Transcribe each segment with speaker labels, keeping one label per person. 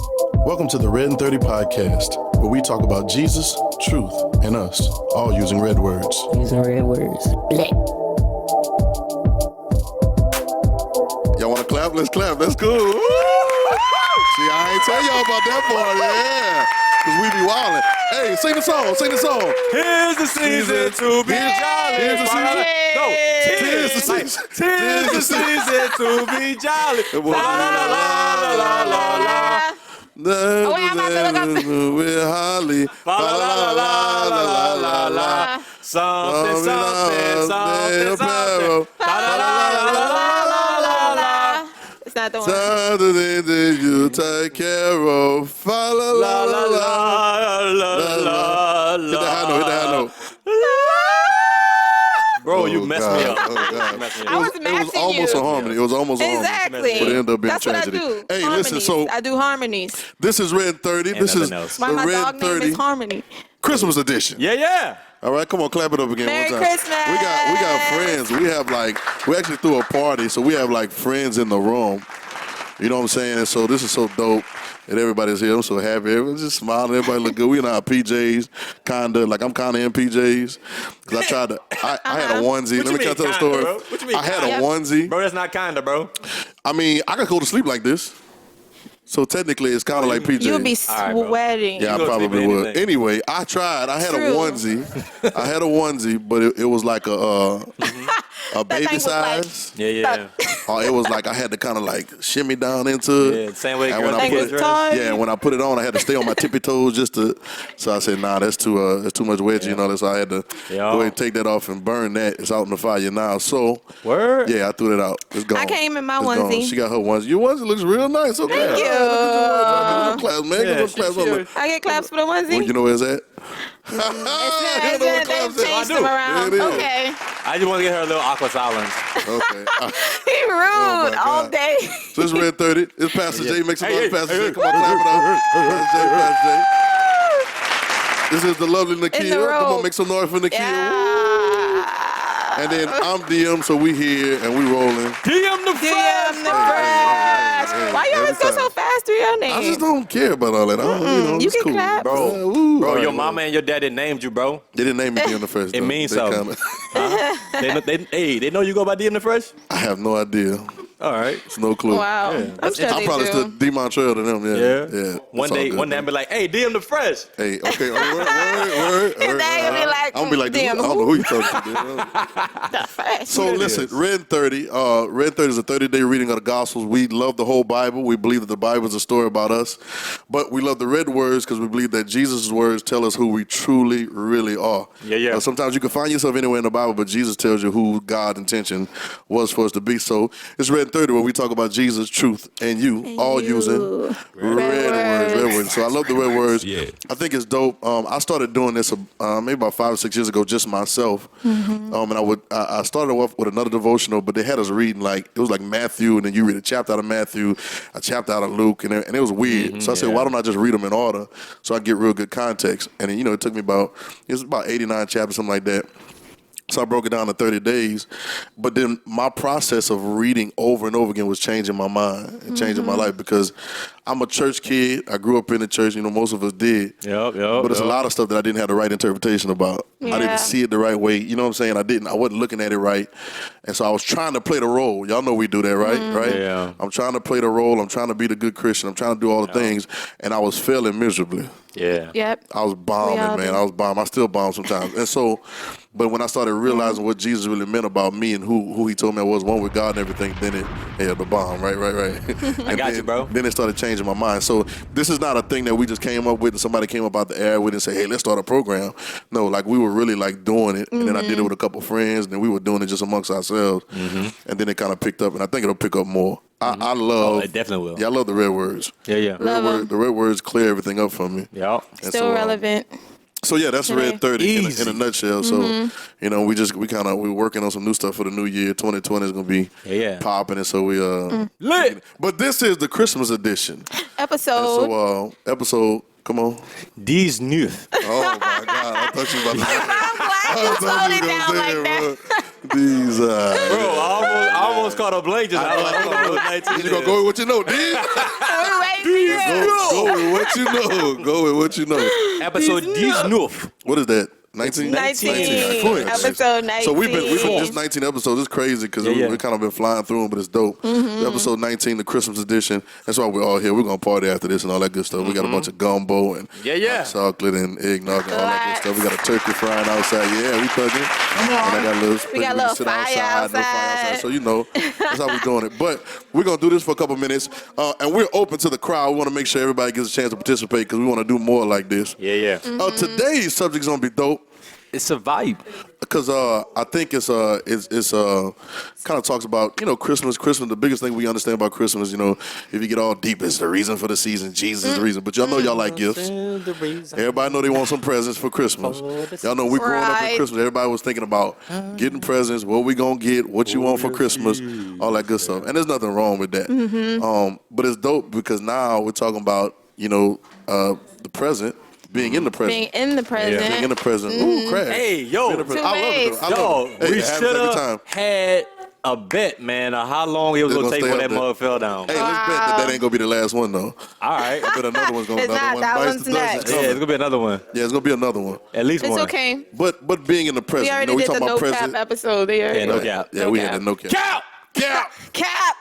Speaker 1: Welcome to the RedIn30 podcast, where we talk about Jesus, truth, and us, all using red words.
Speaker 2: Using red words. Black.
Speaker 3: Y'all want to clap? Let's clap. Let's go. See, I ain't tell y'all about that part, yeah. Because we be wildin'. Hey, sing the song, sing the song.
Speaker 4: Here's the season to be jolly.
Speaker 3: Here's the season.
Speaker 4: No,
Speaker 3: Tis the season.
Speaker 4: Tis the season to be jolly. La la la la la la.
Speaker 3: Oh,
Speaker 5: wait, I'm about to look up.
Speaker 3: We're Holly.
Speaker 4: La la la la la la la. Something, something, something, something. La la la la la la la.
Speaker 5: It's not the one.
Speaker 3: Something that you take care of. Fa la la la la
Speaker 4: la la.
Speaker 3: Hit that high note, hit that high note.
Speaker 4: Bro, you messed me up.
Speaker 3: Oh, God.
Speaker 5: I was
Speaker 3: It was
Speaker 5: matching
Speaker 3: almost
Speaker 5: you.
Speaker 3: a harmony. It was almost a harmony.
Speaker 5: Exactly.
Speaker 3: But it ended up being
Speaker 5: That's
Speaker 3: tragedy.
Speaker 5: what I do.
Speaker 3: Hey,
Speaker 5: Harmonies.
Speaker 3: listen, so
Speaker 5: I do harmonies.
Speaker 3: this is RedIn30. This is
Speaker 4: nothing else.
Speaker 3: the
Speaker 5: Why my dog name
Speaker 3: RedIn30
Speaker 5: is Harmony.
Speaker 3: Christmas edition.
Speaker 4: Yeah, yeah.
Speaker 3: All right, come on, clap it up again
Speaker 5: Merry
Speaker 3: one time.
Speaker 5: Christmas.
Speaker 3: We got friends. We actually threw a party, so we have like friends in the room. You know what I'm saying? And so this is so dope that everybody's here. I'm so happy. Everyone's just smiling. Everybody look good. We in our PJs, kinda. Like I'm kinda in PJs. Cause I tried to. I had a onesie.
Speaker 4: What
Speaker 3: Let
Speaker 4: you
Speaker 3: me
Speaker 4: mean,
Speaker 3: tell the
Speaker 4: kinda,
Speaker 3: story.
Speaker 4: bro? What you mean,
Speaker 3: I had
Speaker 4: kinda?
Speaker 3: a onesie.
Speaker 4: Bro, that's not kinda, bro.
Speaker 3: I mean, I could go to sleep like this. So technically, it's kind of like PJs.
Speaker 5: You'll be
Speaker 4: right, bro.
Speaker 5: sweating.
Speaker 3: Yeah, I
Speaker 4: go
Speaker 3: probably
Speaker 4: sleep in
Speaker 3: would.
Speaker 4: anything.
Speaker 3: Anyway, I tried. I had a
Speaker 5: True.
Speaker 3: onesie. I had a onesie, but it was like a baby
Speaker 5: thing was like-
Speaker 3: size.
Speaker 4: Yeah, yeah.
Speaker 3: It was like I had to kind of like shimmy down into it.
Speaker 4: Yeah, same way
Speaker 3: And
Speaker 4: girls
Speaker 3: when I
Speaker 4: get
Speaker 3: put it,
Speaker 4: dressed.
Speaker 3: yeah, when I put it on, I had to stay on my tippy toes just to. So I said, nah, that's too much wedgie, you know. That's why I had to
Speaker 4: Yeah.
Speaker 3: go ahead and take that off and burn that. It's out in the fire now. So
Speaker 4: Word?
Speaker 3: yeah, I threw that out. It's gone.
Speaker 5: I came in my
Speaker 3: It's gone.
Speaker 5: onesie.
Speaker 3: She got her onesie. Your onesie looks real nice. Okay.
Speaker 5: Thank you.
Speaker 3: Give us a clap, man. Give us a clap.
Speaker 4: she-
Speaker 5: I get claps for the onesie.
Speaker 3: Well, you know where it's at?
Speaker 5: It's good. They've changed them around.
Speaker 3: It is.
Speaker 5: Okay.
Speaker 4: I just want to get her a little awkward silence.
Speaker 3: Okay.
Speaker 5: He rude
Speaker 3: my
Speaker 5: all
Speaker 3: God.
Speaker 5: day.
Speaker 3: So it's RedIn30. It's Pastor J. Make some
Speaker 4: Hey,
Speaker 3: noise,
Speaker 4: hey,
Speaker 3: Pastor
Speaker 4: hey,
Speaker 3: J. Come on, clap it up. Pastor J, Pastor J. This is the lovely Nakia.
Speaker 5: robe.
Speaker 3: Come on, make some noise for Nakia.
Speaker 5: Yeah.
Speaker 3: And then I'm DM, so we here and we rolling.
Speaker 4: DM the
Speaker 5: Damn the fresh. Why you always go so fast through your name?
Speaker 3: I just don't care about all that. I don't,
Speaker 5: You
Speaker 3: it's
Speaker 5: can
Speaker 3: cool.
Speaker 5: clap.
Speaker 4: Bro,
Speaker 3: Ooh,
Speaker 4: bro,
Speaker 3: all
Speaker 4: your
Speaker 3: right,
Speaker 4: mama and your daddy named you, bro.
Speaker 3: They didn't name me DM the Fresh.
Speaker 4: It
Speaker 3: though.
Speaker 4: means
Speaker 3: They
Speaker 4: something.
Speaker 3: kinda-
Speaker 4: They know you go by DM the Fresh?
Speaker 3: I have no idea.
Speaker 4: All right.
Speaker 3: It's no clue.
Speaker 5: Wow. I'm sure
Speaker 3: I
Speaker 5: they
Speaker 3: probably
Speaker 5: do.
Speaker 3: stood D Montreal to them. Yeah.
Speaker 4: One
Speaker 3: It's all
Speaker 4: day,
Speaker 3: good,
Speaker 4: one day
Speaker 3: though.
Speaker 4: I'll be like, hey, DM the Fresh.
Speaker 3: Hey, okay, word.
Speaker 5: His dad gonna be like,
Speaker 3: I'm gonna be like,
Speaker 5: damn,
Speaker 3: I don't know who you talking to.
Speaker 5: the fresh.
Speaker 3: So listen, RedIn30. RedIn30 is a 30-day reading of the Gospels. We love the whole Bible. We believe that the Bible is a story about us. But we love the red words because we believe that Jesus' words tell us who we truly, really are.
Speaker 4: Yeah.
Speaker 3: Sometimes you can find yourself anywhere in the Bible, but Jesus tells you who God's intention was for us to be. So it's RedIn30 where we talk about Jesus, truth, and you, all using red words. So I love the red words.
Speaker 4: Yeah.
Speaker 3: I think it's dope. I started doing this maybe about 5 or 6 years ago, just myself. And I started off with another devotional, but they had us reading it was like Matthew, and then you read a chapter out of Matthew, a chapter out of Luke, and it was weird. So I said, why don't I just read them in order so I get real good context? And then, it took me about 89 chapters, something like that. So I broke it down to 30 days. But then my process of reading over and over again was changing my mind and changing my life because I'm a church kid. I grew up in the church. Most of us did.
Speaker 4: Yep.
Speaker 3: But there's a lot of stuff that I didn't have the right interpretation about. I
Speaker 5: Yeah.
Speaker 3: didn't see it the right way. You know what I'm saying? I wasn't looking at it right. And so I was trying to play the role. Y'all know we do that, right? Right?
Speaker 4: Yeah.
Speaker 3: I'm trying to play the role. I'm trying to be the good Christian. I'm trying to do all the things. And I was failing miserably.
Speaker 4: Yeah.
Speaker 5: Yep.
Speaker 3: I was bombing,
Speaker 5: We all
Speaker 3: man.
Speaker 5: do.
Speaker 3: I was bombing. I still bomb sometimes. And so, but when I started realizing what Jesus really meant about me and who he told me I was, one with God and everything, then the bomb, right.
Speaker 4: I got you, bro.
Speaker 3: Then it started changing my mind. So this is not a thing that we just came up with and somebody came up out the air with and say, hey, let's start a program. No, we were really doing it. And then I did it with a couple friends, and then we were doing it just amongst ourselves. And then it kind of picked up, and I think it'll pick up more. I love.
Speaker 4: Oh, it definitely will.
Speaker 3: Yeah, I love the red words.
Speaker 4: Yeah.
Speaker 3: The red words clear everything up for me.
Speaker 4: Yeah.
Speaker 3: And
Speaker 5: Still
Speaker 3: so,
Speaker 5: relevant.
Speaker 3: So yeah, that's
Speaker 5: Today.
Speaker 3: RedIn30 in a nutshell. So we're working on some new stuff for the new year. 2020 is gonna be popping, and so we
Speaker 4: Lit.
Speaker 3: But this is the Christmas edition.
Speaker 5: Episode.
Speaker 3: So episode. Come on.
Speaker 4: These news.
Speaker 3: Oh my God! I thought you were about to.
Speaker 5: I'm glad you slowed it down like that.
Speaker 3: These.
Speaker 4: Bro, I almost caught a blank just now.
Speaker 3: You gonna go with what you know, dude?
Speaker 5: We're waiting for you.
Speaker 3: Go with what you know. Go with what you know.
Speaker 4: Episode 19.
Speaker 3: What is that? 19?
Speaker 5: 19. Episode 19.
Speaker 3: So we've been just 19 episodes. It's crazy because we've kind of been flying through them, but it's dope. Episode 19, the Christmas edition. That's why we're all here. We're going to party after this and all that good stuff. We got a bunch of gumbo and hot chocolate and eggnog and all that good stuff. We got a turkey frying outside. Yeah, we thugging. And I got a little,
Speaker 5: We got a little
Speaker 3: sit
Speaker 5: fire outside.
Speaker 3: So, you know, that's how we're doing it. But we're going to do this for a couple minutes. And we're open to the crowd. We want to make sure everybody gets a chance to participate because we want to do more like this.
Speaker 4: Yeah.
Speaker 3: Today's subject's going to be dope.
Speaker 4: It's a vibe.
Speaker 3: Because I think it's kind of talks about, you know, Christmas. The biggest thing we understand about Christmas, you know, if you get all deep, it's the reason for the season. Jesus is the reason. But y'all know y'all like gifts. Everybody know they want some presents for Christmas. Y'all know we growing up in Christmas. Everybody was thinking about getting presents, what we gonna get, what you want for Christmas, all that good stuff. And there's nothing wrong with that. But it's dope because now we're talking about, you know, the present. Being in the present.
Speaker 5: Being in the present.
Speaker 3: Ooh, crash.
Speaker 4: Hey, yo.
Speaker 3: I love it, though. I love it. Hey,
Speaker 4: We
Speaker 3: it happens
Speaker 4: should
Speaker 3: every
Speaker 4: have
Speaker 3: time.
Speaker 4: had a bet, man, of how long it was going to take
Speaker 3: stay
Speaker 4: when
Speaker 3: up
Speaker 4: that
Speaker 3: there.
Speaker 4: mug fell down.
Speaker 3: Hey, let's bet that ain't going to be the last one, though.
Speaker 4: All right.
Speaker 3: I bet another one's going to
Speaker 5: It's not. That one's next.
Speaker 4: Yeah, it's going to be another one.
Speaker 3: Yeah, it's going to be another one.
Speaker 4: At least
Speaker 5: It's
Speaker 4: one.
Speaker 5: okay.
Speaker 3: But being in the present,
Speaker 5: We
Speaker 3: you
Speaker 5: already
Speaker 3: know, we
Speaker 5: did the
Speaker 3: talking
Speaker 5: no
Speaker 3: about
Speaker 5: cap
Speaker 3: present.
Speaker 5: episode there.
Speaker 4: Yeah, no
Speaker 3: Right.
Speaker 4: cap.
Speaker 3: Yeah, we had the no cap.
Speaker 4: Cap!
Speaker 3: Cap!
Speaker 5: Cap.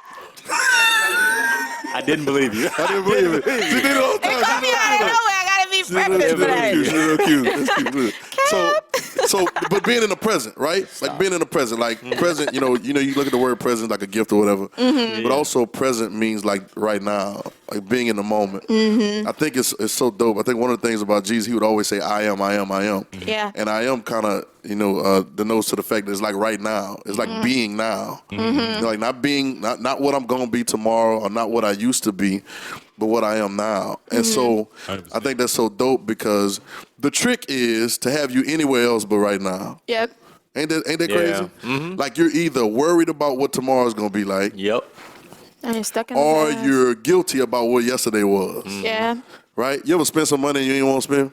Speaker 4: I didn't believe you.
Speaker 3: I didn't believe it. She did it all the
Speaker 5: It
Speaker 3: time.
Speaker 5: caught me out of nowhere. I gotta be prepped for that.
Speaker 3: She's real cute. That's cute. So, but being in the present, right? Like being in the present, like present. You know, you look at the word present like a gift or whatever. But also present means like right now, like being in the moment. I think it's so dope. I think one of the things about Jesus, he would always say, "I am, I am, I am."
Speaker 5: Yeah.
Speaker 3: And I am kind of, denotes to the fact that it's like right now. It's like being now. You know, like not being, not what I'm gonna be tomorrow or not what I used to be, but what I am now. And so
Speaker 4: 100%.
Speaker 3: I think that's so dope because the trick is to have you anywhere else but right now.
Speaker 5: Yep.
Speaker 3: Ain't that
Speaker 4: Yeah.
Speaker 3: crazy? Like you're either worried about what tomorrow's gonna be like,
Speaker 4: Yep.
Speaker 5: And you're stuck in the
Speaker 3: or
Speaker 5: past.
Speaker 3: you're guilty about what yesterday was.
Speaker 5: Yeah.
Speaker 3: Right? You ever spend some money and you ain't want to spend?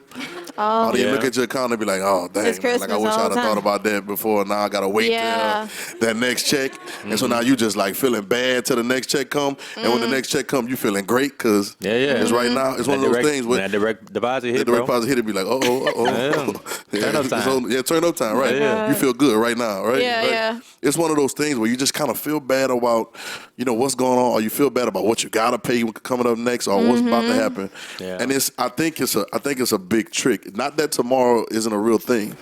Speaker 5: Oh.
Speaker 3: Or do you
Speaker 4: Yeah.
Speaker 3: look at your account and be like, oh, dang,
Speaker 5: It's
Speaker 3: man, like I
Speaker 5: Christmas
Speaker 3: wish
Speaker 5: all
Speaker 3: I'd
Speaker 5: the
Speaker 3: have thought
Speaker 5: time.
Speaker 3: about that before. Now I got to wait
Speaker 5: Yeah.
Speaker 3: till that next check. And so now you just like feeling bad till the next check come. And when the next check come, you feeling great because
Speaker 4: Yeah.
Speaker 3: it's right now. It's one of those things
Speaker 4: when
Speaker 3: where
Speaker 4: that direct deposit
Speaker 3: the
Speaker 4: hit,
Speaker 3: direct
Speaker 4: bro.
Speaker 3: deposit hit it be like,
Speaker 4: Turn up time.
Speaker 3: Turn up time, right.
Speaker 4: Yeah.
Speaker 3: You feel good right now, right?
Speaker 5: Yeah,
Speaker 3: Right?
Speaker 5: yeah.
Speaker 3: It's one of those things where you just kind of feel bad about, what's going on, or you feel bad about what you gotta pay coming up next, or what's about to happen.
Speaker 4: Yeah.
Speaker 3: And I think it's a big trick. Not that tomorrow isn't a real thing,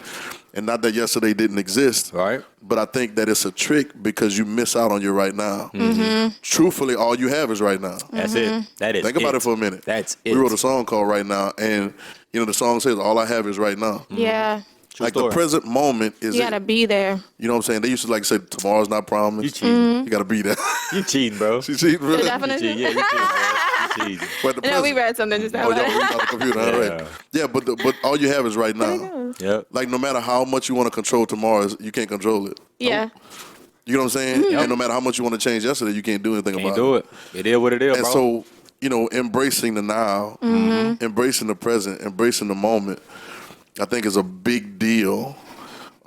Speaker 3: and not that yesterday didn't exist.
Speaker 4: Right.
Speaker 3: But I think that it's a trick because you miss out on your right now. Truthfully, all you have is right now.
Speaker 4: That's it. That is
Speaker 3: Think about it for a minute.
Speaker 4: That's
Speaker 3: We
Speaker 4: it.
Speaker 3: wrote a song called Right Now, and the song says, all I have is right now.
Speaker 5: Yeah.
Speaker 3: Like
Speaker 4: story.
Speaker 3: the present moment is
Speaker 5: You
Speaker 3: it.
Speaker 5: gotta be there.
Speaker 3: You know what I'm saying? They used to like say, tomorrow's not promised.
Speaker 4: You cheating.
Speaker 3: You got to be there.
Speaker 4: You cheating, bro.
Speaker 3: She cheating,
Speaker 5: The
Speaker 3: really?
Speaker 4: You
Speaker 5: definition.
Speaker 4: cheating. Yeah, you cheating, bro. You cheating.
Speaker 3: But the
Speaker 5: No, we
Speaker 3: present.
Speaker 5: read something just now.
Speaker 3: Oh, y'all read on the computer, all right. Yeah, but all you have is right now.
Speaker 4: Yep.
Speaker 3: Like no matter how much you want to control tomorrow, you can't control it.
Speaker 5: Yeah.
Speaker 3: You know what I'm saying? And no matter how much you want to change yesterday, you can't do anything
Speaker 4: Can't
Speaker 3: about
Speaker 4: do it. It is what it is,
Speaker 3: And
Speaker 4: bro.
Speaker 3: so, embracing the now, embracing the present, embracing the moment, I think is a big deal.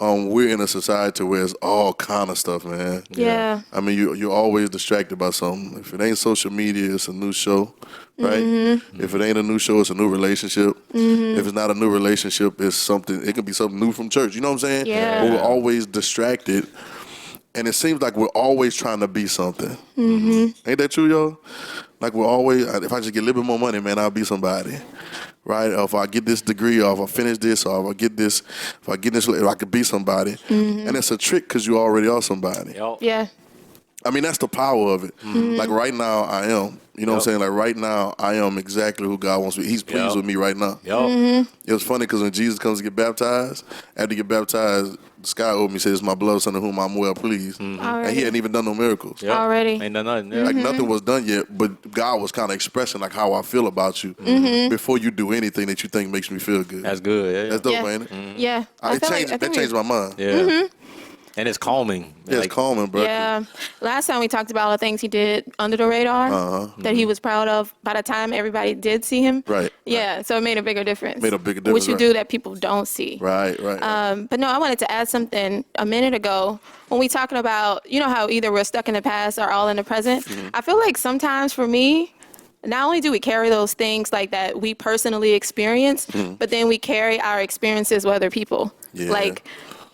Speaker 3: We're in a society where it's all kind of stuff, man.
Speaker 5: Yeah.
Speaker 3: I mean, you're always distracted by something. If it ain't social media, it's a new show, right? If it ain't a new show, it's a new relationship. If it's not a new relationship, it's something. It could be something new from church. You know what I'm saying?
Speaker 5: Yeah.
Speaker 3: But we're always distracted, and it seems like we're always trying to be something. Ain't that true, y'all? Like we're always. If I just get a little bit more money, man, I'll be somebody. Right? Or if I get this degree, or if I finish this, or if I get this, I could be somebody. And it's a trick because you already are somebody.
Speaker 4: Yep.
Speaker 5: Yeah.
Speaker 3: I mean, that's the power of it. Like right now, I am. You know what I'm saying? Like right now, I am exactly who God wants me. He's pleased
Speaker 4: Yep.
Speaker 3: with me right now.
Speaker 4: Yep.
Speaker 3: It was funny because when Jesus comes to get baptized, after he get baptized, the sky opened me, says, "It's my beloved son in whom I'm well pleased." And he hadn't even done no miracles.
Speaker 4: Yep.
Speaker 5: Already.
Speaker 4: Ain't done nothing. Yeah.
Speaker 3: Like nothing was done yet, but God was kind of expressing like how I feel about you before you do anything that you think makes me feel good.
Speaker 4: That's good. Yeah.
Speaker 3: That's dope,
Speaker 5: Yeah.
Speaker 3: ain't it?
Speaker 5: Yeah. I
Speaker 3: It
Speaker 5: feel
Speaker 3: changed,
Speaker 5: like,
Speaker 3: that changed my mind.
Speaker 4: Yeah. And it's calming.
Speaker 3: Yeah,
Speaker 4: Like,
Speaker 3: it's calming, bro.
Speaker 5: Yeah. Last time we talked about all the things he did under the radar that he was proud of by the time everybody did see him.
Speaker 3: Right.
Speaker 5: Yeah. So it made a bigger difference.
Speaker 3: Made a bigger difference,
Speaker 5: What you
Speaker 3: right.
Speaker 5: do that people don't see.
Speaker 3: Right.
Speaker 5: But no, I wanted to add something a minute ago when we talking about, how either we're stuck in the past or all in the present. I feel like sometimes for me, not only do we carry those things like that we personally experience, but then we carry our experiences with other people.
Speaker 3: Yeah.
Speaker 5: Like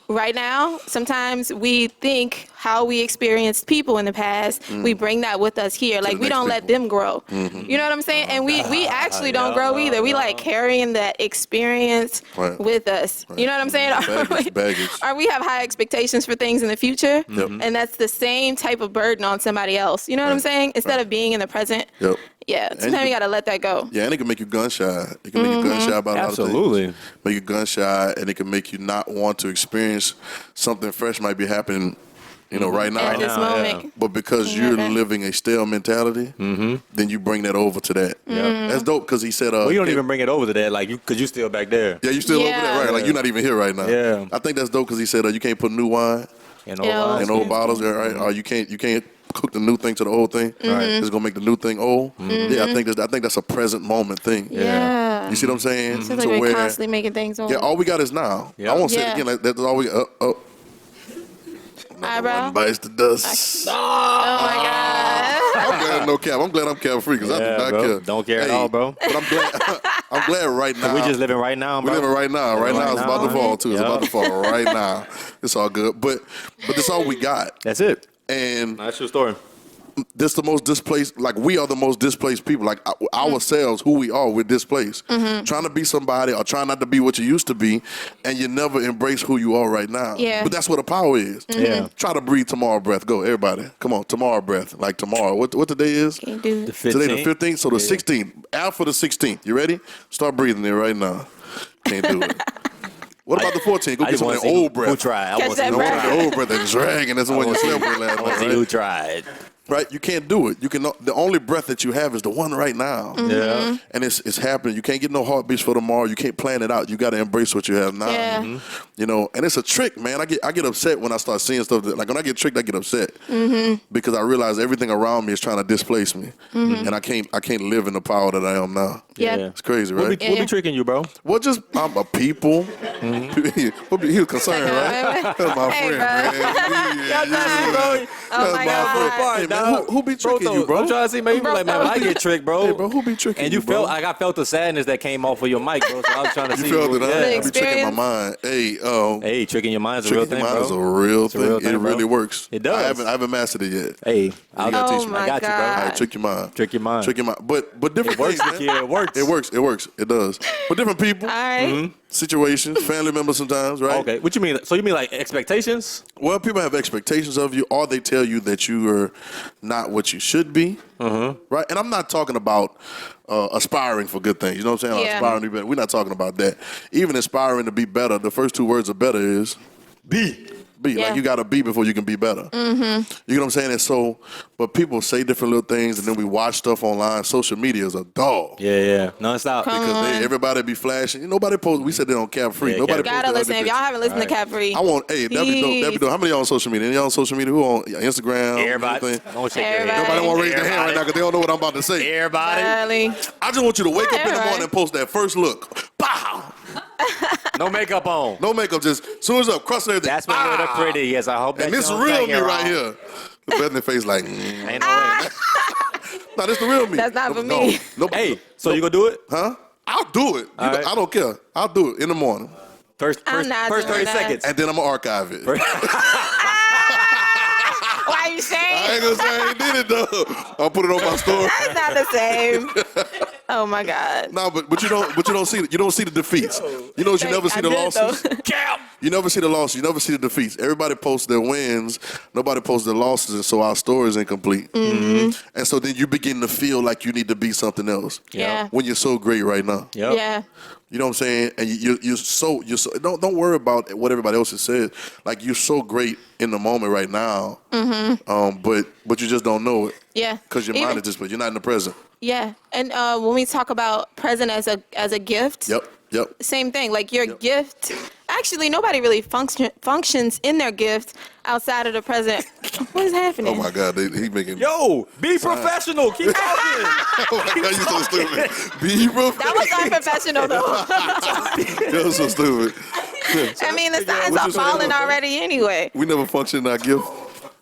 Speaker 5: right now, sometimes we think how we experienced people in the past, we bring that with us here. Like we
Speaker 3: next
Speaker 5: don't let
Speaker 3: people.
Speaker 5: them grow. You know what I'm saying? And we actually don't grow either. We like carrying that experience
Speaker 3: Right.
Speaker 5: with us. You know what I'm saying?
Speaker 3: Baggage.
Speaker 5: Or we have high expectations for things in the future,
Speaker 3: Yep.
Speaker 5: and that's the same type of burden on somebody else. You know what I'm saying? Instead of being in the present.
Speaker 3: Yep.
Speaker 5: Yeah, sometimes you gotta let that go.
Speaker 3: Yeah, and it can make you gun shy. It can make you gun shy about a lot of
Speaker 4: Absolutely.
Speaker 3: things. Make you gun shy, and it can make you not want to experience something fresh might be happening, right now.
Speaker 5: At this
Speaker 4: now,
Speaker 5: moment.
Speaker 3: But because
Speaker 5: Yeah,
Speaker 3: you're
Speaker 5: that-
Speaker 3: living a stale mentality, then you bring that over to that. That's dope because he said,
Speaker 4: Well, you don't even bring it over to that, like because you still back there.
Speaker 3: Yeah, you still over
Speaker 5: Yeah.
Speaker 3: there, right? Like you're not even here right now.
Speaker 4: Yeah.
Speaker 3: I think that's dope because he said you can't put new wine
Speaker 4: And
Speaker 5: Yeah.
Speaker 4: all
Speaker 3: in old bottles, right? Or you can't cook the new thing to the old thing.
Speaker 4: Right.
Speaker 3: It's gonna make the new thing old. Yeah, I think that's a present moment thing.
Speaker 5: Yeah.
Speaker 3: You see what I'm saying?
Speaker 5: So like we're constantly making things on.
Speaker 3: Yeah, all we got is now.
Speaker 4: Yeah.
Speaker 3: I won't say it
Speaker 5: Yeah.
Speaker 3: again. Like that's all we.
Speaker 5: Eyebrow.
Speaker 3: One bites the dust.
Speaker 5: Oh my God.
Speaker 3: I'm glad no cap. I'm glad I'm cap free because I do
Speaker 4: Yeah,
Speaker 3: not
Speaker 4: bro.
Speaker 3: care.
Speaker 4: Don't care at all, bro.
Speaker 3: But I'm glad. I'm glad right now.
Speaker 4: We just living right now,
Speaker 3: We're
Speaker 4: bro.
Speaker 3: living right now. Right now, it's about to fall too. It's
Speaker 4: Yeah.
Speaker 3: about to fall right now. It's all good. But that's all we got.
Speaker 4: That's it.
Speaker 3: And
Speaker 4: That's your story.
Speaker 3: this the most displaced. Like we are the most displaced people. Like ourselves, who we are, we're displaced. Trying to be somebody or trying not to be what you used to be, and you never embrace who you are right now.
Speaker 5: Yeah.
Speaker 3: But that's what the power is.
Speaker 4: Yeah.
Speaker 3: Try to breathe tomorrow breath. Go, everybody. Come on, tomorrow breath. Like tomorrow. What the day is?
Speaker 5: Can't do
Speaker 4: The
Speaker 5: it.
Speaker 4: 15th.
Speaker 3: Today the 15th, so the 16th. Out for the 16th. You ready? Start breathing it right now. Can't do it. What about the 14th? Go
Speaker 4: I
Speaker 3: get
Speaker 4: just
Speaker 3: some
Speaker 4: want
Speaker 3: of
Speaker 4: to
Speaker 3: that
Speaker 4: see
Speaker 3: old breath.
Speaker 4: who tried. I
Speaker 5: Catch
Speaker 4: want to see
Speaker 5: that
Speaker 4: who
Speaker 5: breath.
Speaker 4: tried.
Speaker 3: The old breath that's dragging. That's the one you slept with last
Speaker 4: I want to see
Speaker 3: night.
Speaker 4: who
Speaker 3: Right?
Speaker 4: tried.
Speaker 3: Right? You can't do it. You can. The only breath that you have is the one right now.
Speaker 4: Yeah.
Speaker 3: And it's happening. You can't get no heartbeats for tomorrow. You can't plan it out. You got to embrace what you have now.
Speaker 5: Yeah.
Speaker 3: And it's a trick, man. I get upset when I start seeing stuff like when I get tricked, I get upset because I realize everything around me is trying to displace me, and I can't live in the power that I am now.
Speaker 5: Yeah.
Speaker 3: It's crazy, right?
Speaker 4: What be
Speaker 5: Yeah.
Speaker 4: tricking you, bro?
Speaker 3: Well, just I'm a people. He was concerned, right? That's my
Speaker 5: Hey,
Speaker 3: friend,
Speaker 5: bro.
Speaker 3: man.
Speaker 5: Y'all got me, bro. Oh my God.
Speaker 3: Hey, man, who be tricking you, bro?
Speaker 4: I'm trying to see, man. You be like, man, when I get tricked, bro.
Speaker 3: Hey, bro, who be tricking
Speaker 4: And
Speaker 3: you,
Speaker 4: you
Speaker 3: bro?
Speaker 4: felt like I felt the sadness that came off of your mic, bro. So I was trying to see.
Speaker 3: You felt it, huh?
Speaker 4: Yeah.
Speaker 3: You be tricking my
Speaker 5: Experience.
Speaker 3: mind. Hey,
Speaker 4: Hey, tricking your mind is a real
Speaker 3: tricking
Speaker 4: thing,
Speaker 3: your mind
Speaker 4: bro.
Speaker 3: is a real
Speaker 4: It's a real
Speaker 3: thing.
Speaker 4: thing,
Speaker 3: It
Speaker 4: bro.
Speaker 3: really works.
Speaker 4: It does.
Speaker 3: I haven't mastered it yet.
Speaker 4: Hey, I
Speaker 3: gotta
Speaker 5: Oh
Speaker 3: teach me.
Speaker 5: my
Speaker 4: I got you, bro.
Speaker 5: God.
Speaker 3: All right, trick your mind.
Speaker 4: Trick your mind.
Speaker 3: Trick your mind. But different
Speaker 4: It works,
Speaker 3: things, man.
Speaker 4: kid. It works.
Speaker 3: It works. It works. It does. But different people,
Speaker 5: All right.
Speaker 3: situations, family members sometimes, right?
Speaker 4: Okay. What you mean? So you mean like expectations?
Speaker 3: Well, people have expectations of you, or they tell you that you are not what you should be, right? And I'm not talking about aspiring for good things. You know what I'm saying?
Speaker 5: Yeah.
Speaker 3: Aspiring to be better. We're not talking about that. Even aspiring to be better, the first two words of better is
Speaker 4: Be.
Speaker 3: be.
Speaker 5: Yeah.
Speaker 3: Like you got to be before you can be better. You know what I'm saying? And so, but people say different little things, and then we watch stuff online. Social media is a dog.
Speaker 4: Yeah. Non-stop.
Speaker 3: Because everybody be flashing. Nobody post. We said they on Cap Free.
Speaker 4: Yeah,
Speaker 3: Nobody
Speaker 4: Cap-
Speaker 3: post
Speaker 5: Gotta
Speaker 3: their
Speaker 5: listen. If
Speaker 3: ugly
Speaker 5: y'all haven't listened to
Speaker 4: All right.
Speaker 5: Cap Free,
Speaker 3: I want, that'd be dope. That'd be dope. How many of y'all on social media? Any of y'all on social media? Who on Instagram?
Speaker 4: Everybody.
Speaker 3: Anything?
Speaker 4: Don't shake your head.
Speaker 5: Everybody.
Speaker 3: Nobody want to raise their hand right now because they don't know what I'm about to say.
Speaker 4: Everybody.
Speaker 5: Early.
Speaker 3: I just want you to wake up in the
Speaker 5: Everybody.
Speaker 3: morning and post that first look. Pow!
Speaker 4: No makeup on.
Speaker 3: No makeup, just soon as up, crossing everything.
Speaker 4: That's when you're the pretty. Yes, I hope that
Speaker 3: And this
Speaker 4: you don't
Speaker 3: real
Speaker 4: take
Speaker 3: me
Speaker 4: it
Speaker 3: right
Speaker 4: wrong.
Speaker 3: here. The Bethany face like,
Speaker 4: Ain't no way.
Speaker 3: no, this the real me.
Speaker 5: That's not for
Speaker 3: No,
Speaker 5: me.
Speaker 3: No,
Speaker 4: Hey, so you gonna do it?
Speaker 3: Huh? I'll do it.
Speaker 4: All right.
Speaker 3: I don't care. I'll do it in the morning.
Speaker 4: First
Speaker 5: I'm not
Speaker 4: 30
Speaker 5: doing that.
Speaker 4: seconds.
Speaker 3: And then I'm going to archive it.
Speaker 5: Why you
Speaker 3: I
Speaker 5: saying?
Speaker 3: ain't going to say I ain't did it, though. I'll put it on my story.
Speaker 5: That's not the same. Oh my God.
Speaker 3: No, but you don't see the defeats. You know what you never see
Speaker 5: I
Speaker 3: the
Speaker 5: did,
Speaker 3: losses?
Speaker 5: though.
Speaker 3: You never see the losses. You never see the defeats. Everybody posts their wins. Nobody posts their losses, and so our story is incomplete.
Speaker 5: Mm-hmm.
Speaker 3: And so then you begin to feel like you need to be something else.
Speaker 5: Yeah.
Speaker 3: When you're so great right now.
Speaker 4: Yep.
Speaker 5: Yeah.
Speaker 3: You know what I'm saying? And you're so don't worry about what everybody else has said. Like you're so great in the moment right now. But you just don't know it.
Speaker 5: Yeah.
Speaker 3: Because your mind is just, but you're not in the present.
Speaker 5: Yeah. And when we talk about present as a gift,
Speaker 3: Yep.
Speaker 5: same thing. Like your gift, actually nobody really functions in their gift outside of the present. What is happening?
Speaker 3: Oh my God, he making.
Speaker 4: Yo, be professional. Keep talking.
Speaker 3: Oh my God, you so stupid. Be professional.
Speaker 5: That was unprofessional though.
Speaker 3: You're so stupid.
Speaker 5: I mean, the signs
Speaker 3: what
Speaker 5: are
Speaker 3: you saying?
Speaker 5: falling already anyway.
Speaker 3: We never function in our gift.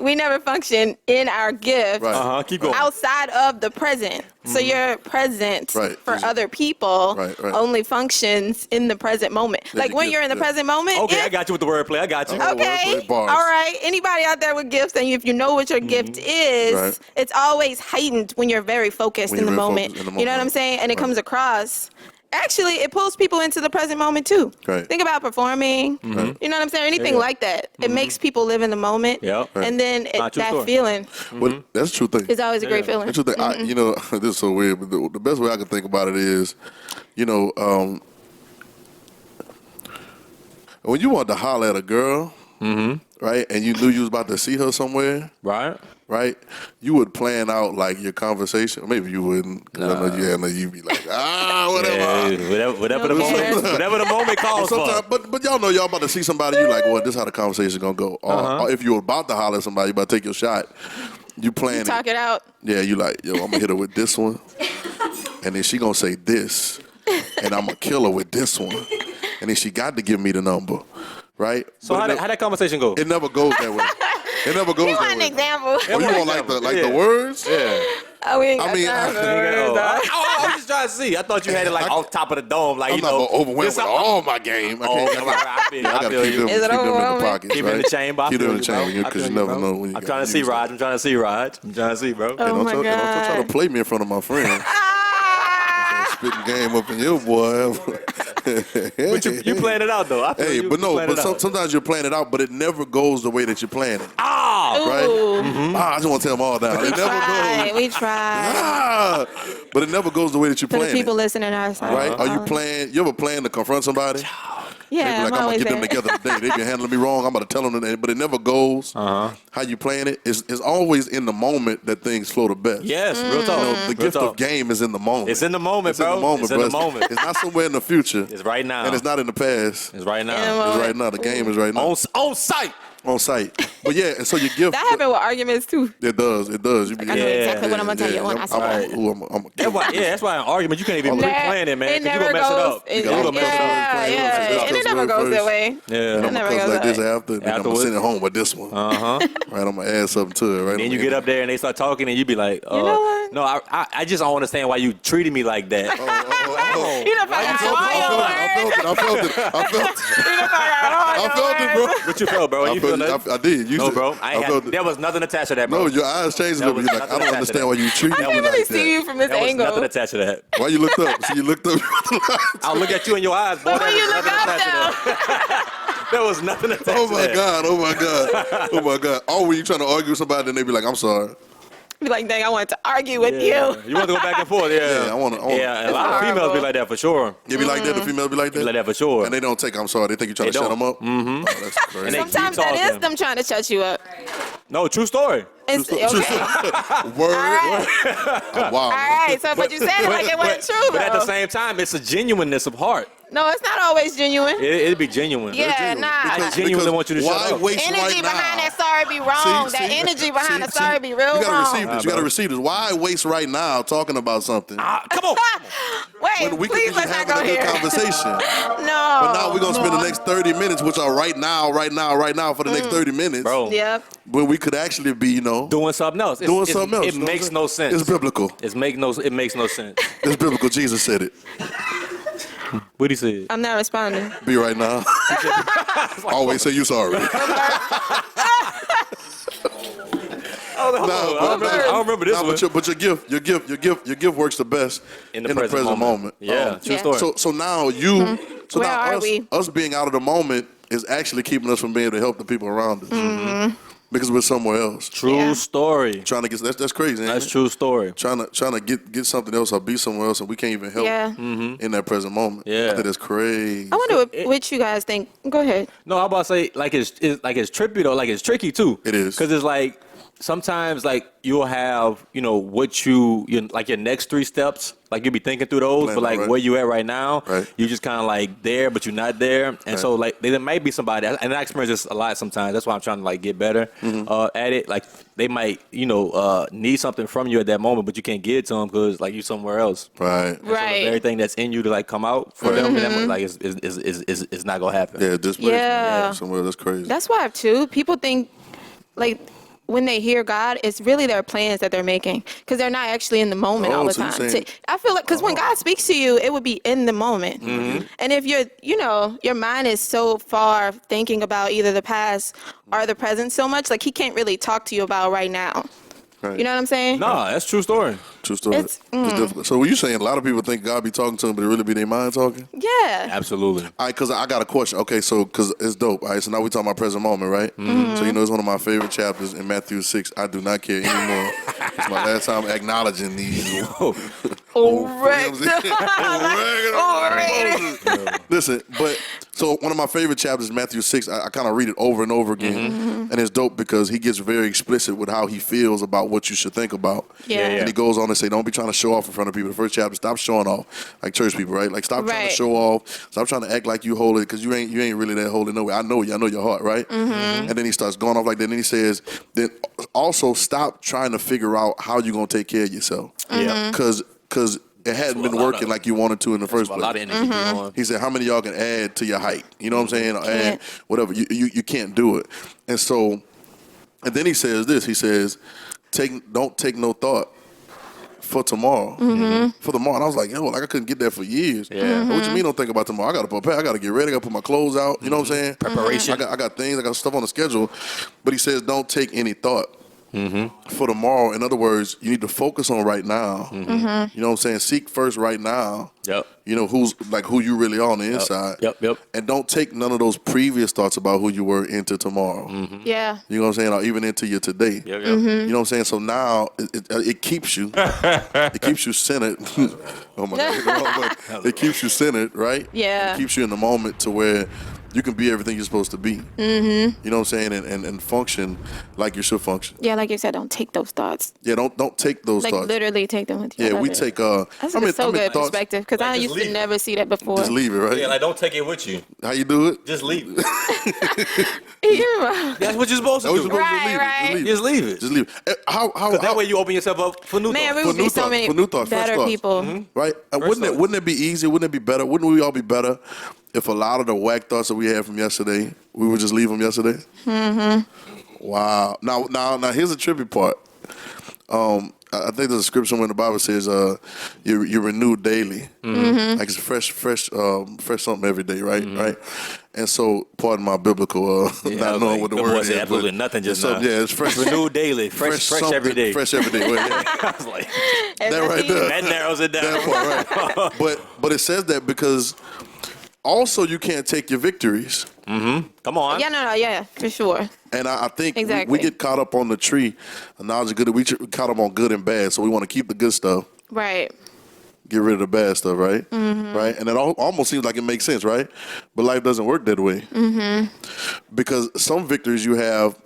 Speaker 5: We never function in our gift
Speaker 3: Right.
Speaker 4: Keep going.
Speaker 5: outside of the present. So your present
Speaker 3: Right.
Speaker 5: for other people
Speaker 3: Right.
Speaker 5: only functions in the present moment.
Speaker 3: Yeah,
Speaker 5: Like
Speaker 3: you
Speaker 5: when
Speaker 3: get-
Speaker 5: you're in the
Speaker 3: yeah.
Speaker 5: present moment.
Speaker 4: Okay,
Speaker 5: if-
Speaker 4: I got you with the wordplay. I got you.
Speaker 3: Oh,
Speaker 5: Okay.
Speaker 3: wordplay, bars.
Speaker 5: All right. Anybody out there with gifts, and if you know what your gift is,
Speaker 3: Right.
Speaker 5: it's always heightened when you're very focused
Speaker 3: When
Speaker 5: in the
Speaker 3: you're very
Speaker 5: moment.
Speaker 3: focused in the
Speaker 5: You know what I'm
Speaker 3: moment.
Speaker 5: saying? And it
Speaker 3: Right.
Speaker 5: comes across. Actually, it pulls people into the present moment too.
Speaker 3: Right.
Speaker 5: Think about performing. You know what I'm saying? Anything
Speaker 4: Yeah.
Speaker 5: like that. It makes people live in the moment.
Speaker 4: Yeah.
Speaker 3: Right.
Speaker 5: And then
Speaker 4: Nah, true
Speaker 5: that
Speaker 4: story.
Speaker 5: feeling
Speaker 3: Well, that's a true thing.
Speaker 5: is always a great feeling.
Speaker 3: That's the thing. You know, this is so weird, but the best way I can think about it is, you know, when you want to holler at a girl, right, and you knew you was about to see her somewhere,
Speaker 4: Right?
Speaker 3: right, you would plan out like your conversation. Or maybe you wouldn't, because I know you'd be like, whatever.
Speaker 4: Yeah, whatever the
Speaker 5: Who cares?
Speaker 4: moment, whatever the moment calls for.
Speaker 3: Sometimes, but y'all know y'all about to see somebody. You like, well, this is how the conversation gonna go. Or if you're about to holler at somebody, you about to take your shot. You plan
Speaker 5: Talk it out.
Speaker 3: Yeah, you like, yo, I'm gonna hit her with this one, and then she gonna say this, and I'm gonna kill her with this one, and then she got to give me the number, right?
Speaker 4: So
Speaker 3: But
Speaker 4: how that conversation go?
Speaker 3: it never goes that way. It never goes
Speaker 5: You
Speaker 3: that
Speaker 5: want an
Speaker 3: way.
Speaker 5: example?
Speaker 3: Oh, you want like the words?
Speaker 4: Yeah.
Speaker 5: Oh, we ain't
Speaker 3: I
Speaker 5: got
Speaker 3: mean,
Speaker 5: time for
Speaker 3: I-
Speaker 5: words, dog.
Speaker 4: I was just trying to see. I thought you had it like off top of the dome, like
Speaker 3: I'm
Speaker 4: you
Speaker 3: not
Speaker 4: know.
Speaker 3: gonna overwhelm
Speaker 4: this-
Speaker 3: with all my game. I
Speaker 4: Oh,
Speaker 3: can't.
Speaker 4: I feel you.
Speaker 3: I
Speaker 4: I
Speaker 3: gotta
Speaker 4: feel
Speaker 3: keep
Speaker 4: you.
Speaker 3: them,
Speaker 5: Is it
Speaker 3: keep them in the
Speaker 5: overwhelming?
Speaker 3: pockets.
Speaker 4: Keep it in the
Speaker 3: right?
Speaker 4: chamber. I
Speaker 3: Keep them
Speaker 4: feel
Speaker 3: in the
Speaker 4: you, bro.
Speaker 3: chamber
Speaker 4: I
Speaker 3: because
Speaker 4: feel
Speaker 3: you
Speaker 4: you,
Speaker 3: never
Speaker 4: bro.
Speaker 3: know when you.
Speaker 4: I'm
Speaker 3: gotta
Speaker 4: trying to
Speaker 3: use
Speaker 4: see,
Speaker 3: that.
Speaker 4: Raj. I'm trying to see, Raj. I'm trying to see, bro.
Speaker 5: Oh,
Speaker 3: Don't
Speaker 5: my
Speaker 3: try to
Speaker 5: God.
Speaker 3: play me in front of my friends. Spitting game up in your boy.
Speaker 4: But you plan it out though. I feel
Speaker 3: Hey,
Speaker 4: you,
Speaker 3: but
Speaker 4: you
Speaker 3: no,
Speaker 4: plan
Speaker 3: but
Speaker 4: it out.
Speaker 3: sometimes you're planning it out, but it never goes the way that you plan it.
Speaker 4: Ah,
Speaker 3: Right?
Speaker 5: Ooh.
Speaker 3: I just want to tell them all that.
Speaker 5: We
Speaker 3: It never
Speaker 5: tried.
Speaker 3: goes.
Speaker 5: We tried.
Speaker 3: But it never goes the way that you
Speaker 5: For the
Speaker 3: plan
Speaker 5: people
Speaker 3: it.
Speaker 5: listening outside.
Speaker 3: Right? Are you playing? You ever plan to confront somebody? They
Speaker 5: Yeah,
Speaker 3: be like,
Speaker 5: I'm
Speaker 3: I'm gonna
Speaker 5: always
Speaker 3: get
Speaker 5: there.
Speaker 3: them together today. They been handling me wrong. I'm gonna tell them that, but it never goes. How you playing it is always in the moment that things flow the best.
Speaker 4: yes, real talk.
Speaker 3: You know, the
Speaker 4: Real
Speaker 3: gift
Speaker 4: talk.
Speaker 3: of game is in the moment.
Speaker 4: It's in the moment,
Speaker 3: It's
Speaker 4: bro.
Speaker 3: in the moment,
Speaker 4: It's in
Speaker 3: bro.
Speaker 4: the moment.
Speaker 3: It's not somewhere in the future.
Speaker 4: It's right now.
Speaker 3: And it's not in the past.
Speaker 4: It's right
Speaker 5: In the
Speaker 4: now.
Speaker 5: moment.
Speaker 3: It's right now. The game is right now.
Speaker 4: On site.
Speaker 3: On site. But yeah, and so your gift.
Speaker 5: That happened with arguments too.
Speaker 3: It does. It does. You be,
Speaker 5: I know exactly what I'm gonna tell you when I say it.
Speaker 4: That's why. Yeah, that's why an argument you can't even
Speaker 5: Nah,
Speaker 4: pre-plan it, man.
Speaker 5: It
Speaker 4: 'cause you
Speaker 5: never
Speaker 4: gonna mess it
Speaker 5: goes.
Speaker 4: up.
Speaker 5: It-
Speaker 3: You gotta mess it up.
Speaker 5: yeah,
Speaker 3: Plan it up.
Speaker 5: yeah,
Speaker 3: Discuss
Speaker 5: and it never
Speaker 3: word
Speaker 5: goes that
Speaker 3: first.
Speaker 5: way.
Speaker 4: Yeah.
Speaker 5: It
Speaker 3: I'm
Speaker 5: never
Speaker 3: gonna
Speaker 5: goes
Speaker 3: cuss like
Speaker 5: that
Speaker 3: this
Speaker 5: way.
Speaker 3: after. Then I'm gonna
Speaker 4: Afterwards.
Speaker 3: send it home with this one. Right, I'm gonna add something to it. Right.
Speaker 4: Then you get up there and they start talking and you be like,
Speaker 5: You know what?
Speaker 4: No, I just don't understand why you treated me like that.
Speaker 5: You done forgot all your words.
Speaker 3: I felt it.
Speaker 5: You done forgot all
Speaker 3: I
Speaker 5: your
Speaker 3: felt it, bro.
Speaker 5: words.
Speaker 4: What you felt, bro?
Speaker 3: I
Speaker 4: You feel
Speaker 3: felt
Speaker 4: nothing?
Speaker 3: it. I did. You
Speaker 4: No,
Speaker 3: said-
Speaker 4: bro. I ain't
Speaker 3: felt
Speaker 4: had,
Speaker 3: it.
Speaker 4: there was nothing attached to that, bro.
Speaker 3: No, your eyes changed a
Speaker 4: There
Speaker 3: little bit.
Speaker 4: was
Speaker 3: You're like, I
Speaker 4: nothing
Speaker 3: don't
Speaker 4: attached to
Speaker 3: understand
Speaker 4: that.
Speaker 3: why you treat
Speaker 5: I
Speaker 3: me
Speaker 5: can't
Speaker 3: like
Speaker 5: really see you
Speaker 3: that.
Speaker 5: from this
Speaker 4: There was
Speaker 5: angle.
Speaker 4: nothing attached to that.
Speaker 3: Why you looked up? See, you looked up.
Speaker 4: I'll look at you in your eyes, boy.
Speaker 5: But when
Speaker 4: There
Speaker 5: you
Speaker 4: was
Speaker 5: look
Speaker 4: nothing
Speaker 5: up
Speaker 4: attached to that. There was nothing attached
Speaker 3: Oh
Speaker 4: to
Speaker 3: my
Speaker 4: that.
Speaker 3: God! Oh my God! Oh my God! Oh, when you trying to argue with somebody, then they be like, "I'm sorry."
Speaker 5: Be like, dang, I wanted to argue with
Speaker 4: Yeah.
Speaker 5: you.
Speaker 4: You want to go back and forth, yeah.
Speaker 3: Yeah, I wanna-
Speaker 4: Yeah, a lot of females
Speaker 5: horrible.
Speaker 4: be like that for sure.
Speaker 3: They be like that. The females be like that.
Speaker 4: Be like that for sure.
Speaker 3: And they don't take. I'm sorry. They think you trying
Speaker 4: They
Speaker 3: to shut them
Speaker 4: don't.
Speaker 3: up. Mm-hmm. Oh, that's crazy.
Speaker 4: And they-
Speaker 5: Sometimes
Speaker 4: keep
Speaker 5: that is
Speaker 4: talking.
Speaker 5: them trying to shut you up.
Speaker 4: No, true story.
Speaker 5: It's, okay.
Speaker 3: Word.
Speaker 5: right.
Speaker 3: Wow.
Speaker 5: All right, so but you said it like it wasn't true,
Speaker 4: But at the
Speaker 5: though.
Speaker 4: same time, it's a genuineness of heart.
Speaker 5: No, it's not always genuine.
Speaker 4: It'd be genuine.
Speaker 5: Yeah, nah.
Speaker 4: I genuinely want you to
Speaker 3: why
Speaker 4: shut up.
Speaker 3: waste
Speaker 5: Energy
Speaker 3: right
Speaker 5: behind
Speaker 3: now?
Speaker 5: that sorry be wrong. That energy behind the sorry be real
Speaker 3: You gotta
Speaker 5: wrong.
Speaker 3: receive this. You gotta receive this. Why waste right now talking about something
Speaker 4: Come on.
Speaker 5: Wait,
Speaker 3: when we could be
Speaker 5: please
Speaker 3: just
Speaker 5: let's not
Speaker 3: having
Speaker 5: go
Speaker 3: a good
Speaker 5: here.
Speaker 3: conversation?
Speaker 5: No.
Speaker 3: But now we're gonna spend the next 30 minutes, which are right now for the next 30 minutes,
Speaker 4: Bro.
Speaker 5: Yep.
Speaker 3: when we could actually be,
Speaker 4: Doing something else.
Speaker 3: doing something else.
Speaker 4: It
Speaker 3: you know what
Speaker 4: makes
Speaker 3: I'm
Speaker 4: no
Speaker 3: saying?
Speaker 4: sense.
Speaker 3: It's biblical.
Speaker 4: It makes no sense.
Speaker 3: It's biblical. Jesus said it.
Speaker 4: What he said?
Speaker 5: I'm not responding.
Speaker 3: Be right now. Always say you sorry.
Speaker 4: I don't remember this
Speaker 3: Nah,
Speaker 4: one.
Speaker 3: but your gift works the best
Speaker 4: In the present moment. Yeah, true
Speaker 5: Yeah.
Speaker 4: story.
Speaker 3: So now you, so
Speaker 5: Where
Speaker 3: now
Speaker 5: are
Speaker 3: us,
Speaker 5: we?
Speaker 3: us being out of the moment is actually keeping us from being able to help the people around us because we're somewhere else.
Speaker 4: True
Speaker 5: Yeah.
Speaker 4: story.
Speaker 3: Trying to get that's crazy. ain't
Speaker 4: That's
Speaker 3: it?
Speaker 4: true story.
Speaker 3: Trying to get something else or be somewhere else, and we can't even help
Speaker 5: Yeah.
Speaker 3: in that present moment.
Speaker 4: Yeah.
Speaker 3: I think that's crazy.
Speaker 5: I wonder what you guys think. Go ahead.
Speaker 4: No, I'm about to say like it's trippy though, like it's tricky too.
Speaker 3: It is.
Speaker 4: Because it's like sometimes like you'll have what you like your next 3 steps, like you'll be thinking through those,
Speaker 3: Plan
Speaker 4: but
Speaker 3: out,
Speaker 4: like
Speaker 3: right.
Speaker 4: where you at right now,
Speaker 3: Right.
Speaker 4: you just kind of like there, but you're not there, and
Speaker 3: Right.
Speaker 4: so like there might be somebody, and I experience this a lot sometimes. That's why I'm trying to like get better at it. Like they might need something from you at that moment, but you can't get it to them because like you somewhere else.
Speaker 3: Right.
Speaker 5: Right.
Speaker 4: Everything that's in you to like come out for them, and that, like is not gonna happen.
Speaker 3: Yeah. This place.
Speaker 5: Yeah.
Speaker 3: Somewhere that's crazy.
Speaker 5: That's why too. People think like when they hear God, it's really their plans that they're making because they're not actually in the moment all the
Speaker 3: so you're
Speaker 5: time.
Speaker 3: saying-
Speaker 5: I feel like because when God speaks to you, it would be in the moment. And if you're, your mind is so far thinking about either the past or the present so much, like he can't really talk to you about right now.
Speaker 3: Right.
Speaker 5: You know what I'm saying?
Speaker 4: Nah, that's true story.
Speaker 3: True story.
Speaker 5: It's-
Speaker 3: It's difficult. So, were you saying a lot of people think God be talking to them, but it really be their mind talking?
Speaker 5: Yeah.
Speaker 4: Absolutely.
Speaker 3: All right, because I got a question. Okay, so because it's dope. All right, so now we talking about present moment, right? So it's one of my favorite chapters in Matthew 6. I do not care anymore. It's my last time acknowledging these.
Speaker 5: Correct.
Speaker 3: Listen, but so one of my favorite chapters, Matthew 6. I kind of read it over and over again, and it's dope because he gets very explicit with how he feels about what you should think about.
Speaker 5: Yeah.
Speaker 3: And he goes on to say, don't be trying to show off in front of people. The first chapter, stop showing off like church people, right? Like stop trying to
Speaker 5: Right.
Speaker 3: show off. Stop trying to act like you holy because you ain't really that holy. No way. I know you. I know your heart, right? And then he starts going off like that. And then he says, then also stop trying to figure out how you're gonna take care of yourself.
Speaker 4: Yeah.
Speaker 3: Because it hadn't been working like you wanted to in the first
Speaker 4: A
Speaker 3: place.
Speaker 4: lot of energy going.
Speaker 3: He said, how many of y'all can add to your height? You know what I'm saying? Or add
Speaker 5: Can't.
Speaker 3: whatever. You can't do it. And so, and then he says this. He says, don't take no thought for tomorrow. For tomorrow. And I was like, like I couldn't get that for years.
Speaker 4: Yeah.
Speaker 3: What you mean don't think about tomorrow? I got to prepare. I got to get ready. I got to put my clothes out. You know what I'm saying?
Speaker 4: Preparation.
Speaker 3: I got things. I got stuff on the schedule. But he says, don't take any thought. For tomorrow. In other words, you need to focus on right now. You know what I'm saying? Seek first right now.
Speaker 4: Yep.
Speaker 3: Who you really are on the inside.
Speaker 4: Yep.
Speaker 3: And don't take none of those previous thoughts about who you were into tomorrow.
Speaker 5: Yeah.
Speaker 3: You know what I'm saying? Or even into your today.
Speaker 4: Yep.
Speaker 3: You know what I'm saying? So now it keeps you. It keeps you centered. Oh my God. It keeps you centered, right?
Speaker 5: Yeah.
Speaker 3: It keeps you in the moment to where you can be everything you're supposed to be. You know what I'm saying? And function like you should function.
Speaker 5: Yeah, like you said, don't take those thoughts.
Speaker 3: Yeah, don't take those
Speaker 5: Like
Speaker 3: thoughts.
Speaker 5: literally take them with you. I
Speaker 3: Yeah,
Speaker 5: love
Speaker 3: we
Speaker 5: it.
Speaker 3: take
Speaker 5: That's so good
Speaker 3: thoughts-
Speaker 5: perspective because I
Speaker 4: just
Speaker 5: used
Speaker 4: leave
Speaker 5: to
Speaker 4: it.
Speaker 5: never see that before.
Speaker 3: Just leave it, right?
Speaker 4: Yeah, like don't take it with you.
Speaker 3: How you do it?
Speaker 4: Just leave it.
Speaker 5: Yeah.
Speaker 4: That's what you're supposed to
Speaker 3: That was
Speaker 4: do.
Speaker 3: supposed to
Speaker 5: Right,
Speaker 3: leave it.
Speaker 4: Just leave it.
Speaker 3: Just leave it. How
Speaker 4: That way you open yourself up for new
Speaker 5: Man,
Speaker 4: thoughts.
Speaker 5: we
Speaker 3: For
Speaker 5: would
Speaker 3: new
Speaker 5: be so
Speaker 3: thoughts,
Speaker 5: many
Speaker 3: for new thoughts, fresh
Speaker 5: better
Speaker 3: thoughts.
Speaker 5: people.
Speaker 3: right? Wouldn't it be easier? Wouldn't it be better? Wouldn't we all be better if a lot of the whack thoughts that we had from yesterday, we would just leave them yesterday? Wow. Now here's the trippy part. I think there's a scripture where the Bible says you're renewed daily. Like it's fresh something every day, right? Right. And so, pardon my biblical not knowing what the word is.
Speaker 4: Absolutely
Speaker 3: but
Speaker 4: nothing just
Speaker 3: it's something-
Speaker 4: now.
Speaker 3: Yeah, it's fresh.
Speaker 4: Renewed daily, fresh
Speaker 3: something,
Speaker 4: every day.
Speaker 3: Fresh every day. Well, yeah.
Speaker 4: I was like,
Speaker 3: That right there.
Speaker 4: that narrows it down.
Speaker 3: That part, right. But it says that because also you can't take your victories.
Speaker 4: Come on.
Speaker 5: Yeah, for sure.
Speaker 3: And I think
Speaker 5: Exactly.
Speaker 3: we get caught up on the tree. Knowledge of good. We caught up on good and bad. So we want to keep the good stuff,
Speaker 5: Right.
Speaker 3: get rid of the bad stuff, right? Right. And it almost seems like it makes sense, right? But life doesn't work that way. Because some victories you have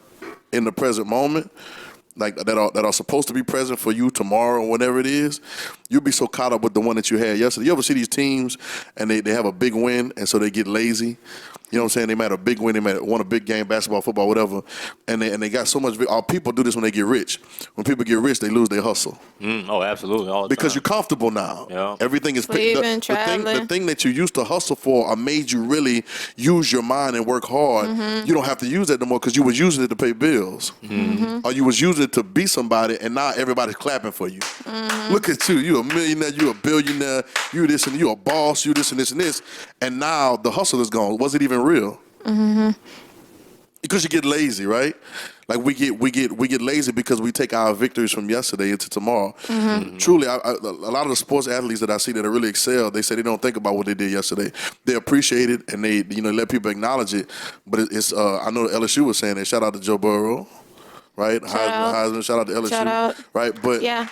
Speaker 3: in the present moment, like that are supposed to be present for you tomorrow or whatever it is, you'll be so caught up with the one that you had yesterday. You ever see these teams and they have a big win and so they get lazy? You know what I'm saying? They might have a big win, they might have won a big game, basketball, football, whatever, and they got so much. People do this when they get rich. When people get rich, they lose their hustle
Speaker 4: Oh, absolutely. All the
Speaker 3: because
Speaker 4: time.
Speaker 3: you're comfortable now.
Speaker 4: Yeah.
Speaker 3: Everything is
Speaker 5: Sleeping,
Speaker 3: the
Speaker 5: traveling.
Speaker 3: thing that you used to hustle for or made you really use your mind and work hard. You don't have to use that no more because you was using it to pay bills, or you was using it to be somebody, and now everybody's clapping for you. Look at you, you a millionaire, you a billionaire, you this and you a boss, you this and this and this, and now the hustle is gone. Was it even real? Because you get lazy, right? Like we get lazy because we take our victories from yesterday into tomorrow. Truly, a lot of the sports athletes that I see that are really excel, they say they don't think about what they did yesterday. They appreciate it and they let people acknowledge it. But it's I know LSU was saying that. Shout out to Joe Burrow, right? Heisman, shout out to LSU,
Speaker 5: Shout out.
Speaker 3: right? But
Speaker 5: Yeah.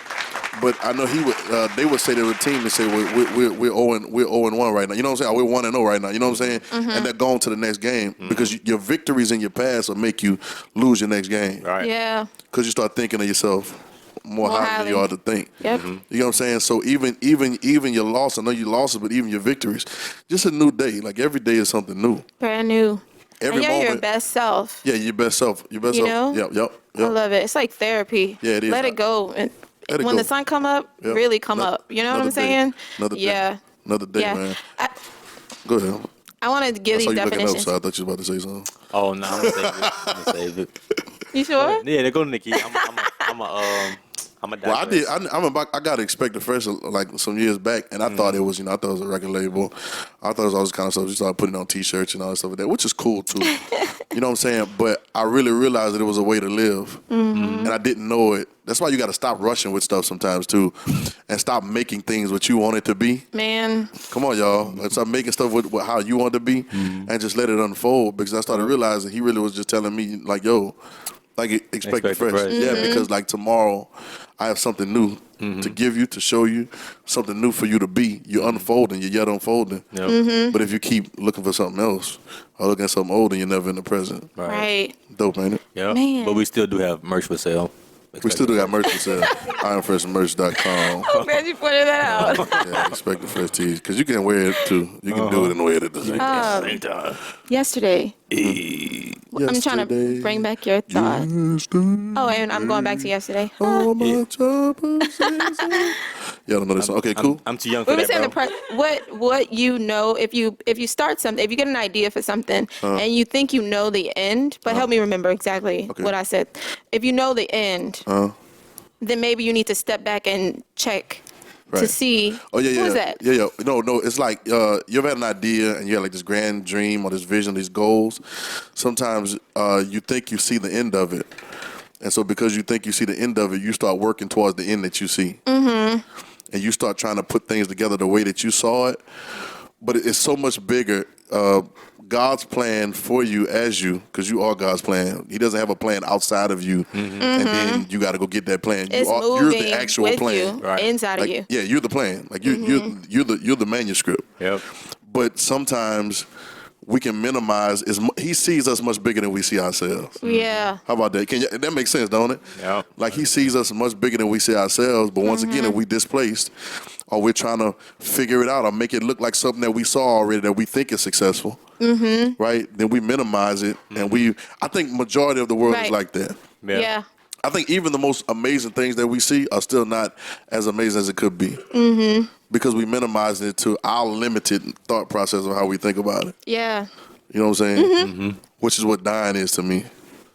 Speaker 3: But I know he would. They would say to the team, they say we're 0-1 right now. You know what I'm saying? We're 1-0 right now. You know what I'm saying? And they're going to the next game because your victories in your past will make you lose your next game.
Speaker 4: Right.
Speaker 5: Yeah.
Speaker 3: Because you start thinking of yourself more highly than you
Speaker 5: highly.
Speaker 3: ought to think.
Speaker 5: Yep.
Speaker 3: You know what I'm saying? So even your loss, I know you lost it, but even your victories, just a new day. Like every day is something new.
Speaker 5: Brand new.
Speaker 3: Every
Speaker 5: and you're your
Speaker 3: moment.
Speaker 5: best self.
Speaker 3: Yeah, your best self. Your best
Speaker 5: You
Speaker 3: self.
Speaker 5: know?
Speaker 3: Yep.
Speaker 5: I love it. It's like therapy.
Speaker 3: Yeah, it is.
Speaker 5: Let it go. And
Speaker 3: Let it
Speaker 5: when
Speaker 3: go.
Speaker 5: the sun come up,
Speaker 3: Yep.
Speaker 5: really come up. You know what I'm
Speaker 3: Another day.
Speaker 5: saying?
Speaker 3: Another day.
Speaker 5: Yeah.
Speaker 3: Another day,
Speaker 5: Yeah.
Speaker 3: man. Go ahead.
Speaker 5: I wanted to give
Speaker 3: I saw
Speaker 5: these
Speaker 3: you looking up,
Speaker 5: definitions.
Speaker 3: so I thought you was about to say something.
Speaker 4: Oh, no, I'm going to save it.
Speaker 5: You You sure?
Speaker 4: Yeah, they go to Nikki. I'm a
Speaker 3: Well, I did. I got Expected Fresh like some years back, and I thought it was, I thought it was a record label. I thought it was all this kind of stuff. You started putting it on T-shirts and all that stuff like that, which is cool too. You know what I'm saying? But I really realized that it was a way to live, and I didn't know it. That's why you got to stop rushing with stuff sometimes too, and stop making things what you want it to be.
Speaker 5: Man.
Speaker 3: Come on, y'all. Let's stop making stuff with how you want it to be, and just let it unfold. Because I started realizing he really was just telling me like, yo. Like Expected Fresh. Yeah, because like tomorrow I have something new to give you, to show you, something new for you to be. You're unfolding, you're yet unfolding.
Speaker 4: Yep.
Speaker 3: But if you keep looking for something else or looking at something old, then you're never in the present.
Speaker 5: Right.
Speaker 3: Dope, ain't it?
Speaker 4: Yeah.
Speaker 5: Man.
Speaker 4: But we still do have merch for sale.
Speaker 3: We still do got merch for sale. IamFreshMerch.com.
Speaker 5: I'm glad you pointed that out.
Speaker 3: Yeah, Expected Fresh tees. Because you can wear it too. You can do it and wear it at the same time.
Speaker 4: Same time.
Speaker 5: Yesterday. I'm trying to bring back your thought. Oh, and I'm going back to yesterday.
Speaker 3: All my troubles. Y'all don't know this song. Okay, cool.
Speaker 4: I'm too young for
Speaker 5: We were
Speaker 4: that,
Speaker 5: saying
Speaker 4: bro.
Speaker 5: what you know if you start something, if you get an idea for something and you think you know the end, but help me remember exactly what I said. If you know the end, then maybe you need to step back and check to see.
Speaker 3: Oh yeah, yeah.
Speaker 5: What was that?
Speaker 3: Yeah. No. It's like you ever had an idea and you had like this grand dream or this vision, these goals. Sometimes you think you see the end of it, and so because you think you see the end of it, you start working towards the end that you see. And you start trying to put things together the way that you saw it. But it's so much bigger. God's plan for you as you, because you are God's plan. He doesn't have a plan outside of you, and then you got to go get that plan.
Speaker 5: It's
Speaker 3: You're
Speaker 5: moving
Speaker 3: the actual
Speaker 5: with
Speaker 3: plan,
Speaker 5: you, inside of you.
Speaker 3: Yeah, you're the plan. Like you're the manuscript.
Speaker 4: Yep.
Speaker 3: But sometimes we can minimize. He sees us much bigger than we see ourselves.
Speaker 5: Yeah.
Speaker 3: How about that? That makes sense, don't it?
Speaker 4: Yeah.
Speaker 3: Like he sees us much bigger than we see ourselves, but once again, if we displaced, or we're trying to figure it out or make it look like something that we saw already that we think is successful, right? Then we minimize it, and I think majority of the world is like that.
Speaker 5: Yeah.
Speaker 3: I think even the most amazing things that we see are still not as amazing as it could be. Because we minimize it to our limited thought process of how we think about it.
Speaker 5: Yeah.
Speaker 3: You know what I'm saying? Which is what dying is to me.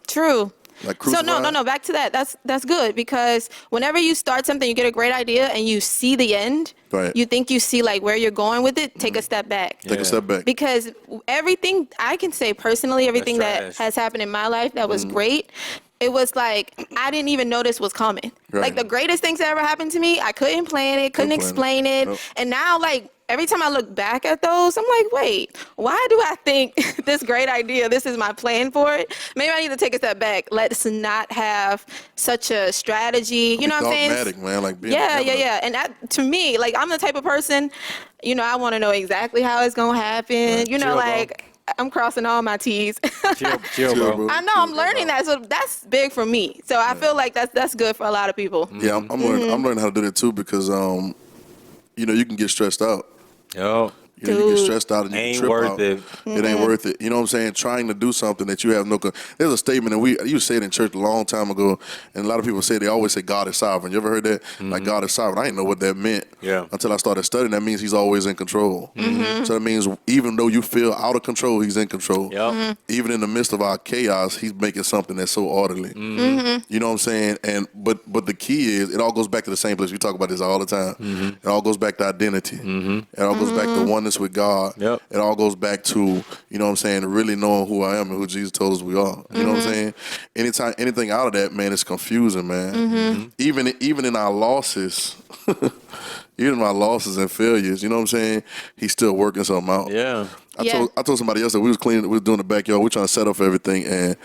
Speaker 5: True.
Speaker 3: Like
Speaker 5: So no. Back to that. That's good because whenever you start something, you get a great idea and you see the end.
Speaker 3: Right.
Speaker 5: You think you see like where you're going with it. Take a step back.
Speaker 3: Take a step back.
Speaker 5: Because everything I can say personally, everything that
Speaker 4: trash.
Speaker 5: has happened in my life that was great. It was like I didn't even know this was coming.
Speaker 3: Right.
Speaker 5: Like the greatest things that ever happened to me, I couldn't plan it, couldn't explain it.
Speaker 3: Nope.
Speaker 5: And now like every time I look back at those, I'm like, wait, why do I think this great idea, this is my plan for it? Maybe I need to take a step back. Let's not have such a strategy. You know what I'm saying?
Speaker 3: Dogmatic, man. Like being
Speaker 5: Yeah. And that, to me, like I'm the type of person, I want to know exactly how it's going to happen.
Speaker 3: Right.
Speaker 5: You know,
Speaker 4: Chill,
Speaker 5: like I'm crossing all my T's.
Speaker 4: Chill, bro.
Speaker 5: I know I'm learning that, so that's big for me. So I feel like that's good for a lot of people.
Speaker 3: Yeah, I'm learning how to do that too because you can get stressed out.
Speaker 4: Yo.
Speaker 3: You get stressed out and you
Speaker 4: Ain't
Speaker 3: trip
Speaker 4: worth
Speaker 3: out.
Speaker 4: it.
Speaker 3: It ain't worth it. You know what I'm saying? Trying to do something that you have no. There's a statement that you said in church a long time ago, and a lot of people they always say God is sovereign. You ever heard that? Like God is sovereign. I didn't know what that meant.
Speaker 4: Yeah.
Speaker 3: Until I started studying, that means He's always in control. So that means even though you feel out of control, He's in control.
Speaker 4: Yep.
Speaker 3: Even in the midst of our chaos, He's making something that's so orderly. You know what I'm saying? And but the key is it all goes back to the same place. We talk about this all the time. It all goes back to identity. It all goes back to oneness with God.
Speaker 4: Yep.
Speaker 3: It all goes back to, you know what I'm saying, really knowing who I am and who Jesus told us we are. You know what I'm saying? Anything out of that, man, is confusing, man. Even in our losses, even my losses and failures, you know what I'm saying? He's still working something out.
Speaker 4: Yeah.
Speaker 3: I told somebody else that we was cleaning, we was doing the backyard, we were trying to set up everything, and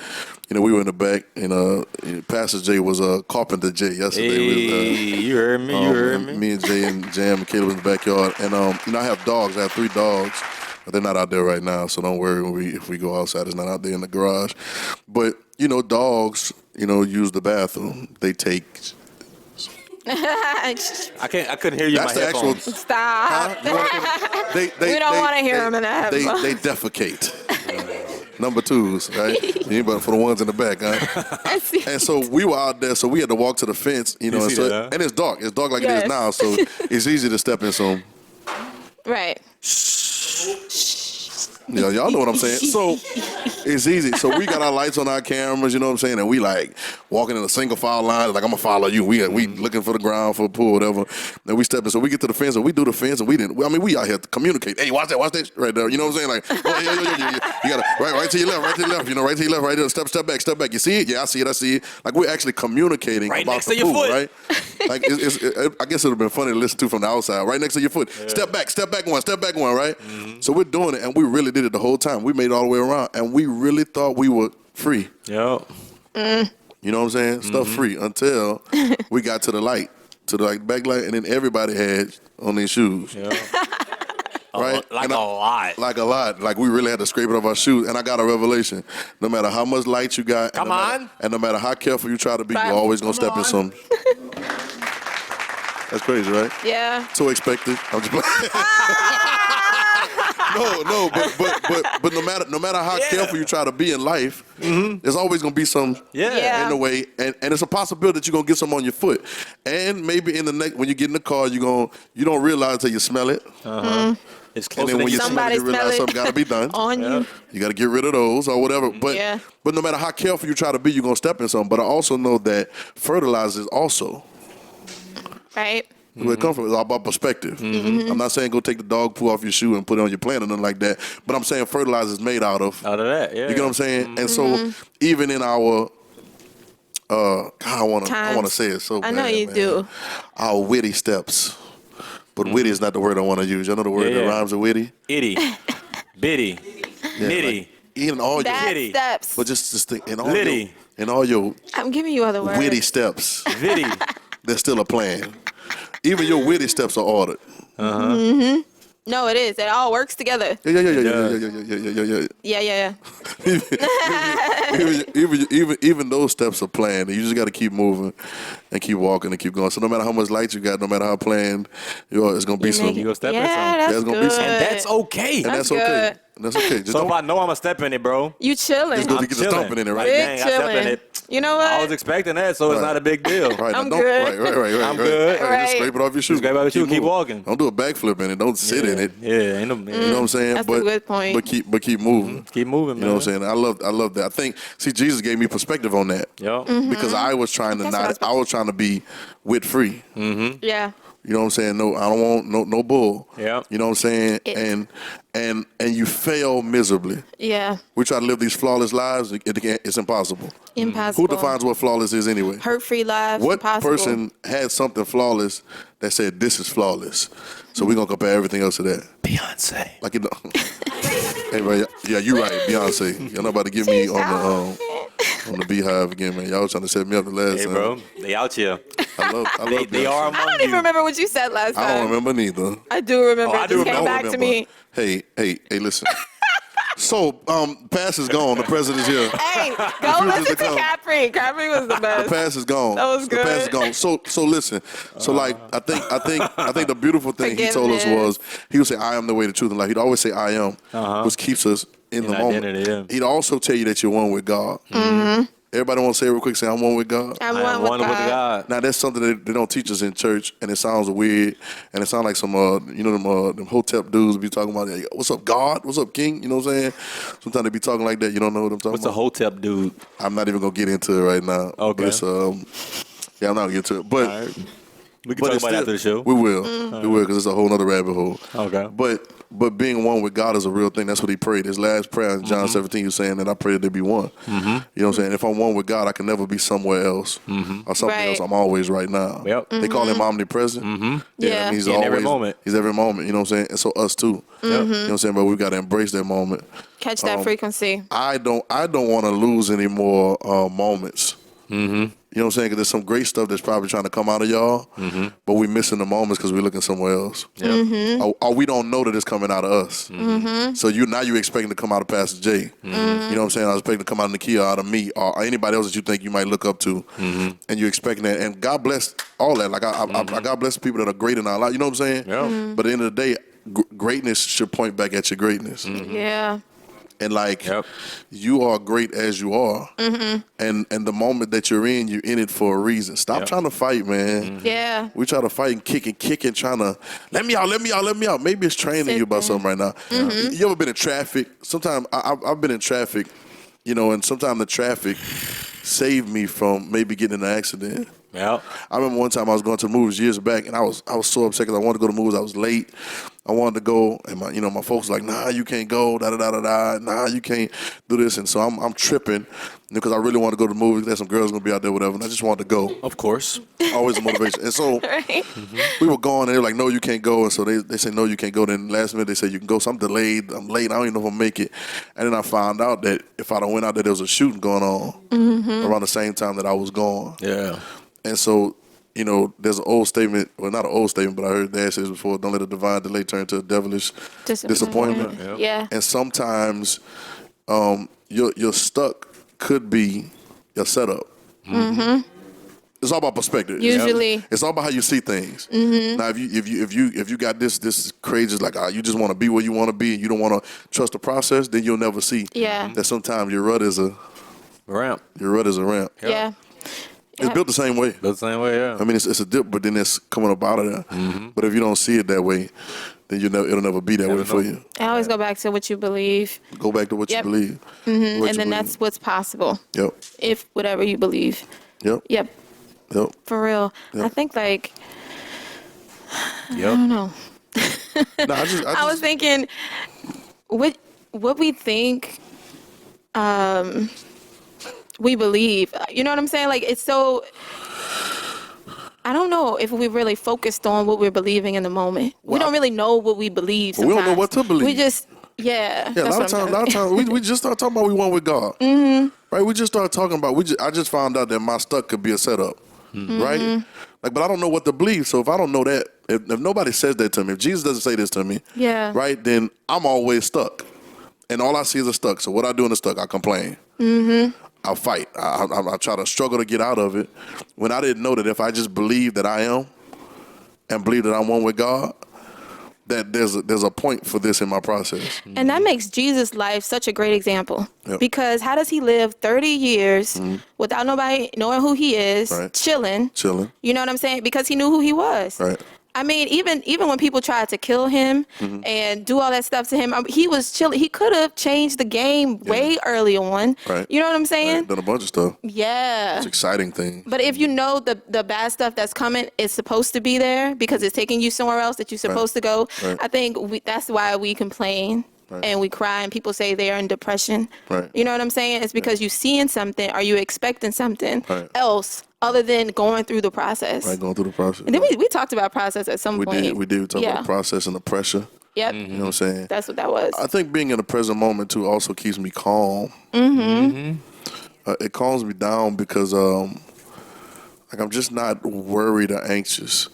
Speaker 3: we were in the back, and Pastor Jay was Carpenter Jay yesterday.
Speaker 4: Hey, you heard me. You heard me.
Speaker 3: Me and Jay and Jam and Caleb in the backyard, and I have dogs. I have 3 dogs, but they're not out there right now, so don't worry if we go outside. It's not out there in the garage. But dogs, use the bathroom. They take.
Speaker 4: I couldn't hear you.
Speaker 3: That's
Speaker 4: in my
Speaker 3: the actual.
Speaker 4: headphones.
Speaker 5: Stop.
Speaker 3: We
Speaker 5: don't wanna hear 'em in the headphones.
Speaker 3: They defecate. Number 2s, right? Anybody for the ones in the back, huh? And so we were out there, so we had to walk to the fence, and
Speaker 4: see
Speaker 3: so
Speaker 4: that, huh?
Speaker 3: and it's dark. It's dark like it
Speaker 5: Yes.
Speaker 3: is now, so it's easy to step in some.
Speaker 5: Right.
Speaker 3: Yeah, y'all know what I'm saying. So it's easy. So we got our lights on our cameras, you know what I'm saying? And we like walking in a single file line, like I'm gonna follow you. We looking for the ground for a pool, whatever. Then we step in. So we get to the fence and we do the fence and we out here to communicate. Hey, watch that right there. You know what I'm saying? Like, oh, yeah. You gotta right to your left, you know, right to your left, right there. Step back. You see it? Yeah, I see it. Like we're actually communicating
Speaker 4: right
Speaker 3: about
Speaker 4: next
Speaker 3: the
Speaker 4: to your
Speaker 3: pool,
Speaker 4: foot.
Speaker 3: right? Like I guess it would have been funny to listen to from the outside. Right next to your foot. Yeah. Step back one, right? Mm-hmm. So we're doing it and we really did it the whole time. We made it all the way around and we really thought we were free.
Speaker 4: Yep.
Speaker 3: You know what I'm saying? Stuff free until we got to the light, back light, and then everybody had on their shoes.
Speaker 4: Yep.
Speaker 3: Right?
Speaker 4: Like a lot. Like we really had to scrape it off our shoes. And I got a revelation. No matter how much light you got, and no matter how careful you try to be, you're always going to step in some. That's crazy, right?
Speaker 5: Yeah.
Speaker 3: So expected. I'm just playing. No, but no matter how careful you try to be in life, there's always gonna be some in the way, and it's a possibility that you're gonna get some on your foot, and maybe in the next when you get in the car, you don't realize until you smell it.
Speaker 4: It's close.
Speaker 3: And then when you smell it, you realize something got to be done
Speaker 5: on you.
Speaker 3: You got to get rid of those or whatever. But no matter how careful you try to be, you're gonna step in something. But I also know that fertilizers also.
Speaker 5: Right.
Speaker 3: Where it comes from is all about perspective. I'm not saying go take the dog poo off your shoe and put it on your plant or nothing like that. But I'm saying fertilizer is made out of
Speaker 4: that. Yeah.
Speaker 3: You get what I'm saying? And so even in our God, I want to say it so bad.
Speaker 5: I know you do.
Speaker 3: Our witty steps. But witty is not the word I want to use. You know the word that rhymes with witty?
Speaker 4: Itty. Bitty. Nitty.
Speaker 3: Like, in all your
Speaker 5: steps.
Speaker 3: But just think in
Speaker 4: Litty.
Speaker 3: all your
Speaker 5: I'm giving you other words.
Speaker 3: witty steps.
Speaker 4: Vitty.
Speaker 3: There's still a plan. Even your witty steps are ordered.
Speaker 5: No, it is. It all works together.
Speaker 3: Yeah. Even those steps are planned. You just got to keep moving and keep walking and keep going. So no matter how much light you got, no matter how planned you are, it's gonna be some.
Speaker 4: You gonna step in
Speaker 5: Yeah,
Speaker 4: something.
Speaker 5: that's
Speaker 3: There's gonna
Speaker 5: good.
Speaker 3: be some.
Speaker 4: And that's okay.
Speaker 3: And that's
Speaker 5: That's
Speaker 3: okay.
Speaker 5: good.
Speaker 3: That's okay. Just
Speaker 4: So if
Speaker 3: don't.
Speaker 4: I know I'm gonna step in it, bro.
Speaker 5: You chilling.
Speaker 3: Just go
Speaker 4: I'm
Speaker 3: get the
Speaker 4: chilling.
Speaker 3: stomping in it, right?
Speaker 5: Big
Speaker 4: Dang, I stepped in
Speaker 5: chilling.
Speaker 4: it.
Speaker 5: You know what?
Speaker 4: I was expecting that, so it's not a big deal.
Speaker 3: Right.
Speaker 5: I'm
Speaker 3: now, don't,
Speaker 5: good.
Speaker 3: Right.
Speaker 4: I'm good.
Speaker 3: Right. Just scrape it off your shoe.
Speaker 4: Scrape it off your shoe, keep
Speaker 3: moving.
Speaker 4: walking.
Speaker 3: Don't do a backflip in it. Don't sit in it.
Speaker 4: Yeah, ain't no.
Speaker 3: You know what I'm saying?
Speaker 5: That's a good point.
Speaker 3: But keep moving.
Speaker 4: Keep moving, man.
Speaker 3: You know what I'm saying? I love that. I think Jesus gave me perspective on that.
Speaker 4: Yo.
Speaker 3: Because I was trying to
Speaker 5: That's what
Speaker 3: I was trying to be wit free.
Speaker 5: Yeah.
Speaker 3: You know what I'm saying? No, I don't want no bull.
Speaker 4: Yeah.
Speaker 3: You know what I'm saying? And you fail miserably.
Speaker 5: Yeah.
Speaker 3: We try to live these flawless lives. It's impossible.
Speaker 5: Impossible.
Speaker 3: Who defines what flawless is anyway?
Speaker 5: Hurt-free lives.
Speaker 3: What
Speaker 5: impossible.
Speaker 3: person had something flawless that said this is flawless? So we're gonna compare everything else to that.
Speaker 4: Beyonce.
Speaker 3: Like you know. Hey, bro, yeah, you're right, Beyonce. Y'all not about to get me on the Beehive again, man. Y'all was trying to set me up the last
Speaker 4: Hey,
Speaker 3: time.
Speaker 4: bro. They out here.
Speaker 3: I love
Speaker 4: They
Speaker 3: Beyonce.
Speaker 4: are
Speaker 5: I
Speaker 4: among
Speaker 5: don't even
Speaker 4: you.
Speaker 5: remember what you said last time.
Speaker 3: I don't remember neither.
Speaker 5: I do remember.
Speaker 4: Oh, I
Speaker 5: It
Speaker 4: do
Speaker 5: just came
Speaker 4: remember.
Speaker 5: back to me.
Speaker 3: Hey, listen. So, pass is gone. The president's here.
Speaker 5: Hey, go
Speaker 3: Refuses
Speaker 5: listen
Speaker 3: to
Speaker 5: to
Speaker 3: come.
Speaker 5: Capri. Capri was the
Speaker 3: The
Speaker 5: best.
Speaker 3: pass is gone.
Speaker 5: That was
Speaker 3: The pass is
Speaker 5: good.
Speaker 3: gone. So listen. So like I think the beautiful thing he told us was he would say, "I am the way, the truth, and life." He'd always say, "I am," which keeps us in the moment.
Speaker 4: identity, yeah.
Speaker 3: He'd also tell you that you're one with God. Everybody want to say it real quick. Say, "I'm one with God."
Speaker 5: I'm
Speaker 4: I am
Speaker 5: one with God.
Speaker 3: Now that's something that they don't teach us in church, and it sounds weird, and it sounds like some them hotep dudes be talking about, "What's up, God? What's up, King?" You know what I'm saying? Sometimes they be talking like that. You don't know what I'm talking
Speaker 4: What's a
Speaker 3: about.
Speaker 4: hotep dude?
Speaker 3: I'm not even gonna get into it right now.
Speaker 4: Okay.
Speaker 3: But it's, yeah, I'm not gonna get into it. But
Speaker 4: We can
Speaker 3: but
Speaker 4: talk
Speaker 3: it's
Speaker 4: about it after the show.
Speaker 3: we will, because it's a whole other rabbit hole.
Speaker 4: Okay.
Speaker 3: But being one with God is a real thing. That's what he prayed. His last prayer in John 17, he was saying that I pray that they be one. You know what I'm saying? If I'm one with God, I can never be somewhere else or something
Speaker 5: Right.
Speaker 3: else. I'm always right now.
Speaker 4: Yep.
Speaker 3: They call him omnipresent.
Speaker 5: Yeah.
Speaker 3: that means
Speaker 4: In
Speaker 3: always,
Speaker 4: every moment.
Speaker 3: He's every moment. You know what I'm saying? And so us too. You know what I'm saying? But we've got to embrace that moment.
Speaker 5: Catch that frequency.
Speaker 3: I don't want to lose any more moments. You know what I'm saying? Because there's some great stuff that's probably trying to come out of y'all, but we're missing the moments because we're looking somewhere else. Or we don't know that it's coming out of us. So now you're expecting to come out of Pastor J. You know what I'm saying? I was expecting to come out of Nakia, out of me, or anybody else that you think you might look up to, and you're expecting that. And God bless all that. Like I God bless people that are great in our life. You know what I'm saying?
Speaker 4: Yeah.
Speaker 3: But at the end of the day, greatness should point back at your greatness.
Speaker 5: Yeah.
Speaker 3: And like,
Speaker 4: Yep.
Speaker 3: you are great as you are. And the moment that you're in it for a reason. Stop
Speaker 4: Yep.
Speaker 3: trying to fight, man.
Speaker 5: Yeah.
Speaker 3: We try to fight and kick, trying to let me out. Maybe it's training you about something right now. You ever been in traffic? Sometimes I've been in traffic, and sometimes the traffic saved me from maybe getting in an accident.
Speaker 4: Yep.
Speaker 3: I remember one time I was going to the movies years back, and I was so upset because I wanted to go to the movies. I was late. I wanted to go, and my folks were like, nah, you can't go, da-da-da-da-da, nah, you can't do this. And so I'm tripping because I really want to go to the movies. There's some girls going to be out there, whatever, and I just wanted to go.
Speaker 4: Of course.
Speaker 3: Always a motivation. And so
Speaker 5: Right.
Speaker 3: we were going, and they were like, no, you can't go. And so they say, no, you can't go. Then last minute they say, you can go. So I'm delayed. I'm late. I don't even know if I'll make it. And then I found out that if I'd have went out there was a shooting going on around the same time that I was gone.
Speaker 4: Yeah.
Speaker 3: And so, there's an old statement, well, not an old statement, but I heard Dad say this before, don't let a divine delay turn to a devilish disappointment.
Speaker 4: Yep.
Speaker 5: Yeah.
Speaker 3: And sometimes your stuck could be your setup. It's all about perspective.
Speaker 5: Usually.
Speaker 3: It's all about how you see things. Now, if you got this crazy, like you just want to be where you want to be and you don't want to trust the process, then you'll never see
Speaker 5: Yeah.
Speaker 3: that sometimes your rut is a
Speaker 4: Ramp.
Speaker 3: ramp.
Speaker 5: Yeah.
Speaker 3: It's built the same way.
Speaker 4: The same way, yeah.
Speaker 3: I mean, it's a dip, but then it's coming up out of there. But if you don't see it that way, then it'll never be that way for you.
Speaker 5: I always go back to what you believe.
Speaker 3: Go back to what you
Speaker 5: Yep.
Speaker 3: believe.
Speaker 5: And then that's what's possible.
Speaker 3: Yep.
Speaker 5: If whatever you believe.
Speaker 3: Yep.
Speaker 5: Yep.
Speaker 3: Yep.
Speaker 5: For real.
Speaker 3: Yep.
Speaker 5: I think I
Speaker 4: Yep.
Speaker 5: don't know.
Speaker 3: No,
Speaker 5: I was thinking what we think we believe. You know what I'm saying? Like, it's so, I don't know if we really focused on what we're believing in the moment. We don't really know what we believe
Speaker 3: Well, we
Speaker 5: sometimes.
Speaker 3: don't know what to believe.
Speaker 5: We just, yeah.
Speaker 3: Yeah, a lot of times we just start talking about we want with God. Right? We just start talking about I just found out that my stuck could be a setup. Right? Like, but I don't know what to believe. So if I don't know that, if nobody says that to me, if Jesus doesn't say this to me,
Speaker 5: Yeah.
Speaker 3: right, then I'm always stuck. And all I see is a stuck. So what I do in the stuck, I complain. I'll fight. I try to struggle to get out of it. When I didn't know that if I just believe that I am and believe that I'm one with God, that there's a point for this in my process.
Speaker 5: And that makes Jesus' life such a great example.
Speaker 3: Yep.
Speaker 5: Because how does he live 30 years without nobody knowing who he is,
Speaker 3: Right.
Speaker 5: chilling?
Speaker 3: You
Speaker 5: know what I'm saying? Because he knew who he was.
Speaker 3: Right.
Speaker 5: I mean, even when people tried to kill him and do all that stuff to him, he was chilling. He could have changed the game way early on.
Speaker 3: Right.
Speaker 5: You know what I'm saying?
Speaker 3: Done a bunch of stuff.
Speaker 5: Yeah.
Speaker 3: It's exciting thing.
Speaker 5: But if you know the bad stuff that's coming is supposed to be there because it's taking you somewhere else that you're supposed to go,
Speaker 3: Right.
Speaker 5: I think that's why we complain and we cry and people say they're in depression.
Speaker 3: Right.
Speaker 5: You know what I'm saying? It's because you're seeing something or you're expecting something
Speaker 3: Right.
Speaker 5: else other than going through the process.
Speaker 3: Right, going through the process.
Speaker 5: And then we talked about process at some
Speaker 3: We
Speaker 5: point.
Speaker 3: did. We talk about the process and the pressure.
Speaker 5: Yep.
Speaker 3: You know what I'm saying?
Speaker 5: That's what that was.
Speaker 3: I think being in the present moment too also keeps me calm. It calms me down because like I'm just not worried or anxious.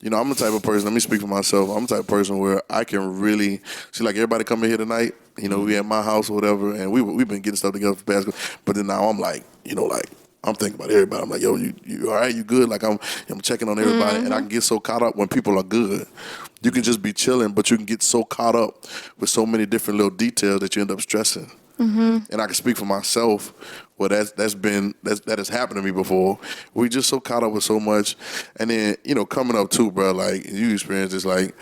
Speaker 3: I'm the type of person, let me speak for myself, I'm the type of person where I can really see, like, everybody coming here tonight, we at my house or whatever, and we've been getting stuff together for basketball, but then now I'm like, like, I'm thinking about everybody. I'm like, yo, you all right? You good? Like, I'm checking on everybody, and I can get so caught up when people are good. You can just be chilling, but you can get so caught up with so many different little details that you end up stressing. And I can speak for myself. Well, that has happened to me before. We just so caught up with so much, and then coming up too, bro. Like, you experience this, like,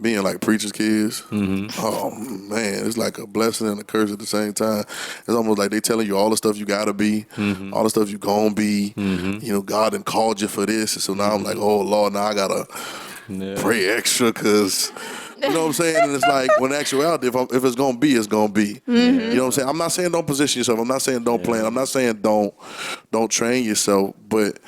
Speaker 3: being like preachers' kids. Oh man, it's like a blessing and a curse at the same time. It's almost like they telling you all the stuff you gotta be, all the stuff you gonna be. God done called you for this, and so now I'm like, oh Lord, now I gotta pray extra because. You know what I'm saying? And it's like, when in actuality, if it's going to be, it's going to be. You know what I'm saying? I'm not saying don't position yourself. I'm not saying don't plan. I'm not saying don't train yourself, but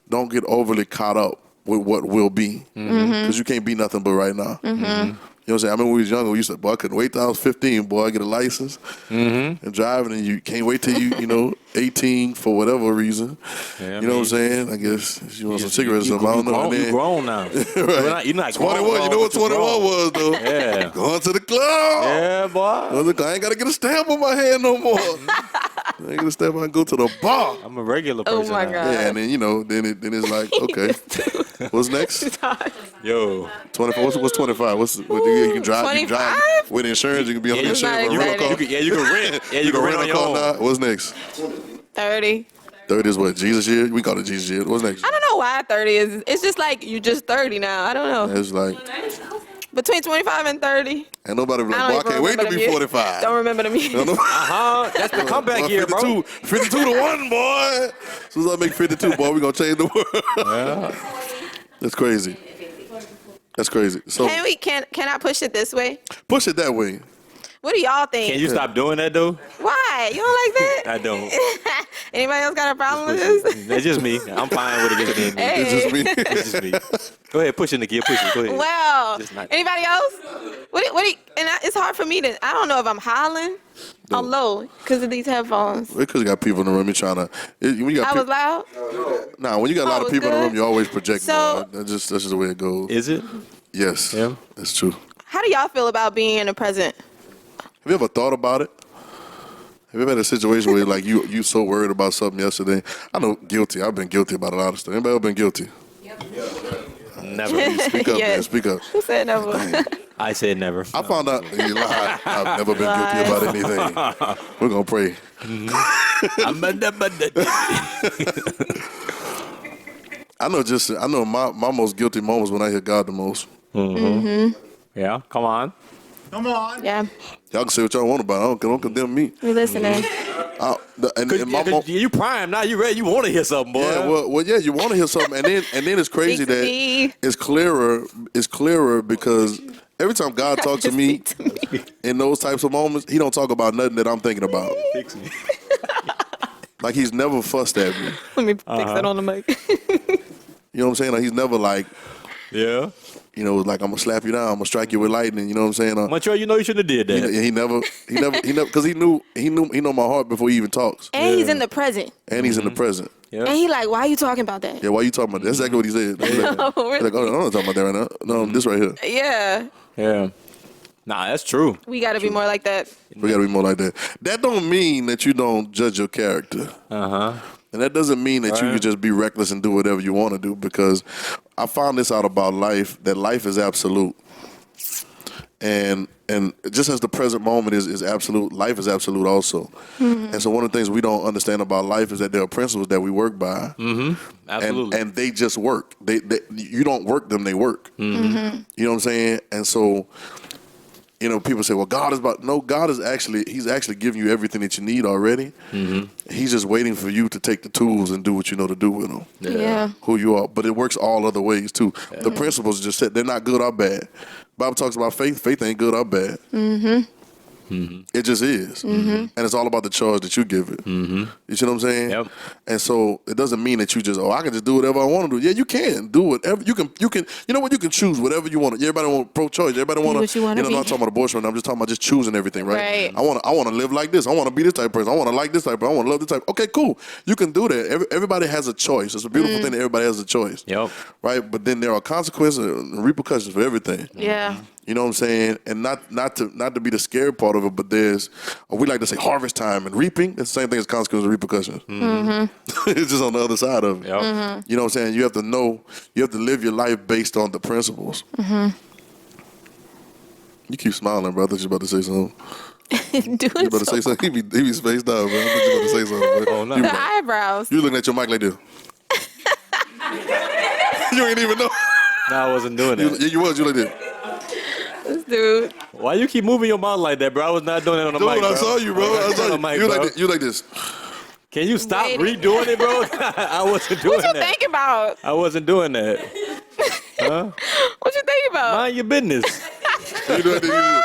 Speaker 3: don't get overly caught up with what will be. Because you can't be nothing but right now. You know what I'm saying? I remember when we was younger, we used to, boy, I couldn't wait till I was 15, boy, I get a license and driving, and you can't wait till you 18 for whatever reason.
Speaker 4: Yeah,
Speaker 3: you know what I'm saying? I guess if you want some cigarettes or something, I don't know.
Speaker 4: You're grown now.
Speaker 3: Right.
Speaker 4: You're not
Speaker 3: 21, you know what 21 was, though?
Speaker 4: Yeah.
Speaker 3: Going to the club.
Speaker 4: Yeah, boy.
Speaker 3: I ain't got to get a stamp on my hand no more. I ain't gonna step out and go to the bar.
Speaker 4: I'm a regular
Speaker 5: Oh
Speaker 4: person.
Speaker 5: my
Speaker 4: now.
Speaker 5: God.
Speaker 3: Yeah, and then then it's like, okay, what's next?
Speaker 4: Yo.
Speaker 3: 24. What's 25? You can drive. You can drive
Speaker 5: 25?
Speaker 3: with insurance. You can be on
Speaker 4: Yeah,
Speaker 3: the
Speaker 4: you,
Speaker 3: insurance.
Speaker 5: not
Speaker 3: You can
Speaker 5: excited.
Speaker 4: you can rent. Yeah, you can rent on
Speaker 3: a
Speaker 4: your
Speaker 3: car
Speaker 4: own.
Speaker 3: now. What's next?
Speaker 5: 30.
Speaker 3: 30 is what? Jesus year? We call it Jesus year. What's next?
Speaker 5: I don't know why 30 is. It's just like you just 30 now. I don't know.
Speaker 3: It's like,
Speaker 5: Between 25 and 30.
Speaker 3: and nobody be like,
Speaker 5: I
Speaker 3: boy, I
Speaker 5: don't
Speaker 3: can't wait to
Speaker 5: remember
Speaker 3: be
Speaker 5: the year.
Speaker 3: 45.
Speaker 5: Don't remember them years.
Speaker 4: That's the comeback year, bro.
Speaker 3: 52 to 1, boy. As soon as I make 52, boy, we going to change the world. That's crazy. That's crazy. So
Speaker 5: Can I push it this way?
Speaker 3: push it that way.
Speaker 5: What do y'all think?
Speaker 4: Can you stop doing that though?
Speaker 5: Why? You don't like that?
Speaker 4: I don't.
Speaker 5: Anybody else got a problem with this?
Speaker 4: That's just me. I'm fine with it just being me.
Speaker 5: Hey.
Speaker 3: It's just me.
Speaker 4: It's just me. Go ahead, push it, Nikki. Push it. Go ahead.
Speaker 5: Well,
Speaker 4: Just not-
Speaker 5: anybody else? It's hard for me to. I don't know if I'm hollering. I'm low because of these headphones.
Speaker 3: Because you got people in the room, you're trying to. When you got
Speaker 5: I was
Speaker 3: peop-
Speaker 5: loud.
Speaker 3: Nah, when you got a lot
Speaker 5: Oh,
Speaker 3: of
Speaker 5: it was
Speaker 3: people in the
Speaker 5: good?
Speaker 3: room, you always project
Speaker 5: So-
Speaker 3: more. That's just the way it goes.
Speaker 4: Is it?
Speaker 3: Yes.
Speaker 4: Yeah.
Speaker 3: That's true.
Speaker 5: How do y'all feel about being in the present?
Speaker 3: Have you ever thought about it? Have you ever had a situation where like you so worried about something yesterday? I know guilty. I've been guilty about a lot of stuff. Anybody ever been guilty?
Speaker 4: Never.
Speaker 3: Speak up, man.
Speaker 5: Yes.
Speaker 3: Speak up.
Speaker 5: Who said never?
Speaker 4: I said never.
Speaker 3: I found out you lied. I've never been guilty about anything. We're gonna pray. I know my most guilty moments when I hear God the most.
Speaker 4: Yeah. Come on.
Speaker 5: Yeah,
Speaker 3: Y'all can say what y'all want about it. Don't condemn me.
Speaker 5: we listening.
Speaker 4: You prime now. You ready? You want to hear something, boy?
Speaker 3: Yeah, well, yeah, you want to hear something, and then it's crazy
Speaker 5: Speak to
Speaker 3: that
Speaker 5: me.
Speaker 3: it's clearer because every time God talks to me in those types of moments, He don't talk about nothing that I'm thinking about.
Speaker 4: Fix me.
Speaker 3: Like He's never fussed at me.
Speaker 5: Let me fix it on the mic.
Speaker 3: You know what I'm saying? Like He's never like,
Speaker 4: Yeah.
Speaker 3: like I'm gonna slap you down, I'm gonna strike you with lightning. You know what I'm saying?
Speaker 4: Montreal, you know you shouldn't have did that.
Speaker 3: He never, because he know my heart before he even talks,
Speaker 5: And he's in the present.
Speaker 3: and he's in the present.
Speaker 4: Yeah.
Speaker 5: And he like, why are you talking about that?
Speaker 3: Yeah, why you talking about that? That's exactly what he said. He's like,
Speaker 5: really?
Speaker 3: oh, I'm not talking about that right now. No, this right here.
Speaker 5: Yeah,
Speaker 4: Yeah. Nah, that's true.
Speaker 5: we got to be more like that.
Speaker 3: We gotta be more like that. That don't mean that you don't judge your character. And that doesn't mean that you can just be reckless and do whatever you want to do, because I found this out about life, that life is absolute. And just as the present moment is absolute, life is absolute also. And so one of the things we don't understand about life is that there are principles that we work by.
Speaker 4: Absolutely.
Speaker 3: And they just work. You don't work them, they work. You know what I'm saying? And so, people say, well, God is He's actually giving you everything that you need already. He's just waiting for you to take the tools and do what you know to do with them.
Speaker 5: Yeah.
Speaker 3: Who you are. But it works all other ways too. The principles just said they're not good or bad. Bible talks about faith. Faith ain't good or bad. It just is. And it's all about the charge that you give it. You see what I'm saying?
Speaker 4: Yep.
Speaker 3: And so it doesn't mean that you just, I can just do whatever I want to do. Yeah, you can do whatever. You can, you know what? You can choose whatever you want. Everybody want pro-choice. Everybody want
Speaker 5: what you wanna
Speaker 3: I'm
Speaker 5: be.
Speaker 3: not talking about abortion. I'm just talking about just choosing everything, right?
Speaker 5: Right.
Speaker 3: I want to live like this. I want to be this type of person. I want to like this type of person. I want to love this type. Okay, cool. You can do that. Everybody has a choice. It's a beautiful thing that everybody has a choice.
Speaker 4: Yep.
Speaker 3: Right? But then there are consequences and repercussions for everything.
Speaker 5: Yeah.
Speaker 3: You know what I'm saying? And not to be the scary part of it, but we like to say harvest time and reaping. It's the same thing as consequences and repercussions. It's just on the other side of it.
Speaker 4: Yep.
Speaker 3: You know what I'm saying? You have to live your life based on the principles. You keep smiling, bro. I thought you were about to say something. You
Speaker 5: Doing
Speaker 3: about to say something? He be spaced out, bro. I thought you were about to say something, bro.
Speaker 4: Oh, no.
Speaker 5: the eyebrows.
Speaker 3: You looking at your mic like this. You ain't even know.
Speaker 4: No, I wasn't doing that.
Speaker 3: Yeah, you was. You like this.
Speaker 5: This dude.
Speaker 4: Why you keep moving your mouth like that, bro? I was not doing it on the
Speaker 3: Dude,
Speaker 4: mic, bro.
Speaker 3: I saw you, bro. I saw
Speaker 4: On the
Speaker 3: you.
Speaker 4: mic,
Speaker 3: You
Speaker 4: bro.
Speaker 3: like this. You like this.
Speaker 4: Can you stop
Speaker 5: Waiting.
Speaker 4: redoing it, bro? I wasn't doing
Speaker 5: What you
Speaker 4: that.
Speaker 5: think about?
Speaker 4: I wasn't doing that.
Speaker 5: What you think about?
Speaker 4: Mind your business.
Speaker 3: You do it.
Speaker 5: I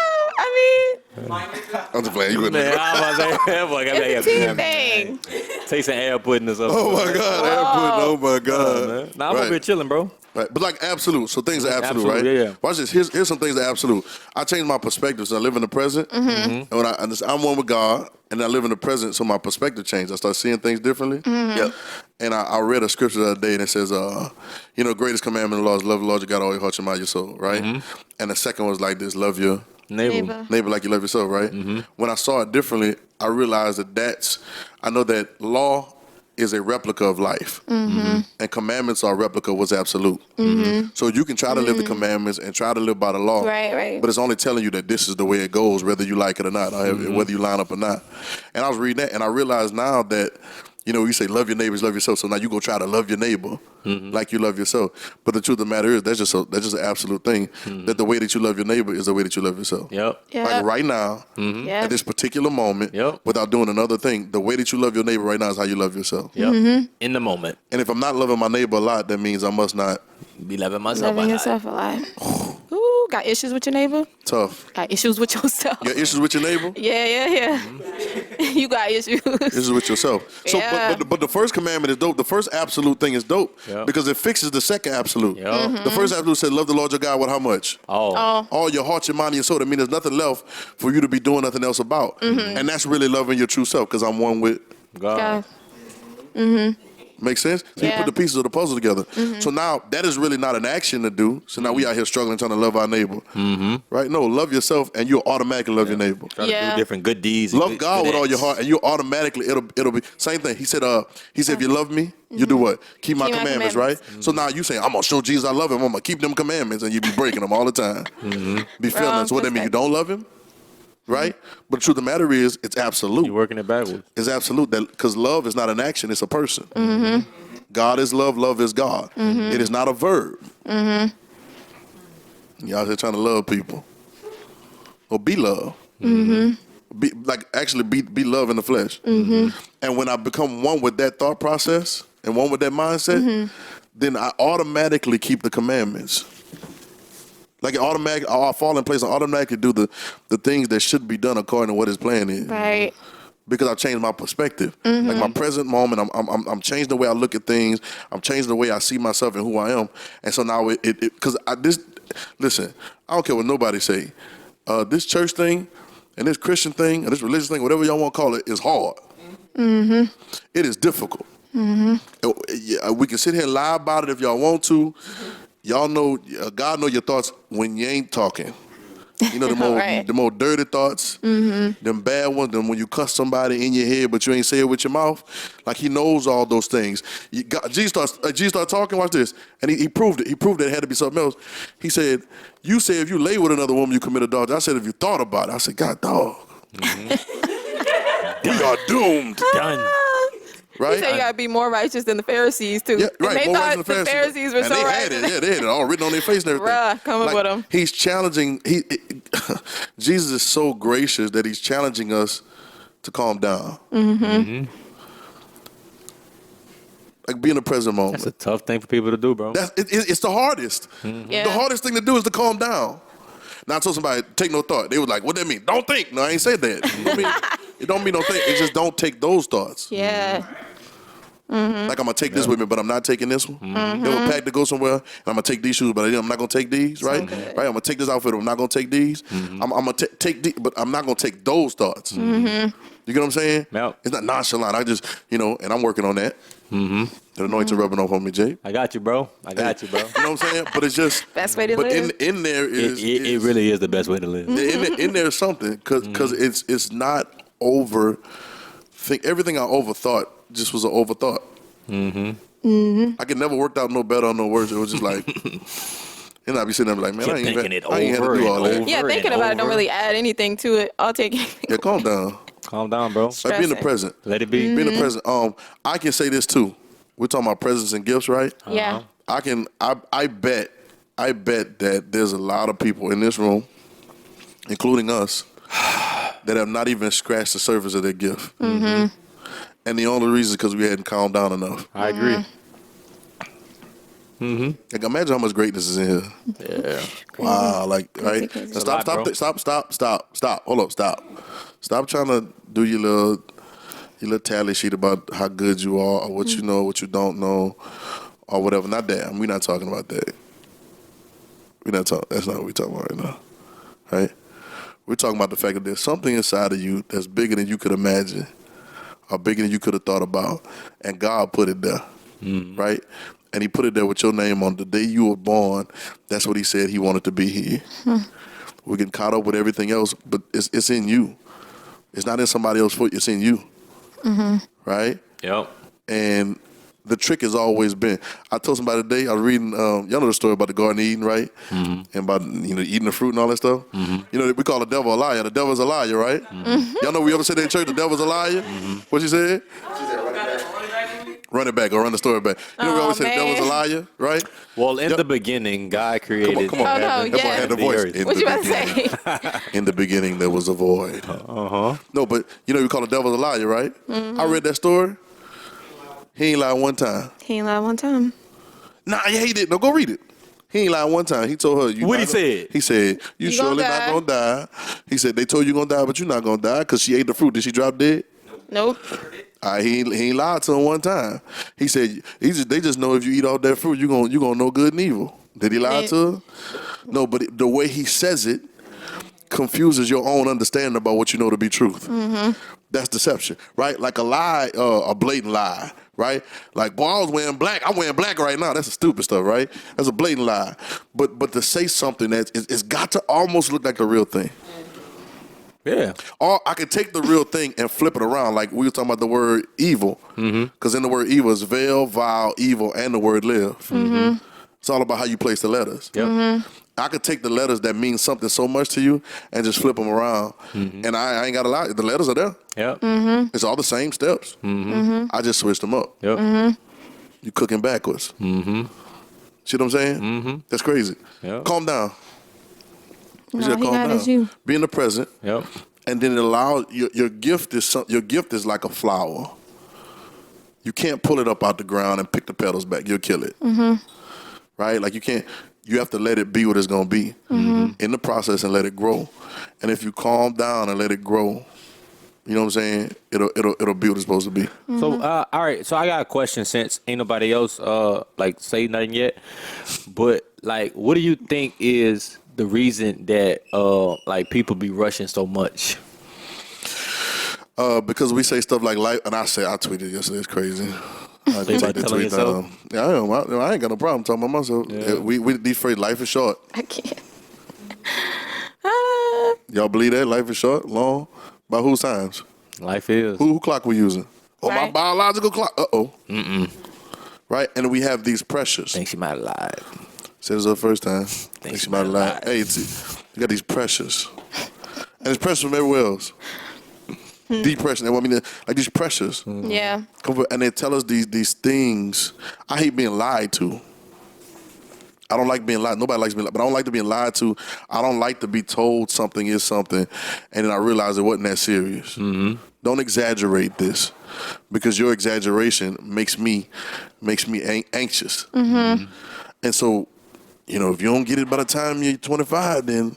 Speaker 3: I'm just playing. You couldn't.
Speaker 4: Man, I was about to say,
Speaker 5: mean, it's a team thing.
Speaker 4: Take some air pudding or something.
Speaker 3: Oh my God, air pudding. Oh my God.
Speaker 4: Nah, I'm over here chilling, bro.
Speaker 3: Right. But like absolute. So things are absolute,
Speaker 4: Absolute,
Speaker 3: right?
Speaker 4: yeah.
Speaker 3: Watch this. Here's some things that are absolute. I changed my perspective. So I live in the present. And when I'm one with God, and I live in the present, so my perspective changed. I start seeing things differently. Yep. And I read a scripture the other day, and it says, greatest commandment of the law is love the Lord your God, all your heart, your mind, your soul, right? And the second was like this: love your
Speaker 4: Neighbor.
Speaker 3: neighbor like you love yourself, right? When I saw it differently, I realized I know that law is a replica of life, and commandments are a replica of what's absolute. So you can try to live the commandments and try to live by the law,
Speaker 5: Right.
Speaker 3: but it's only telling you that this is the way it goes, whether you like it or not, or whether you line up or not. And I was reading that, and I realized now that, you say love your neighbors, love yourself. So now you go try to love your neighbor like you love yourself. But the truth of the matter is, that's just an absolute thing. That the way that you love your neighbor is the way that you love yourself.
Speaker 4: Yep.
Speaker 3: Like right now, at this particular moment, without doing another thing, the way that you love your neighbor right now is how you love yourself.
Speaker 4: Yep. In the moment.
Speaker 3: And if I'm not loving my neighbor a lot, that means I must not.
Speaker 4: Be loving myself.
Speaker 5: Loving yourself a lot. Ooh, got issues with your neighbor?
Speaker 3: Tough.
Speaker 5: Got issues with yourself.
Speaker 3: You got issues with your neighbor?
Speaker 5: Yeah. You got issues.
Speaker 3: Issues with yourself. So,
Speaker 5: Yeah.
Speaker 3: but the first commandment is dope. The first absolute thing is dope because it fixes the second absolute. The first absolute said, love the Lord your God with how much? All your heart, your mind, and your soul. That means there's nothing left for you to be doing nothing else about. And that's really loving your true self because I'm one with
Speaker 4: God.
Speaker 3: Make sense? So you put the pieces of the puzzle together. So now that is really not an action to do. So now we out here struggling trying to love our neighbor. Right? No, love yourself and you'll automatically love your neighbor.
Speaker 4: Try to do different good deeds.
Speaker 3: Love God with all your heart and you automatically, it'll be, same thing. He said, if you love me, you do what? Keep my commandments, right? So now you saying, I'm going to show Jesus I love him. I'm going to keep them commandments and you be breaking them all the time. Be feeling. So what that mean? You don't love him? Right? But the truth of the matter is, it's absolute.
Speaker 4: You're working it backwards.
Speaker 3: It's absolute because love is not an action, it's a person. God is love, love is God. It is not a verb. Y'all here trying to love people. Or be love. Be love in the flesh. And when I become one with that thought process and one with that mindset, then I automatically keep the commandments. Like I fall in place and automatically do the things that should be done according to what his plan is.
Speaker 5: Right.
Speaker 3: Because I've changed my perspective. Like my present moment, I'm changing the way I look at things. I'm changing the way I see myself and who I am. And so now listen, I don't care what nobody say. This church thing and this Christian thing and this religious thing, whatever y'all want to call it, is hard. It is difficult. We can sit here and lie about it if y'all want to. Y'all know, God know your thoughts when you ain't talking. You know, the more dirty thoughts, them bad ones, them when you cuss somebody in your head but you ain't say it with your mouth. Like he knows all those things. Jesus started talking, watch this, and he proved it. He proved that it had to be something else. He said, you say if you lay with another woman, you commit adultery. I said, if you thought about it. I said, God, dog. We are doomed.
Speaker 4: Done.
Speaker 3: Right?
Speaker 5: You say you gotta be more righteous than the Pharisees too.
Speaker 3: Yeah, right.
Speaker 5: And they
Speaker 3: More
Speaker 5: thought
Speaker 3: righteous than
Speaker 5: the Pharisees were
Speaker 3: and
Speaker 5: so
Speaker 3: they
Speaker 5: righteous.
Speaker 3: had it. Yeah, they had it all written on their face and everything.
Speaker 5: Bruh, coming with them.
Speaker 3: He's challenging. Jesus is so gracious that he's challenging us to calm down. Like be in the present moment.
Speaker 4: That's a tough thing for people to do, bro.
Speaker 3: It's the hardest.
Speaker 5: Yeah.
Speaker 3: The hardest thing to do is to calm down. Now I told somebody, take no thought. They was like, what that mean? Don't think. No, I ain't said that. It don't mean don't think. It just don't take those thoughts.
Speaker 5: Yeah.
Speaker 3: Like I'm gonna take this with me, but I'm not taking this one. They have a pack to go somewhere, and I'm gonna take these shoes, but I'm not gonna take these, right? Right. I'm gonna take this outfit, but I'm not gonna take these. I'm gonna take these, but I'm not gonna take those thoughts. You get what I'm saying?
Speaker 4: Yep.
Speaker 3: It's not nonchalant. I just, and I'm working on that. The anointing rubbing off on me, Jay.
Speaker 4: I got you, bro. You know
Speaker 3: what I'm saying? But it's just
Speaker 5: Best way to
Speaker 3: but
Speaker 5: live.
Speaker 3: in there is
Speaker 4: it really is the best way to live.
Speaker 3: in there is something because it's not over. Everything I overthought just was an overthought. I could never worked out no better on no words. It was just like, and I'd be sitting there like, man, I ain't had to do all that.
Speaker 5: Yeah, thinking about it don't really add anything to it. I'll take it.
Speaker 3: Yeah, calm down.
Speaker 4: Calm down, bro.
Speaker 3: Like be in the present.
Speaker 4: Let it be.
Speaker 3: Be in the present. I can say this too. We're talking about presents and gifts, right?
Speaker 5: Yeah.
Speaker 3: I bet that there's a lot of people in this room, including us, that have not even scratched the surface of their gift. And the only reason is because we hadn't calmed down enough.
Speaker 4: I agree.
Speaker 3: Like imagine how much greatness is in here.
Speaker 4: Yeah.
Speaker 3: Wow, like right? Stop. Hold up, stop. Stop trying to do your little tally sheet about how good you are or what you know, what you don't know, or whatever. Not that. We're not talking about that. That's not what we're talking about right now. Right? We're talking about the fact that there's something inside of you that's bigger than you could imagine or bigger than you could have thought about. And God put it there. Right? And he put it there with your name on the day you were born. That's what he said he wanted to be here. We're getting caught up with everything else, but it's in you. It's not in somebody else's foot. It's in you. Right?
Speaker 4: Yep.
Speaker 3: And the trick has always been, I told somebody today, I was reading, y'all know the story about the Garden of Eden, right? And about, eating the fruit and all that stuff. We call the devil a liar. The devil's a liar, right? Y'all know we ever said that in church, the devil's a liar? What she said? Run it back or run the story back. We always say the devil's a liar, right?
Speaker 4: Well, in the beginning, God created.
Speaker 3: Come on.
Speaker 5: Oh, no,
Speaker 3: That boy
Speaker 5: yeah.
Speaker 3: had the voice. In
Speaker 5: What
Speaker 3: the
Speaker 5: you about to
Speaker 3: beginning.
Speaker 5: say?
Speaker 3: In the beginning, there was a void. No, but we call the devil a liar, right? I read that story. He ain't lied one time.
Speaker 5: He ain't lied one time.
Speaker 3: Nah, yeah, he did. No, go read it. He ain't lied one time. He told her.
Speaker 4: What he said?
Speaker 3: He said, you surely not going to die. He said, they told you going to die, but you're not going to die because she ate the fruit. Did she drop dead?
Speaker 5: Nope.
Speaker 3: He ain't lied to him one time. He said, they just know if you eat all that fruit, you're gonna know good and evil. Did he lie to her? No, but the way he says it confuses your own understanding about what you know to be truth. That's deception, right? Like a lie, a blatant lie, right? Like, boy, I was wearing black. I'm wearing black right now. That's the stupid stuff, right? That's a blatant lie. But to say something it's got to almost look like the real thing.
Speaker 4: Yeah.
Speaker 3: Or I could take the real thing and flip it around. Like we were talking about the word evil. Because in the word evil is veil, vile, evil, and the word live. It's all about how you place the letters.
Speaker 4: Yep.
Speaker 3: I could take the letters that mean something so much to you and just flip them around. And I ain't got to lie. The letters are there.
Speaker 4: Yep.
Speaker 3: It's all the same steps. I just switched them up.
Speaker 4: Yep.
Speaker 3: You cooking backwards. See what I'm saying? That's crazy.
Speaker 4: Yep.
Speaker 3: Calm down.
Speaker 5: No,
Speaker 3: just
Speaker 5: he
Speaker 3: calm
Speaker 5: got
Speaker 3: down.
Speaker 5: his you.
Speaker 3: Be in the present.
Speaker 4: Yep.
Speaker 3: And then it allows your gift is like a flower. You can't pull it up out the ground and pick the petals back. You'll kill it. Right? Like you can't. You have to let it be what it's gonna be in the process and let it grow. And if you calm down and let it grow, you know what I'm saying? It'll be what it's supposed to be.
Speaker 4: So all right. So I got a question since ain't nobody else say nothing yet. But like, what do you think is the reason that people be rushing so much?
Speaker 3: Because we say stuff like life, and I tweeted yesterday. It's crazy. I
Speaker 4: Think about telling yourself?
Speaker 3: Yeah, I ain't got no problem talking about myself.
Speaker 4: Yeah.
Speaker 3: We these phrase, life is short.
Speaker 5: I can't.
Speaker 3: Y'all believe that? Life is short, long? By whose times?
Speaker 4: Life is.
Speaker 3: Who clock we using? Oh, my
Speaker 5: Right.
Speaker 3: biological clock. Uh-oh. Right? And we have these pressures.
Speaker 4: Think she might have lied.
Speaker 3: Said this the first time. Think she might have lied. Hey, you got these pressures. And it's pressures from everywhere else. Depression. Like these pressures.
Speaker 5: Yeah.
Speaker 3: And they tell us these things. I hate being lied to. I don't like being lied. Nobody likes being lied, but I don't like to be lied to. I don't like to be told something is something, and then I realize it wasn't that serious. Don't exaggerate this, because your exaggeration makes me anxious. And so, if you don't get it by the time you're 25, then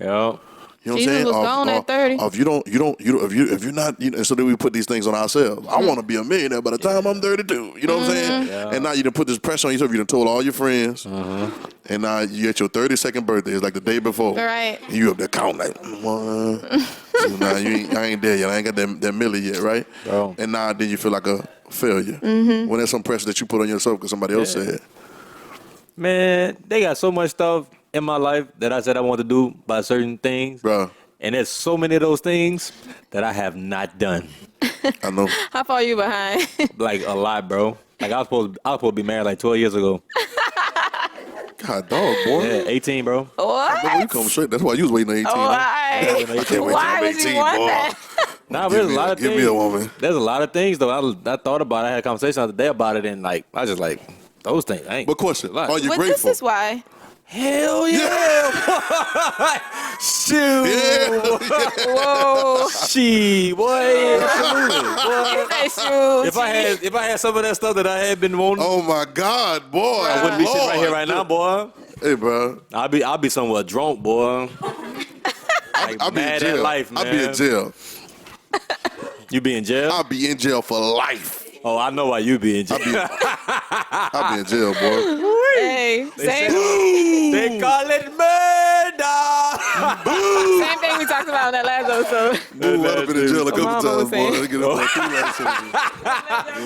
Speaker 4: Yep.
Speaker 3: you know what I'm
Speaker 5: Jesus
Speaker 3: saying?
Speaker 5: was gone at 30.
Speaker 3: Or if you're not, so then we put these things on ourselves. I want to be a millionaire by the time I'm 32. You know what I'm saying?
Speaker 4: Yeah.
Speaker 3: And now you done put this pressure on yourself. You done told all your friends. And now you at your 32nd birthday. It's like the day before.
Speaker 5: Right.
Speaker 3: And you up there counting like, 1, 2, now I ain't there yet. I ain't got that milli yet, right?
Speaker 4: Bro.
Speaker 3: And now then you feel like a failure. When there's some pressure that you put on yourself because somebody else said.
Speaker 4: Man, they got so much stuff in my life that I said I want to do by certain things.
Speaker 3: Bro,
Speaker 4: And there's so many of those things that I have not done.
Speaker 3: I know.
Speaker 5: How far are you behind?
Speaker 4: Like a lot, bro. Like I was supposed to be married like 12 years ago.
Speaker 3: God, dog, boy.
Speaker 4: Yeah, 18, bro.
Speaker 5: What?
Speaker 3: You come straight. That's why you was waiting on 18. huh?
Speaker 5: Why?
Speaker 4: Yeah, 18.
Speaker 3: Wait till
Speaker 5: Why
Speaker 3: I'm
Speaker 5: would
Speaker 3: 18,
Speaker 5: you want
Speaker 3: boy.
Speaker 5: that?
Speaker 4: Nah, there's a lot of
Speaker 3: Give
Speaker 4: things.
Speaker 3: me a woman.
Speaker 4: There's a lot of things though. I thought about it. I had a conversation the other day about it, and like I was just like, those things. I ain't.
Speaker 3: But question,
Speaker 4: Like,
Speaker 3: are you
Speaker 5: But
Speaker 3: grateful?
Speaker 5: this is why.
Speaker 4: Hell yeah! Shoot!
Speaker 5: Whoa.
Speaker 4: She, boy, absolutely, boy.
Speaker 5: Say shoes.
Speaker 4: If I had some of that stuff that I had been wanting,
Speaker 3: Oh my God, boy!
Speaker 4: I wouldn't be sitting right here right now, boy.
Speaker 3: Hey, bro,
Speaker 4: I'll be somewhere drunk, boy. Like
Speaker 3: I'll be in
Speaker 4: mad
Speaker 3: jail.
Speaker 4: at life, man.
Speaker 3: I'll be in jail.
Speaker 4: You be in jail?
Speaker 3: I'll be in jail for life.
Speaker 4: Oh, I know why you be in jail.
Speaker 3: I'll be in jail, boy.
Speaker 5: Hey, same
Speaker 4: They call it murder.
Speaker 5: thing we talked about in that last episode.
Speaker 3: Ooh, I've been in jail a couple
Speaker 5: Mama
Speaker 3: times,
Speaker 5: was
Speaker 3: boy.
Speaker 5: saying.
Speaker 3: I get up like 2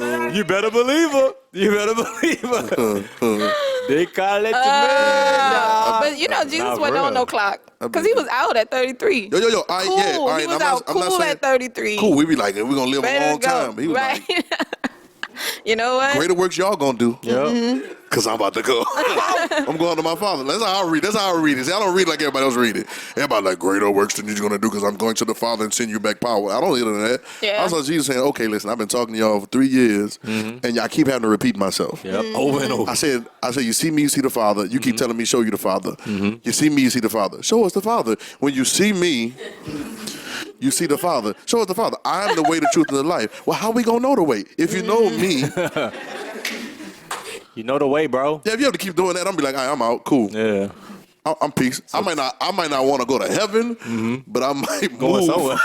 Speaker 3: last
Speaker 4: You better believe her. You better believe her. They call it man.
Speaker 5: But you know, Jesus
Speaker 4: Nah,
Speaker 5: wasn't
Speaker 4: real.
Speaker 5: on no clock because he was out at 33.
Speaker 3: Yo. All right,
Speaker 5: Cool.
Speaker 3: yeah. All right,
Speaker 5: He was
Speaker 3: I'm
Speaker 5: out
Speaker 3: not
Speaker 5: cool
Speaker 3: saying,
Speaker 5: at 33.
Speaker 3: Cool. We be like, we're gonna live
Speaker 5: Ready
Speaker 3: a
Speaker 5: to
Speaker 3: long
Speaker 5: go.
Speaker 3: time. He was
Speaker 5: Right.
Speaker 3: like,
Speaker 5: You know what?
Speaker 3: greater works y'all gonna do.
Speaker 4: Yeah.
Speaker 3: Cause I'm about to go. I'm going to my Father. That's how I read. That's how I read it. See, I don't read like everybody else read it. Everybody like greater works than you're gonna do because I'm going to the Father and send you back power. I don't hear that.
Speaker 5: Yeah.
Speaker 3: I saw Jesus saying, "Okay, listen, I've been talking to y'all for 3 years, and y'all keep having to repeat myself."
Speaker 4: Yep. Over and over.
Speaker 3: I said, you see me, you see the Father. You keep telling me, show you the Father. You see me, you see the Father. Show us the Father. When you see me, you see the Father. Show us the Father. I am the way, the truth, and the life. Well, how we gonna know the way? If you know me,
Speaker 4: You know the way, bro.
Speaker 3: yeah, if you have to keep doing that, I'm be like, all right, I'm out. Cool.
Speaker 4: Yeah.
Speaker 3: I'm peace. I might not want to go to heaven, but I might
Speaker 4: Going
Speaker 3: move.
Speaker 4: somewhere.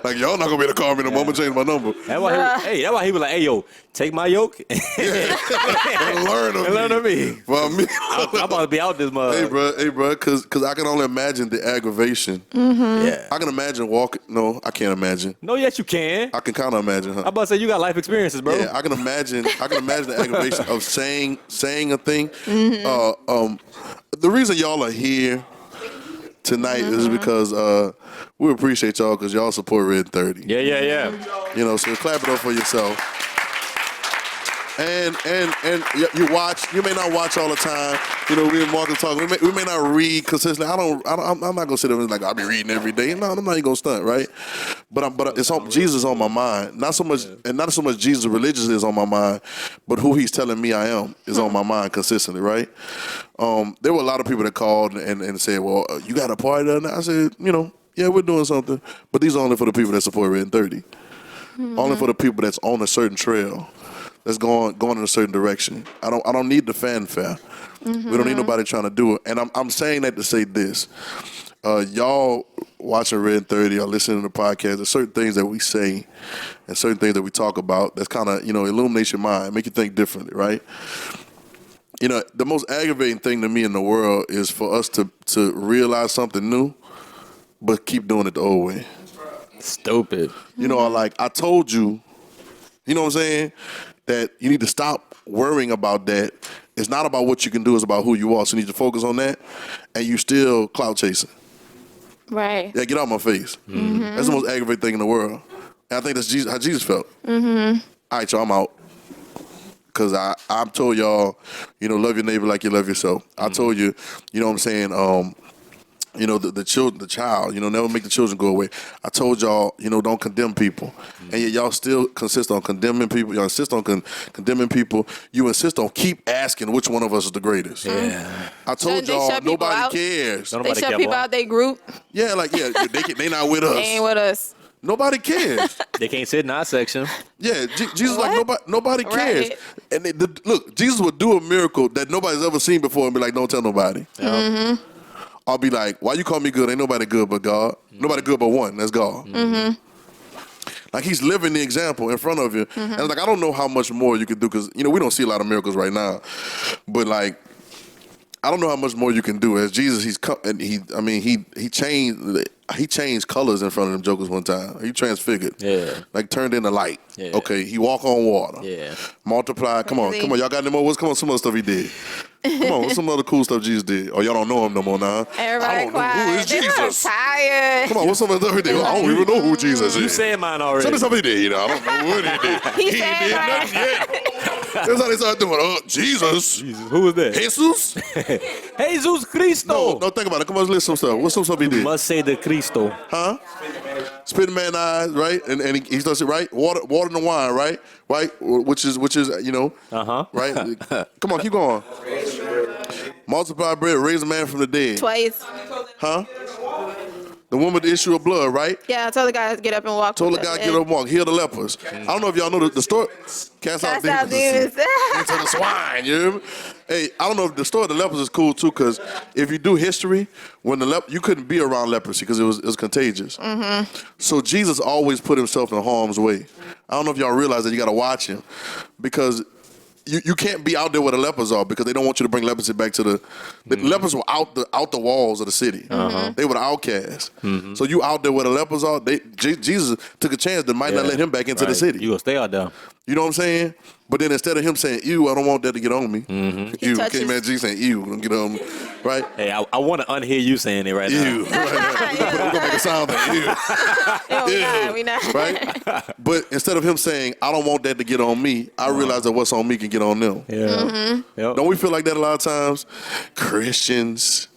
Speaker 3: Like y'all not gonna be able to call me in a moment, change my number.
Speaker 4: That's why he was like, hey, yo, take my yoke
Speaker 3: And learn of
Speaker 4: and learn of me.
Speaker 3: Well, me.
Speaker 4: I'm about to be out this mug.
Speaker 3: Hey, bro, because I can only imagine the aggravation.
Speaker 4: Yeah.
Speaker 3: I can imagine walking. No, I can't imagine.
Speaker 4: No, yes, you can.
Speaker 3: I can kind of imagine, huh?
Speaker 4: I'm about to say you got life experiences, bro.
Speaker 3: Yeah, I can imagine the aggravation of saying a thing. The reason y'all are here tonight is because we appreciate y'all because y'all support RedIn30.
Speaker 4: Yeah.
Speaker 3: You know, so clap it up for yourself. And you watch. You may not watch all the time. You know, we in Marcus talk. We may not read consistently. I'm not gonna sit there and like I'll be reading every day. No, I'm not even gonna stunt, right? But it's on Jesus on my mind. Not so much Jesus religious is on my mind, but who He's telling me I am is on my mind consistently, right? There were a lot of people that called and said, "Well, you got a party tonight?" I said, yeah, we're doing something, but these are only for the people that support RedIn30. Only for the people that's on a certain trail. That's going in a certain direction. I don't need the fanfare. We don't need nobody trying to do it. And I'm saying that to say this. Y'all watching RedIn30 or listening to the podcast, there's certain things that we say and certain things that we talk about that's kind of, illuminates your mind, make you think differently, right? The most aggravating thing to me in the world is for us to realize something new, but keep doing it the old way.
Speaker 4: Stupid.
Speaker 3: I told you, you know what I'm saying? That you need to stop worrying about that. It's not about what you can do, it's about who you are. So you need to focus on that, and you still clout chasing.
Speaker 5: Right.
Speaker 3: Yeah, get out my face. That's the most aggravating thing in the world. And I think that's how Jesus felt. All right, y'all, I'm out. Because I told y'all, love your neighbor like you love yourself. I told you, you know what I'm saying, the child, never make the children go away. I told y'all, don't condemn people. And yet y'all still consist on condemning people. Y'all insist on condemning people. You insist on keep asking which one of us is the greatest.
Speaker 4: Yeah.
Speaker 3: I told y'all, nobody cares.
Speaker 5: They shut people out their group.
Speaker 3: Yeah, they not with us.
Speaker 5: They ain't with us.
Speaker 3: Nobody cares.
Speaker 4: They can't sit in our section.
Speaker 3: Yeah, Jesus
Speaker 5: What?
Speaker 3: like nobody cares.
Speaker 5: Right.
Speaker 3: And look, Jesus would do a miracle that nobody's ever seen before and be like, don't tell nobody. I'll be like, why you call me good? Ain't nobody good but God. Nobody good but one. That's God. Like He's living the example in front of you. And I don't know how much more you can do because, we don't see a lot of miracles right now. But I don't know how much more you can do. As Jesus, he changed colors in front of them jokers one time. He transfigured.
Speaker 4: Yeah.
Speaker 3: Turned into light.
Speaker 4: Yeah.
Speaker 3: Okay, He walk on water.
Speaker 4: Yeah.
Speaker 3: Multiply. Come on. Y'all got any more? Come on, some other stuff He did. Come on, what's some other cool stuff Jesus did? Oh, y'all don't know Him no more now.
Speaker 5: Everybody
Speaker 3: I don't
Speaker 5: quiet.
Speaker 3: know who is
Speaker 5: They
Speaker 3: Jesus.
Speaker 5: tired.
Speaker 3: Come on, what's some other stuff He did? I don't even know who Jesus is.
Speaker 4: You said mine already.
Speaker 3: Tell me something He did. I don't know what He did.
Speaker 5: He
Speaker 3: He
Speaker 5: said
Speaker 3: did
Speaker 5: right.
Speaker 3: nothing yet. That's how they started doing. Jesus.
Speaker 4: Who was that?
Speaker 3: Jesus.
Speaker 4: Jesus Cristo.
Speaker 3: No, think about it. Come on, let's list some stuff. What's some stuff He did?
Speaker 4: Must say the Cristo.
Speaker 3: Huh? Spit in man's eyes, right? And he does it right. Water in the wine, right? Right? Which is right? Come on, keep going. Multiply bread, raise a man from the dead.
Speaker 5: Twice.
Speaker 3: Huh? The woman with the issue of blood, right?
Speaker 5: Yeah, I told the guy to get up and walk.
Speaker 3: Told the guy get up and walk, heal the lepers. I don't know if y'all know the story. Cast out demons. Into the swine, you hear me? Hey, I don't know if the story of the lepers is cool too, because if you do history, when you couldn't be around leprosy because it was contagious. So Jesus always put Himself in harm's way. I don't know if y'all realize that you got to watch Him because you can't be out there where the lepers are because they don't want you to bring leprosy back to the lepers were out the walls of the city. They were the outcasts. So you out there where the lepers are, Jesus took a chance that might not let him back into the city.
Speaker 4: You gonna stay out there.
Speaker 3: You know what I'm saying? But then instead of him saying, ew, I don't want that to get on me.
Speaker 4: Mm-hmm.
Speaker 3: Ew,
Speaker 5: touches-
Speaker 3: can't imagine Jesus saying, ew, don't get on me. Right?
Speaker 4: Hey, I want to unhear you saying it right now.
Speaker 3: Ew. Right? We're going to make a sound like, ew.
Speaker 5: Yeah, we not.
Speaker 3: Right? But instead of him saying, I don't want that to get on me, I realize that what's on me can get on them.
Speaker 4: Yeah. Yep.
Speaker 3: Don't we feel like that a lot of times? Christians,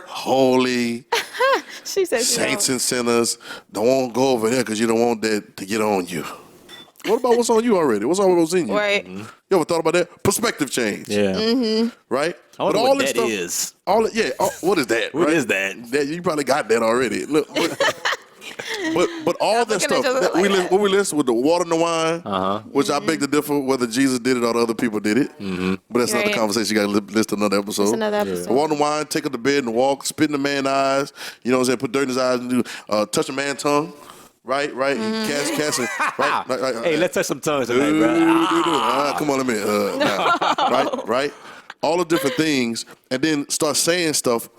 Speaker 3: holy,
Speaker 5: She said she
Speaker 3: saints
Speaker 5: don't.
Speaker 3: and sinners, don't want to go over there because you don't want that to get on you. What about what's on you already? What's always in you?
Speaker 5: Right.
Speaker 3: You ever thought about that? Perspective change.
Speaker 4: Yeah.
Speaker 3: Right?
Speaker 4: I wonder what that is.
Speaker 3: What is that?
Speaker 4: What
Speaker 3: right?
Speaker 4: is that?
Speaker 3: You probably got that already. Look, but all that
Speaker 5: looking at
Speaker 3: stuff
Speaker 5: each other
Speaker 3: that
Speaker 5: like
Speaker 3: we
Speaker 5: that.
Speaker 3: when we listen with the water and the wine, which I beg to differ whether Jesus did it or the other people did it. But that's not the
Speaker 5: Right.
Speaker 3: conversation. You got to listen to another episode.
Speaker 5: It's another episode.
Speaker 3: The water and wine, take up the bed and walk, spit in the man's eyes. You know what I'm saying? Put dirt in his eyes and do touch a man's tongue. Right. Cast it. Right.
Speaker 4: Hey, let's touch some tongues tonight, bro.
Speaker 3: Come on, let me. Right. All the different things, and then start saying stuff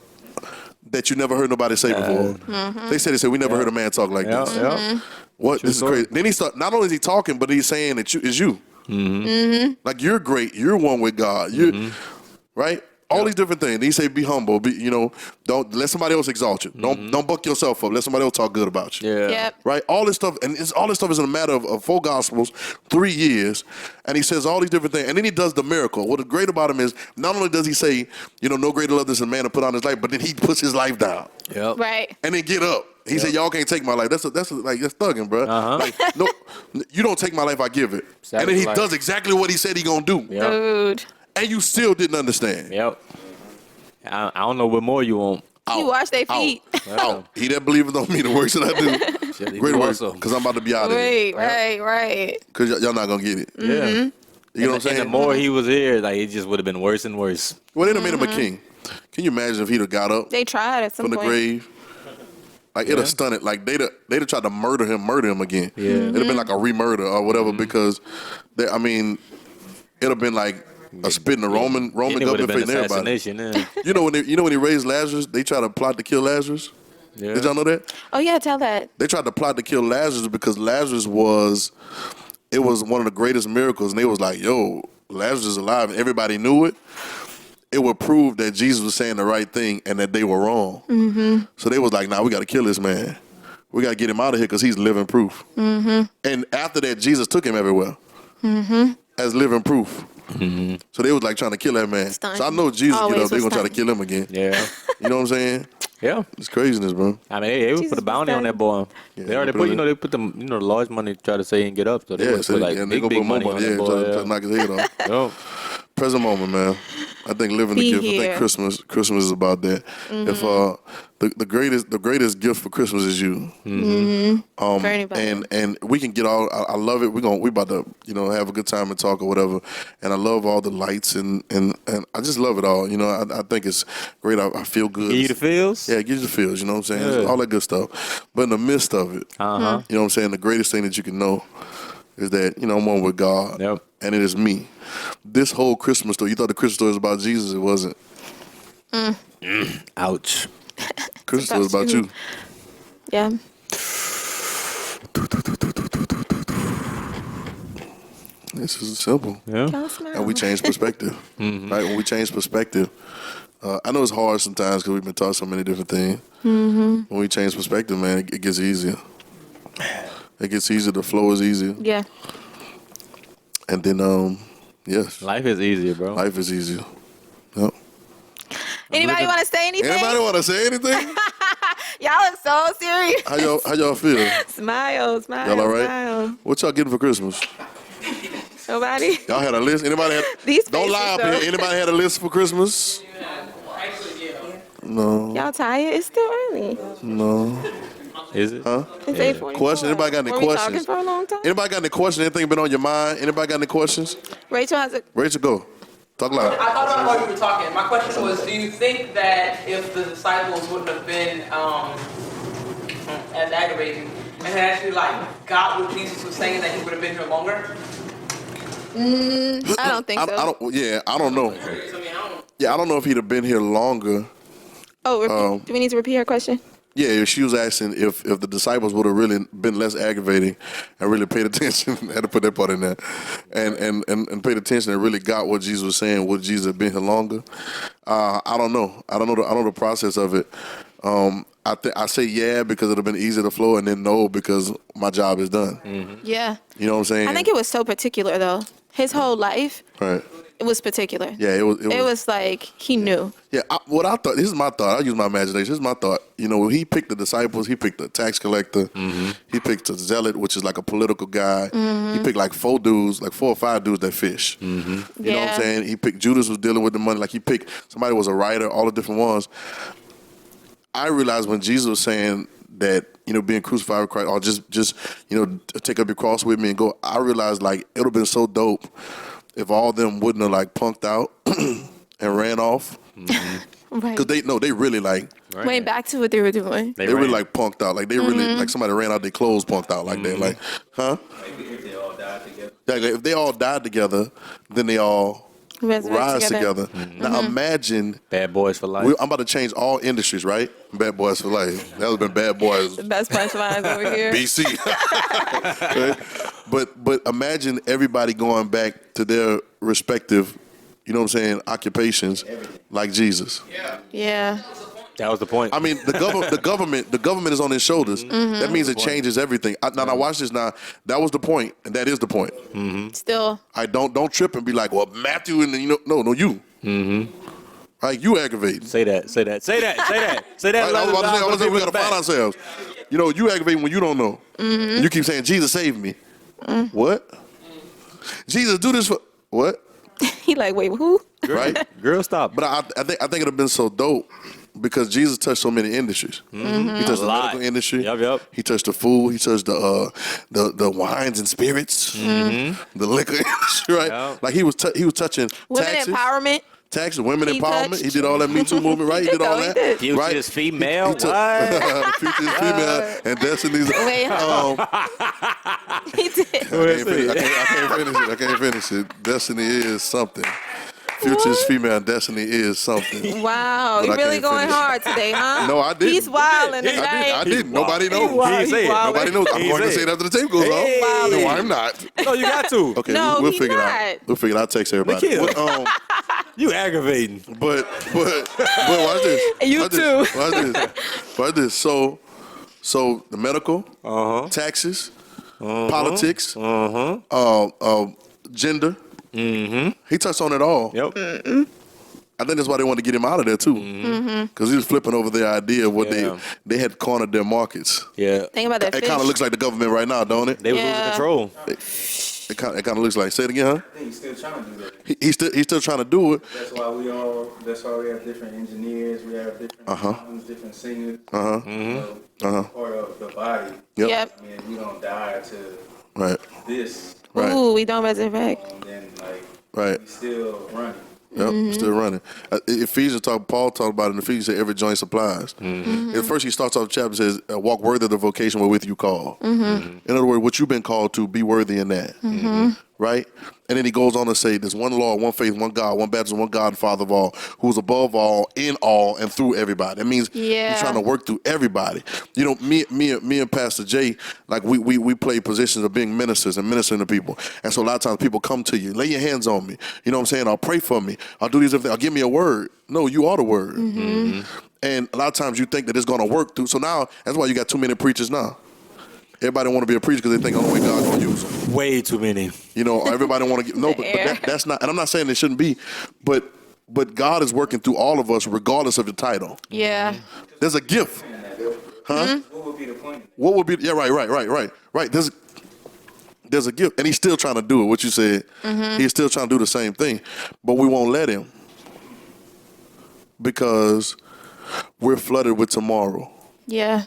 Speaker 3: that you never heard nobody say before. They said we never heard a man talk like this.
Speaker 4: Yeah.
Speaker 3: What? This is crazy. Then he start. Not only is he talking, but he's saying that it's you. Like you're great. You're one with God. You, right? All these different things. He say, be humble. Don't let somebody else exalt you. Don't buck yourself up. Let somebody else talk good about you.
Speaker 4: Yeah.
Speaker 5: Yep.
Speaker 3: Right? All this stuff, and all this stuff is in a matter of 4 Gospels, 3 years, and he says all these different things, and then he does the miracle. What's great about him is not only does he say, no greater love than a man to put on his life, but then he puts his life down
Speaker 4: Yep.
Speaker 5: Right.
Speaker 3: and then get up. He said, "Y'all can't take my life. That's thugging, bro. Like, no, you don't take my life. I give it." And then he
Speaker 4: Sacrifice.
Speaker 3: does exactly what he said he gonna do,
Speaker 4: Yep.
Speaker 5: Dude.
Speaker 3: and you still didn't understand.
Speaker 4: Yep. I don't know what more you want.
Speaker 5: You wash their feet.
Speaker 3: Out. He that believeth on me, the works that I do, greater works,
Speaker 4: also.
Speaker 3: because I'm about to be out of here.
Speaker 5: Right.
Speaker 3: Because y'all not gonna get it.
Speaker 4: Yeah.
Speaker 3: You know what I'm
Speaker 4: And
Speaker 3: saying?
Speaker 4: the more he was here, like it just would have been worse and worse.
Speaker 3: Well, they done made him a king. Can you imagine if he'd have got up
Speaker 5: They tried at some
Speaker 3: from the
Speaker 5: point.
Speaker 3: grave? Like it'd have stunned it. Like they'd have tried to murder him again.
Speaker 4: Yeah.
Speaker 3: It'd have been like a re-murder or whatever because, it'd have been like a spit in the Roman
Speaker 4: It would have
Speaker 3: government
Speaker 4: been
Speaker 3: face and everybody.
Speaker 4: assassination. Yeah.
Speaker 3: You know when he raised Lazarus, they tried to plot to kill Lazarus.
Speaker 4: Yeah.
Speaker 3: Did y'all know that?
Speaker 5: Oh yeah, tell that.
Speaker 3: They tried to plot to kill Lazarus because Lazarus was one of the greatest miracles, and they was like, "Yo, Lazarus is alive," and everybody knew it. It would prove that Jesus was saying the right thing and that they were wrong. So they was like, "Nah, we got to kill this man. We got to get him out of here because he's living proof." And after that, Jesus took him everywhere as living proof. So they was like trying to kill that man.
Speaker 5: Stunned.
Speaker 3: So I know Jesus,
Speaker 5: Always
Speaker 3: they're
Speaker 5: was
Speaker 3: gonna try to
Speaker 5: stunned.
Speaker 3: kill him again.
Speaker 4: Yeah.
Speaker 3: You know what I'm saying?
Speaker 4: Yeah.
Speaker 3: It's craziness, bro.
Speaker 4: I mean, they would
Speaker 5: Jesus
Speaker 4: put a bounty on that boy.
Speaker 3: Yeah,
Speaker 4: They already
Speaker 3: they
Speaker 4: put,
Speaker 3: put it-
Speaker 4: they put them, the large money to try to say and get up. So they
Speaker 3: Yeah,
Speaker 4: would
Speaker 3: so
Speaker 4: put like
Speaker 3: and they
Speaker 4: big,
Speaker 3: gonna
Speaker 4: big
Speaker 3: put more
Speaker 4: money on
Speaker 3: money,
Speaker 4: that
Speaker 3: try
Speaker 4: boy.
Speaker 3: to knock his head off.
Speaker 4: Yup.
Speaker 3: Present moment, man. I think living the
Speaker 5: Be
Speaker 3: gift. I
Speaker 5: here.
Speaker 3: think Christmas is about that. If the greatest gift for Christmas is you.
Speaker 5: For anybody.
Speaker 3: And we can get all. I love it. We about to have a good time and talk or whatever. And I love all the lights and I just love it all. I think it's great. I feel good.
Speaker 4: Give you the feels?
Speaker 3: Yeah, it gives you the feels. You know what I'm saying?
Speaker 4: Yeah.
Speaker 3: All that good stuff. But in the midst of it, you know what I'm saying. The greatest thing that you can know is that I'm one with God.
Speaker 4: Yep.
Speaker 3: And it is me. This whole Christmas story, you thought the Christmas story was about Jesus. It wasn't.
Speaker 4: Ouch.
Speaker 3: Christmas story was about you.
Speaker 5: Yeah.
Speaker 3: This is simple.
Speaker 4: Yeah.
Speaker 5: Y'all smile.
Speaker 3: And we change perspective. Right? When we change perspective, I know it's hard sometimes because we've been taught so many different things. When we change perspective, man, it gets easier. It gets easier. The flow is easier.
Speaker 5: Yeah.
Speaker 3: And then, yes,
Speaker 4: Life is easier, bro.
Speaker 3: life is easier. Yep.
Speaker 5: Anybody want to say anything?
Speaker 3: Anybody want to say anything?
Speaker 5: Y'all look so serious.
Speaker 3: How y'all feel?
Speaker 5: Smile.
Speaker 3: Y'all all right?
Speaker 5: Smile.
Speaker 3: What y'all getting for Christmas?
Speaker 5: Nobody?
Speaker 3: Y'all had a list? Anybody had?
Speaker 5: These
Speaker 3: Don't lie up
Speaker 5: faces,
Speaker 3: here. Anybody had a list for Christmas? No.
Speaker 5: Y'all tired? It's still early.
Speaker 3: No.
Speaker 4: Is it?
Speaker 3: Huh?
Speaker 5: It's 8:44.
Speaker 3: Question? Anybody got any
Speaker 5: Were we
Speaker 3: questions?
Speaker 5: talking for a long time?
Speaker 3: Anybody got any questions? Anything been on your mind? Anybody got any questions?
Speaker 5: Rachel has a...
Speaker 3: Rachel, go. Talk loud.
Speaker 6: I thought about while you were talking. My question was, do you think that if the disciples wouldn't have been as aggravating and had actually got what Jesus was saying, that he would have been here longer?
Speaker 5: I don't think so.
Speaker 3: I don't know. Yeah, I don't know if he'd have been here longer.
Speaker 5: do we need to repeat her question?
Speaker 3: Yeah, she was asking if the disciples would have really been less aggravating and really paid attention. I had to put that part in there, and paid attention and really got what Jesus was saying. Would Jesus have been here longer? I don't know. I don't know the process of it. I say yeah because it'd have been easier to flow, and then no because my job is done.
Speaker 5: Yeah.
Speaker 3: You know what I'm saying?
Speaker 5: I think it was so particular though. His whole life,
Speaker 3: right.
Speaker 5: it was particular.
Speaker 3: Yeah, it was.
Speaker 5: It was like he knew.
Speaker 3: Yeah, what I thought. This is my thought. I use my imagination. This is my thought. You know, he picked the disciples. He picked the tax collector. He picked the zealot, which is like a political guy. He picked like 4 or 5 dudes that fish. You know what I'm saying? He picked Judas was dealing with the money. Like he picked somebody was a writer. All the different ones. I realized when Jesus was saying that, you know, being crucified with Christ, or just you know, take up your cross with me and go. I realized like it would have been so dope if all of them wouldn't have like punked out and ran off.
Speaker 5: Right.
Speaker 3: Because they really like
Speaker 5: Went back to what they were doing.
Speaker 3: they really like punked out. Like they really like somebody ran out their clothes punked out like that. Like, huh?
Speaker 7: If they all died together.
Speaker 3: Like if they all died together, then they all
Speaker 5: Resurrect
Speaker 3: rise together. Now imagine
Speaker 4: Bad boys for life.
Speaker 3: I'm about to change all industries, right? Bad boys for life. That would have been bad boys.
Speaker 5: The best punchlines over here.
Speaker 3: BC. Right? But imagine everybody going back to their respective, you know what I'm saying, occupations like Jesus.
Speaker 5: Yeah.
Speaker 4: That was the point.
Speaker 3: I mean, the government is on his shoulders. That means it changes everything. Now watch this. Now that was the point, and that is the point.
Speaker 5: Still.
Speaker 3: I don't trip and be like, well, Matthew, and you know, no, you. Like you aggravating.
Speaker 4: Say that.
Speaker 3: Right, I was about to say, we gotta find ourselves. You know, you aggravating when you don't know. And you keep saying, Jesus saved me. What? Jesus do this for what?
Speaker 5: He like, wait, who?
Speaker 3: Right?
Speaker 4: Girl, stop.
Speaker 3: But I think it'd have been so dope because Jesus touched so many industries. He touched the medical industry.
Speaker 4: Yep.
Speaker 3: He touched the food. He touched the wines and spirits, the liquor industry. Right?
Speaker 4: Yep.
Speaker 3: Like he was touching
Speaker 5: Women
Speaker 3: taxes.
Speaker 5: empowerment.
Speaker 3: Taxes, women
Speaker 5: He
Speaker 3: empowerment.
Speaker 5: touched.
Speaker 3: He did all that Me Too movement, right? He did all
Speaker 5: He
Speaker 3: that.
Speaker 5: did.
Speaker 4: Future's
Speaker 3: Right?
Speaker 4: female.
Speaker 3: He took
Speaker 4: What?
Speaker 3: Future's female and Destiny's.
Speaker 5: Wait, He did.
Speaker 3: I can't finish it. Destiny is something. Future's female and Destiny is something.
Speaker 5: Wow,
Speaker 3: But
Speaker 5: you
Speaker 3: I
Speaker 5: really
Speaker 3: can't
Speaker 5: going
Speaker 3: finish.
Speaker 5: hard today, huh?
Speaker 3: No, I didn't.
Speaker 5: He's wilding tonight.
Speaker 3: I didn't. Nobody knows.
Speaker 4: He ain't say it.
Speaker 3: Nobody knows. I'm
Speaker 4: He
Speaker 3: going to
Speaker 4: said
Speaker 3: say it after the tape goes off.
Speaker 5: Wilding.
Speaker 3: No, I'm not.
Speaker 4: No, you got to.
Speaker 3: Okay,
Speaker 5: No,
Speaker 3: we'll
Speaker 5: he
Speaker 3: figure it
Speaker 5: not.
Speaker 3: out. We'll figure it out. I'll text everybody.
Speaker 4: Look
Speaker 3: But,
Speaker 4: You aggravating.
Speaker 3: but watch this.
Speaker 5: You
Speaker 3: Watch
Speaker 5: too.
Speaker 3: This. Watch this. Watch this. So the medical, taxes, politics, gender. He touched on it all.
Speaker 4: Yep.
Speaker 3: I think that's why they wanted to get him out of there too, because he was flipping over their idea of what they had cornered their markets.
Speaker 4: Yeah.
Speaker 5: Think about that
Speaker 3: It
Speaker 5: fish.
Speaker 3: kind of looks like the government right now, don't it?
Speaker 4: They was losing
Speaker 5: Yeah.
Speaker 4: control.
Speaker 3: It kind of looks like. Say it again, huh?
Speaker 7: I think he's still trying to do that.
Speaker 3: He's still trying to do it.
Speaker 7: That's why we have different engineers, we have different accountants, different singers. Part of the body.
Speaker 5: Yep.
Speaker 7: I mean, we don't die to
Speaker 3: Right.
Speaker 7: this,
Speaker 3: Right.
Speaker 5: Ooh, we don't resurrect.
Speaker 7: and then like
Speaker 3: Right.
Speaker 7: we still running.
Speaker 3: Yep, still running. Paul talked about it in Ephesians, said every joint supplies. At first, he starts off the chapter and says, walk worthy of the vocation wherewith you call. In other words, what you've been called to, be worthy in that. Right? And then he goes on to say, there's one Lord, one faith, one God, one baptism, one God and Father of all, who's above all, in all, and through everybody. That means
Speaker 5: Yeah.
Speaker 3: he's trying to work through everybody. You know, me and Pastor Jay, like we play positions of being ministers and ministering to people. And so a lot of times people come to you, lay your hands on me. You know what I'm saying? I'll pray for me. I'll do these, I'll give me a word. No, you are the word. And a lot of times you think that it's going to work through. So now, that's why you got too many preachers now. Everybody want to be a preacher because they think the only way God's going to use them.
Speaker 4: Way too many.
Speaker 3: You know, everybody want to get but that's not. And I'm not saying it shouldn't be, but God is working through all of us regardless of the title.
Speaker 5: Yeah.
Speaker 3: There's a gift, huh?
Speaker 7: What would be the point?
Speaker 3: What would be? Yeah, right. There's a gift, and he's still trying to do it. What you said, he's still trying to do the same thing, but we won't let him because we're flooded with tomorrow.
Speaker 5: Yeah.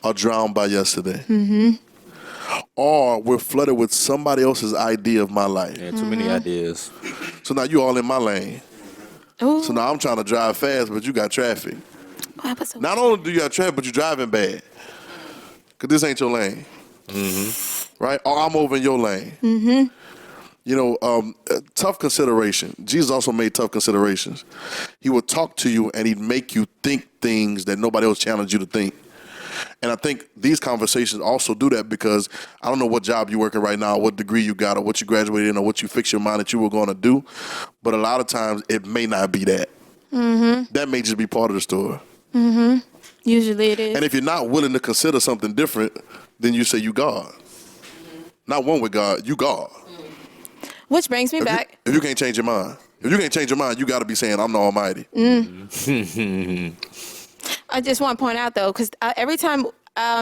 Speaker 3: Or drowned by yesterday. Or we're flooded with somebody else's idea of my life.
Speaker 4: Yeah, too many ideas.
Speaker 3: So now you all in my lane.
Speaker 5: Ooh.
Speaker 3: So now I'm trying to drive fast, but you got traffic.
Speaker 5: Oh, I put some-
Speaker 3: Not only do you got traffic, but you're driving bad. Because this ain't your lane. Right? Or I'm over in your lane. You know, tough consideration. Jesus also made tough considerations. He would talk to you and he'd make you think things that nobody else challenged you to think. And I think these conversations also do that because I don't know what job you're working right now, what degree you got, or what you graduated in, or what you fix your mind that you were going to do. But a lot of times it may not be that. That may just be part of the story.
Speaker 5: Usually it is.
Speaker 3: And if you're not willing to consider something different, then you say you God. Not one with God, you God.
Speaker 5: Which brings me back.
Speaker 3: If you can't change your mind. If you can't change your mind, you got to be saying, I'm the Almighty.
Speaker 5: I just want to point out, though, because every time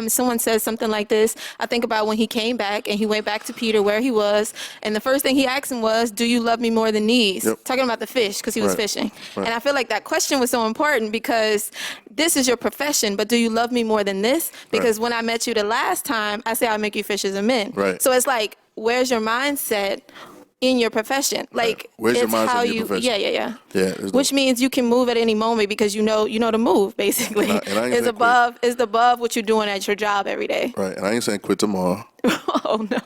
Speaker 5: someone says something like this, I think about when he came back and he went back to Peter where he was. And the first thing he asked him was, do you love me more than these?
Speaker 3: Yep.
Speaker 5: Talking about the fish because he was
Speaker 3: Right.
Speaker 5: fishing.
Speaker 3: Right.
Speaker 5: And I feel like that question was so important because this is your profession, but do you love me more than this? Because when I met you the last time, I said I'll make you fishers of men.
Speaker 3: Right.
Speaker 5: So it's like, where's your mindset in your profession? Like,
Speaker 3: Where's your
Speaker 5: it's
Speaker 3: mindset
Speaker 5: how
Speaker 3: in your
Speaker 5: you,
Speaker 3: profession?
Speaker 5: Yeah.
Speaker 3: it's
Speaker 5: Which means you can move at any moment because you know to move, basically.
Speaker 3: And I ain't
Speaker 5: It's
Speaker 3: saying
Speaker 5: above what you're doing at your job every day.
Speaker 3: Right, and I ain't saying quit tomorrow.
Speaker 5: Oh no.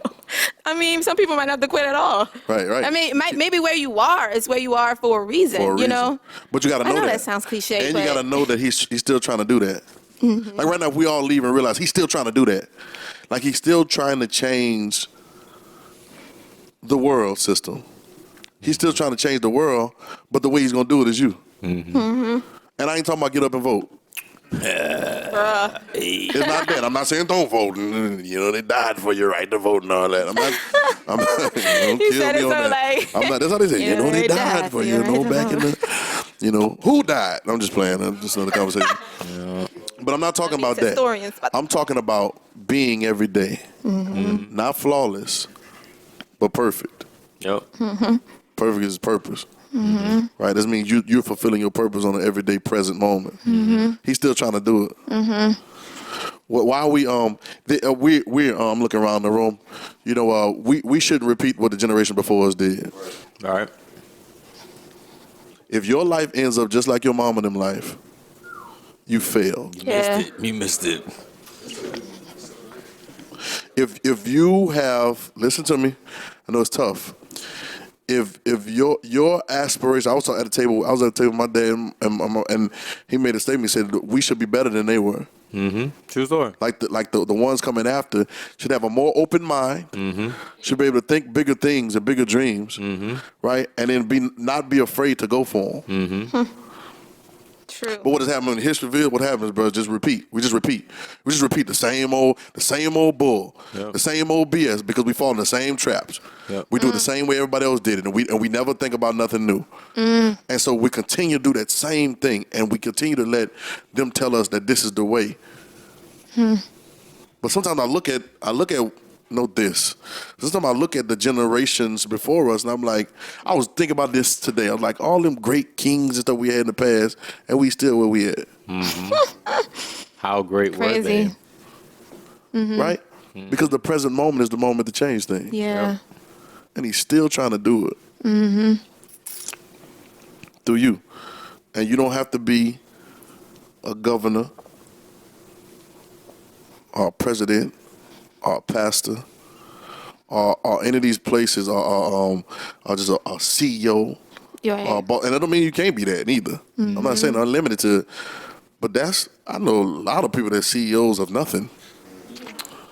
Speaker 5: I mean, some people might not have to quit at all.
Speaker 3: Right.
Speaker 5: I mean, maybe where you are is where you are for a reason,
Speaker 3: For a
Speaker 5: you
Speaker 3: reason.
Speaker 5: know?
Speaker 3: But you got to know
Speaker 5: I know
Speaker 3: that.
Speaker 5: that sounds cliche,
Speaker 3: And
Speaker 5: but
Speaker 3: you got to know that he's still trying to do that. Like right now, if we all leave and realize he's still trying to do that. Like he's still trying to change the world system. He's still trying to change the world, but the way he's going to do it is you. And I ain't talking about get up and vote. It's not that. I'm not saying don't vote. You know, they died for your right to vote and all that. I'm not don't
Speaker 5: You
Speaker 3: kill
Speaker 5: said
Speaker 3: me
Speaker 5: it
Speaker 3: on
Speaker 5: so
Speaker 3: that.
Speaker 5: like-
Speaker 3: I'm not, that's how they say, you know, they died for you,
Speaker 5: your
Speaker 3: know,
Speaker 5: right to
Speaker 3: back in
Speaker 5: vote.
Speaker 3: the, you know, who died? I'm just playing. I'm just another conversation. But I'm not talking about that.
Speaker 5: historians, but-
Speaker 3: I'm talking about being every day. Not flawless, but perfect.
Speaker 4: Yep.
Speaker 3: Perfect is purpose. Right? That means you're fulfilling your purpose on an everyday present moment. He's still trying to do it. While we're looking around the room, you know, we shouldn't repeat what the generation before us did.
Speaker 4: All right.
Speaker 3: If your life ends up just like your mom and them life, you failed.
Speaker 5: Yeah.
Speaker 4: You missed it.
Speaker 3: If you have, listen to me, I know it's tough. If your aspiration, I was at the table with my dad, and he made a statement. He said we should be better than they were.
Speaker 4: True story.
Speaker 3: Like the ones coming after should have a more open mind. Should be able to think bigger things and bigger dreams, right? And then not be afraid to go for them.
Speaker 5: True.
Speaker 3: But what has happened in history? What happens, bro? Just repeat. We just repeat the same old bull, the same old BS because we fall in the same traps.
Speaker 4: Yep.
Speaker 3: We do it the same way everybody else did it, and we never think about nothing new. And so we continue to do that same thing, and we continue to let them tell us that this is the way. But sometimes I look at this. Sometimes I look at the generations before us, and I'm like, I was thinking about this today. I'm like, all them great kings and stuff we had in the past, and we still where we at,
Speaker 4: How great were
Speaker 5: Crazy.
Speaker 4: they?
Speaker 3: right? Because the present moment is the moment to change things,
Speaker 5: Yeah.
Speaker 3: and he's still trying to do it through you. And you don't have to be a governor or a president or a pastor or any of these places or just a CEO.
Speaker 5: You're right.
Speaker 3: And that don't mean you can't be that neither. I'm not saying unlimited to, but I know a lot of people that CEOs of nothing.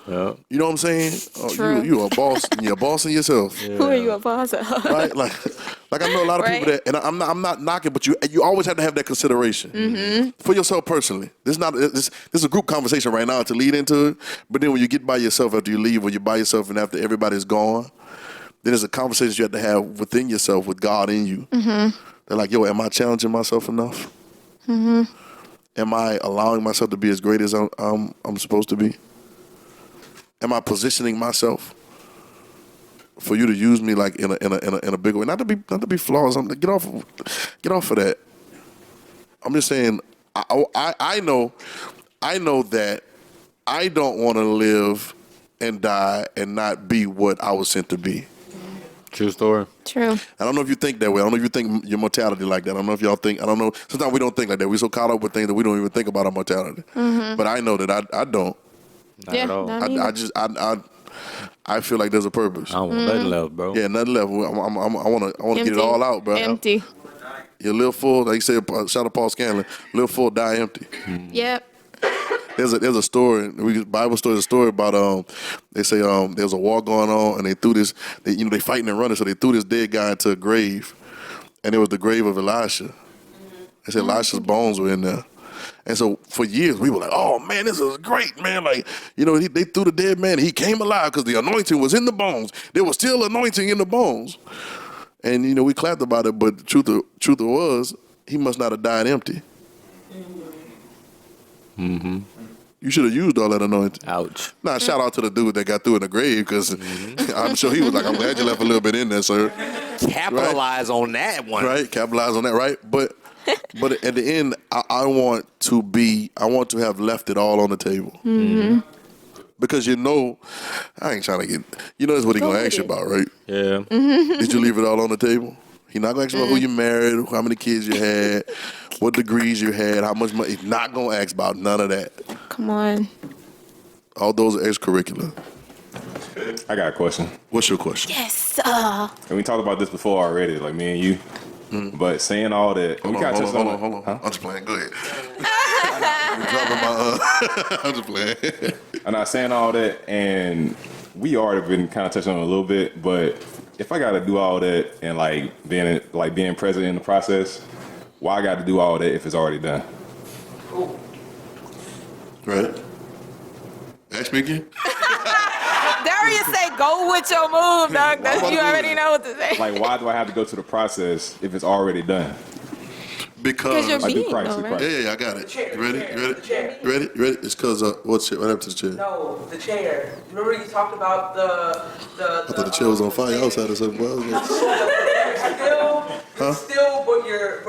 Speaker 4: Yeah.
Speaker 3: You know what I'm saying?
Speaker 5: True.
Speaker 3: You a boss. You're a boss in yourself,
Speaker 5: Who are you a boss of?
Speaker 3: right? Like I know a lot of people
Speaker 5: Right.
Speaker 3: that, and I'm not knocking, but you always have to have that consideration for yourself personally. This is a group conversation right now to lead into it, but then when you get by yourself after you leave, when you're by yourself and after everybody's gone, then there's a conversation you have to have within yourself with God in you. They're like, yo, am I challenging myself enough? Am I allowing myself to be as great as I'm supposed to be? Am I positioning myself for you to use me like in a big way? Not to be flawless. Get off of that. I'm just saying. I know that I don't want to live and die and not be what I was sent to be.
Speaker 4: True story.
Speaker 5: True.
Speaker 3: I don't know if you think that way. I don't know if you think your mortality like that. I don't know if y'all think. I don't know. Sometimes we don't think like that. We're so caught up with things that we don't even think about our mortality. But I know that I don't.
Speaker 4: Not
Speaker 5: Yeah.
Speaker 4: at all.
Speaker 5: not me
Speaker 3: I
Speaker 5: either.
Speaker 3: just I feel like there's a purpose.
Speaker 4: I don't want nothing left, bro.
Speaker 3: Yeah, nothing left. I want to get it
Speaker 5: Empty.
Speaker 3: all out, bro.
Speaker 5: Empty.
Speaker 3: You live full, like you said. Shout out Paul Scanlon. Live full, die empty.
Speaker 5: Yep.
Speaker 3: there's a story, Bible story, a story about they say there's a war going on and they threw this, they fighting and running, so they threw this dead guy into a grave, and it was the grave of Elisha. They said Elisha's bones were in there. And so for years we were like, oh man, this is great, man. Like, they threw the dead man and he came alive because the anointing was in the bones. There was still anointing in the bones. And, we clapped about it, but the truth was, he must not have died empty. Mm-hmm. You should have used all that anointing.
Speaker 4: Ouch.
Speaker 3: Nah, shout out to the dude that got through in the grave, because I'm sure he was like, I'm glad you left a little bit in there, sir.
Speaker 4: Capitalize on that one.
Speaker 3: Right, capitalize on that, right? But at the end, I want to have left it all on the table. Mm-hmm. Because I ain't trying to get, that's what he going to ask you about, right?
Speaker 4: Yeah.
Speaker 5: Mm-hmm.
Speaker 3: Did you leave it all on the table? He's not going to ask you about who you married, how many kids you had, what degrees you had, how much money. He's not going to ask about none of that.
Speaker 5: Come on.
Speaker 3: All those are extracurricular.
Speaker 8: I got a question.
Speaker 3: What's your question?
Speaker 5: Yes.
Speaker 8: And we talked about this before already, like me and you. But saying all that,
Speaker 3: Hold on.
Speaker 8: Huh?
Speaker 3: I'm just playing. Go ahead. I'm just playing.
Speaker 8: I'm not saying all that, and we already been kind of touching on it a little bit. But if I got to do all that and being present in the process, why I got to do all that if it's already done?
Speaker 3: Right. Ask me again.
Speaker 5: Darius say, go with your move, dog. You already know what to say.
Speaker 8: Like, why do I have to go to the process if it's already done?
Speaker 3: Because
Speaker 5: you're
Speaker 8: I do
Speaker 5: being,
Speaker 8: Christ,
Speaker 5: though,
Speaker 8: do
Speaker 5: right?
Speaker 8: Christ.
Speaker 3: Yeah, I got it. You ready? Ready? It's because what happened to the chair?
Speaker 6: No, the chair. Remember you talked about the
Speaker 3: I thought the chair was on fire outside or something. Well,
Speaker 6: it's still, but you're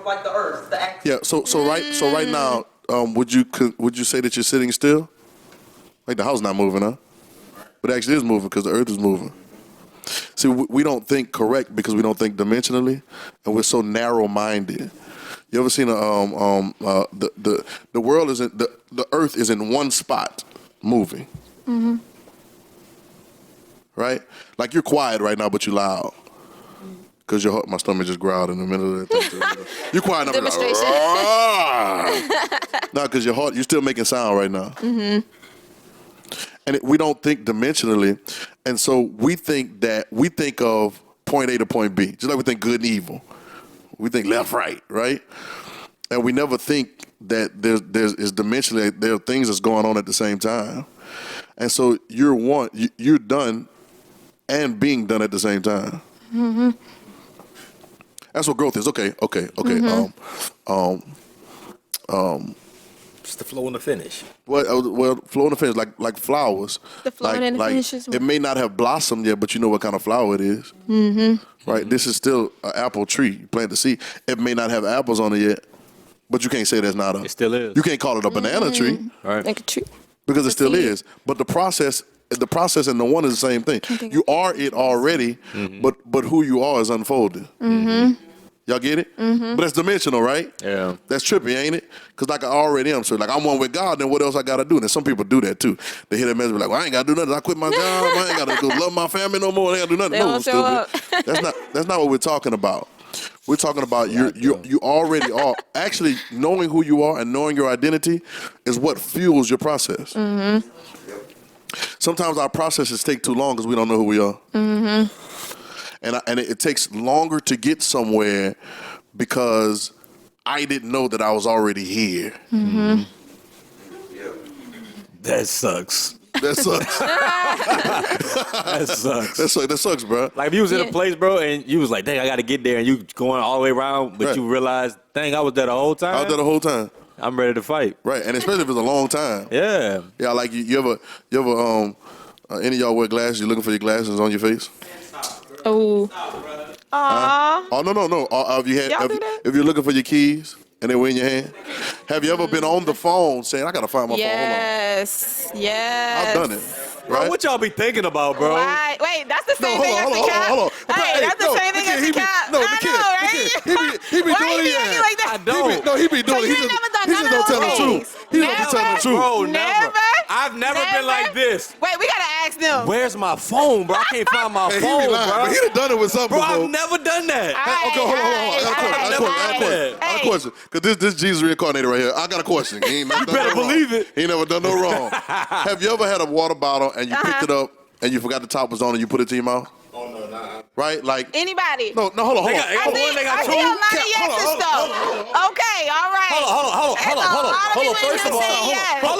Speaker 6: like the earth, the act.
Speaker 3: yeah. So right now, would you say that you're sitting still? Like the house not moving, huh? But it actually is moving because the earth is moving. See, we don't think correct because we don't think dimensionally, and we're so narrow-minded. You ever seen the world is the earth is in one spot moving. Mm-hmm. Right? Like you're quiet right now, but you're loud. Because my stomach just growled in the middle of that. You're quiet now.
Speaker 5: Demonstration.
Speaker 3: No, because you're still making sound right now. Mm-hmm. And we don't think dimensionally, and so we think of point A to point B, just like we think good and evil. We think left, right, and we never think that there's dimensionally there are things that's going on at the same time, and so you're done, and being done at the same time. Mm-hmm. That's what growth is. Okay. Mm-hmm.
Speaker 4: It's the flow and the finish.
Speaker 3: Well, flow and the finish, like flowers.
Speaker 5: The flow and the finish is
Speaker 3: it may not have blossomed yet, but you know what kind of flower it is. Mm-hmm. Right? Mm-hmm. This is still an apple tree. You plant the seed. It may not have apples on it yet, but you can't say that's not
Speaker 4: It still is.
Speaker 3: You can't call it a banana tree.
Speaker 4: Right.
Speaker 5: Like a tree.
Speaker 3: Because it still
Speaker 5: seed.
Speaker 3: is. But the process and the one is the same thing. You are it already, mm-hmm. but who you are is unfolded. Mm-hmm. Y'all get it? Mm-hmm. But that's dimensional, right?
Speaker 4: Yeah.
Speaker 3: That's trippy, ain't it? Because like I already am. So like I'm one with God, then what else I got to do? And some people do that too. They hear that message like, well, I ain't got to do nothing. I quit my job. I ain't got to go love my family no more. I ain't got to do nothing.
Speaker 5: They
Speaker 3: No,
Speaker 5: don't show
Speaker 3: stupid. That's not what we're talking about. We're talking about you already are. Actually, knowing who you are and knowing your identity is what fuels your process. Mm-hmm. Sometimes our processes take too long because we don't know who we are. Mm-hmm. And it takes longer to get somewhere because I didn't know that I was already here.
Speaker 5: Mm-hmm.
Speaker 4: That sucks.
Speaker 3: That sucks. That sucks, bro.
Speaker 4: Like if you was in a place, bro, and you was like, dang, I got to get there, and you going all the way around, but
Speaker 3: Right.
Speaker 4: you realize, dang, I was there the whole time.
Speaker 3: I was there the whole time.
Speaker 4: I'm ready to fight.
Speaker 3: Right, and especially if it's a long time.
Speaker 4: Yeah.
Speaker 3: Yeah, like you ever any of y'all wear glasses? You looking for your glasses on your face?
Speaker 5: Oh. Aww.
Speaker 3: Oh no. Have you had?
Speaker 5: Y'all do that?
Speaker 3: If you're looking for your keys and they were in your hand, have you ever been on the phone saying, "I gotta find my
Speaker 5: Yes.
Speaker 3: phone"?
Speaker 5: Yes.
Speaker 3: I've done it.
Speaker 4: Bro,
Speaker 3: Right?
Speaker 4: what y'all be thinking about, bro?
Speaker 5: Right. Wait, that's the same
Speaker 3: No,
Speaker 5: thing as
Speaker 3: hold
Speaker 5: the
Speaker 3: on,
Speaker 5: cat.
Speaker 3: hold on.
Speaker 5: Hey, that's the same thing as the cat.
Speaker 3: No, the
Speaker 5: I
Speaker 3: kid.
Speaker 5: know, right?
Speaker 3: He be
Speaker 5: Why
Speaker 3: doing
Speaker 5: he
Speaker 3: it.
Speaker 5: be like that?
Speaker 4: I don't.
Speaker 3: He be doing
Speaker 5: So
Speaker 3: it.
Speaker 5: you ain't never done
Speaker 3: He
Speaker 5: none
Speaker 3: just
Speaker 5: of
Speaker 3: don't tell
Speaker 5: those
Speaker 3: the truth.
Speaker 5: things?
Speaker 3: He don't be telling the truth.
Speaker 4: Bro,
Speaker 5: Never.
Speaker 4: I've never been like this.
Speaker 5: Wait, we gotta ask them.
Speaker 4: Where's my phone, bro? I can't find my
Speaker 3: Hey,
Speaker 4: phone,
Speaker 3: he be lying,
Speaker 4: bro.
Speaker 3: but he done done it with something,
Speaker 4: Bro,
Speaker 3: bro.
Speaker 4: I've never done that.
Speaker 3: Okay, hold on. I got a question. Because this Jesus reincarnated right here. I got a question. He ain't never done
Speaker 4: better
Speaker 3: no wrong.
Speaker 4: believe it.
Speaker 3: He ain't never done no wrong. Have you ever had a water bottle and you picked it up and you forgot the top was on and you put it to your mouth?
Speaker 7: Oh, no, nah.
Speaker 3: Right? Like.
Speaker 5: Anybody?
Speaker 3: No, hold on.
Speaker 4: They got
Speaker 5: I see a lot of yeses though. Okay, all right.
Speaker 4: Hold on. First of all, hold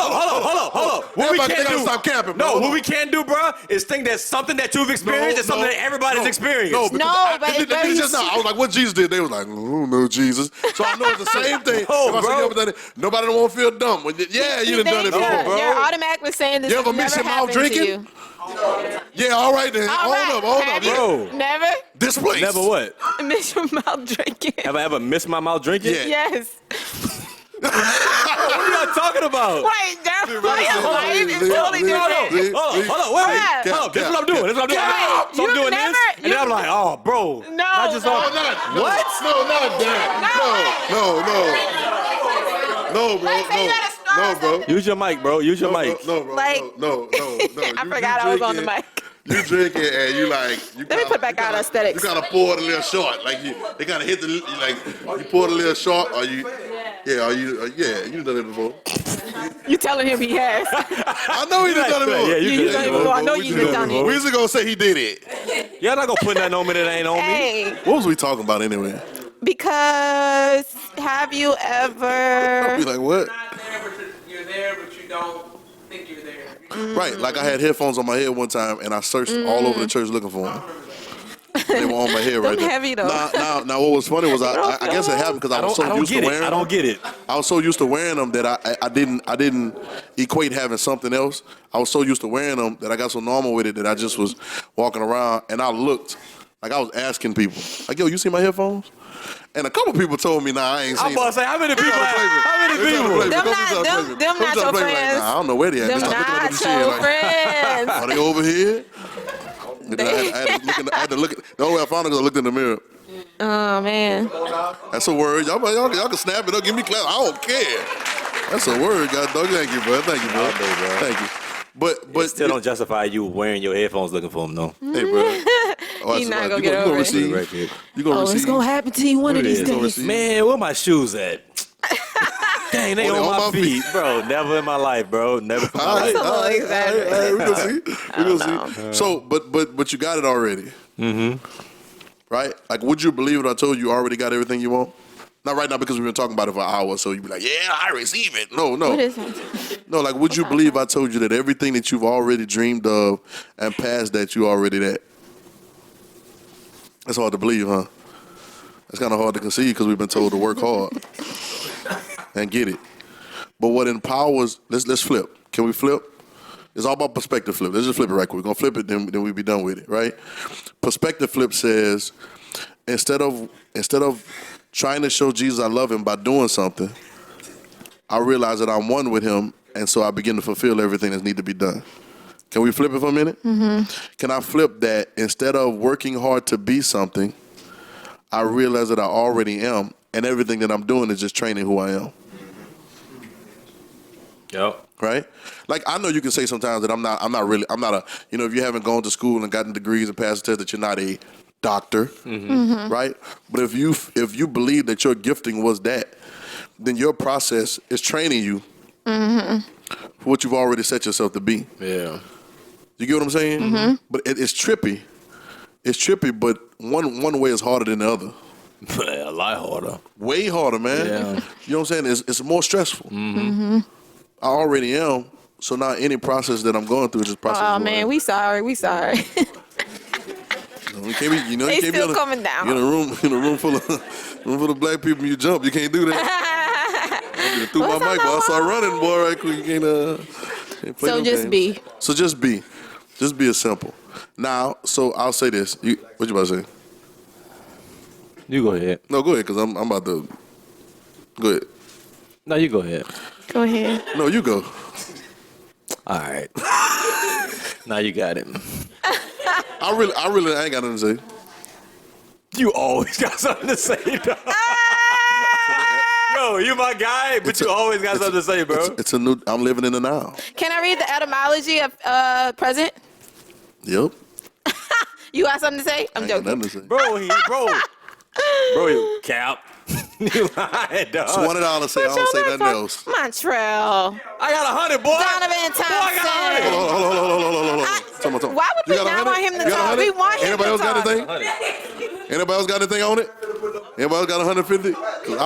Speaker 4: on. What we can't do?
Speaker 3: Stop camping,
Speaker 4: no,
Speaker 3: bro.
Speaker 4: what we can't do, bro, is think that something that you've experienced is something that everybody's experienced.
Speaker 3: No, because
Speaker 5: but
Speaker 3: just now, I was like, what Jesus did? They was like, no, Jesus. So I know it's the same thing.
Speaker 4: No,
Speaker 3: If I say
Speaker 4: bro.
Speaker 3: you ever done it, nobody don't want to feel dumb. Yeah, you done done it before, bro.
Speaker 5: You're automatically saying this.
Speaker 3: You ever miss your mouth drinking? Yeah, all right then. Hold up.
Speaker 4: Bro.
Speaker 5: Never
Speaker 3: This place.
Speaker 4: Never what?
Speaker 5: miss your mouth drinking.
Speaker 4: Have I ever missed my mouth drinking?
Speaker 3: Yeah.
Speaker 5: Yes.
Speaker 4: What are y'all talking about?
Speaker 5: Wait, that's funny. It's
Speaker 3: see,
Speaker 5: totally
Speaker 3: see,
Speaker 5: different.
Speaker 3: see.
Speaker 4: Hold on, wait.
Speaker 5: Cap,
Speaker 4: Hold on, this is what I'm doing. So I'm
Speaker 5: you've
Speaker 4: doing
Speaker 5: never-
Speaker 4: this, and then I'm like, oh, bro.
Speaker 5: No,
Speaker 4: I just
Speaker 5: no.
Speaker 4: don't- What?
Speaker 3: No, not that. No, bro.
Speaker 5: Like, say you gotta start
Speaker 3: No, bro.
Speaker 4: Use your mic, bro. Use your mic.
Speaker 3: No, bro.
Speaker 5: Like-
Speaker 3: No.
Speaker 5: I forgot I was on the mic.
Speaker 3: You drink it and you like.
Speaker 5: Let me put back out aesthetics.
Speaker 3: You kind of pour it a little short, like they kind of hit the like. You pour it a little short, or you. Yeah, you done it before.
Speaker 5: You telling him he has.
Speaker 3: I know he done it before.
Speaker 4: Yeah, you done it before.
Speaker 5: I know you done it.
Speaker 3: We used to go say he did it.
Speaker 4: Y'all not gonna put nothing on me that ain't on me.
Speaker 5: Hey,
Speaker 3: What was we talking about anyway?
Speaker 5: because have you ever?
Speaker 3: We like what?
Speaker 6: Not there, but you're there, but you don't think you're there.
Speaker 3: Right, like I had headphones on my head one time, and I searched all over the church looking for them. They were on my head right
Speaker 5: Them
Speaker 3: there.
Speaker 5: heavy, though.
Speaker 3: Now, what was funny was I guess it happened because I was so used to wearing them.
Speaker 4: I don't get it.
Speaker 3: I was so used to wearing them that I didn't equate having something else. I was so used to wearing them that I got so normal with it that I just was walking around and I looked like I was asking people, like, yo, you see my headphones? And a couple people told me, nah, I ain't seen
Speaker 4: I'm about to say, how many people? How many people?
Speaker 5: Them not your friends.
Speaker 3: Nah, I don't know where they at.
Speaker 5: Them
Speaker 3: Just start looking
Speaker 5: not
Speaker 3: at them
Speaker 5: your
Speaker 3: shit, like,
Speaker 5: friends.
Speaker 3: are they over here? And then I had to look. The only way I found it was I looked in the mirror.
Speaker 5: Oh man.
Speaker 3: That's a word. Y'all can snap it up. Give me clap. I don't care. That's a word, God dog. Thank you, bro. Thank you. But
Speaker 4: Still don't justify you wearing your headphones looking for them, though.
Speaker 3: Hey, bro.
Speaker 5: He's not gonna get over it.
Speaker 3: receive. You gonna receive.
Speaker 5: It's gonna happen to you one of these
Speaker 3: gonna
Speaker 5: days.
Speaker 3: receive.
Speaker 4: Man, where my shoes at? Dang, they
Speaker 3: Oh,
Speaker 4: on my feet, bro. Never in my life, bro. Never in my life.
Speaker 3: All right, we gonna see. So, but you got it already. Mm-hmm. Right? Like, would you believe it? I told you already got everything you want. Not right now because we've been talking about it for an hour. So you'd be like, yeah, I receive it. No.
Speaker 5: What is it?
Speaker 3: No, like, would you believe I told you that everything that you've already dreamed of and past that, you already that? That's hard to believe, huh? That's kind of hard to conceive because we've been told to work hard and get it. But what empowers, let's flip. Can we flip? It's all about perspective flip. Let's just flip it right quick. We're going to flip it, then we'll be done with it, right? Perspective flip says, instead of trying to show Jesus I love him by doing something, I realize that I'm one with him, and so I begin to fulfill everything that needs to be done. Can we flip it for a minute? Mm-hmm. Can I flip that instead of working hard to be something, I realize that I already am, and everything that I'm doing is just training who I am.
Speaker 4: Yep.
Speaker 3: Right? Like, I know you can say sometimes that I'm not a, if you haven't gone to school and gotten degrees and passed the test, that you're not a doctor, right? But if you believe that your gifting was that, then your process is training you for what you've already set yourself to be.
Speaker 4: Yeah.
Speaker 3: You get what I'm saying? Mm-hmm. But it's trippy. It's trippy, but one way is harder than the other.
Speaker 4: A lot harder.
Speaker 3: Way harder, man.
Speaker 4: Yeah.
Speaker 3: You know what I'm saying? It's more stressful. Mm-hmm. I already am. So now any process that I'm going through is just process.
Speaker 5: Oh man, we sorry.
Speaker 3: You can't be,
Speaker 5: They
Speaker 3: you can't
Speaker 5: still
Speaker 3: be
Speaker 5: coming down.
Speaker 3: You're in a room full of black people. You jump. You can't do that. I threw my mic, but I saw running, boy. Right quick. You can't play
Speaker 5: So
Speaker 3: them
Speaker 5: just
Speaker 3: games.
Speaker 5: be.
Speaker 3: So just be. Just be as simple. Now, so I'll say this. What you about to say?
Speaker 4: You go ahead.
Speaker 3: No, go ahead, because I'm about to. Go ahead.
Speaker 4: No, you go ahead.
Speaker 5: Go ahead.
Speaker 3: No, you go.
Speaker 4: All right. Now you got it.
Speaker 3: I really ain't got nothing to say.
Speaker 4: You always got something to say, dog. Yo, bro, you my guy, but you always got something to say, bro.
Speaker 3: It's a new. I'm living in the now.
Speaker 5: Can I read the etymology of present?
Speaker 3: Yep.
Speaker 5: You got something to say? I'm
Speaker 3: I ain't got
Speaker 5: joking.
Speaker 3: nothing to say.
Speaker 4: Bro, you cap. You lying, dog.
Speaker 3: It's $20. Say I don't say nothing else.
Speaker 5: Montreal.
Speaker 4: I got 100, boy.
Speaker 5: Donovan
Speaker 4: Boy, I got 100.
Speaker 3: Hold on.
Speaker 5: Why would we
Speaker 3: You got
Speaker 5: not
Speaker 3: 100?
Speaker 5: want him to
Speaker 3: You got
Speaker 5: talk?
Speaker 3: 100?
Speaker 5: We want him
Speaker 3: Anybody
Speaker 5: to
Speaker 3: else got
Speaker 5: talk.
Speaker 3: anything? Anybody else got anything on it? Anybody else got 150? 'Cause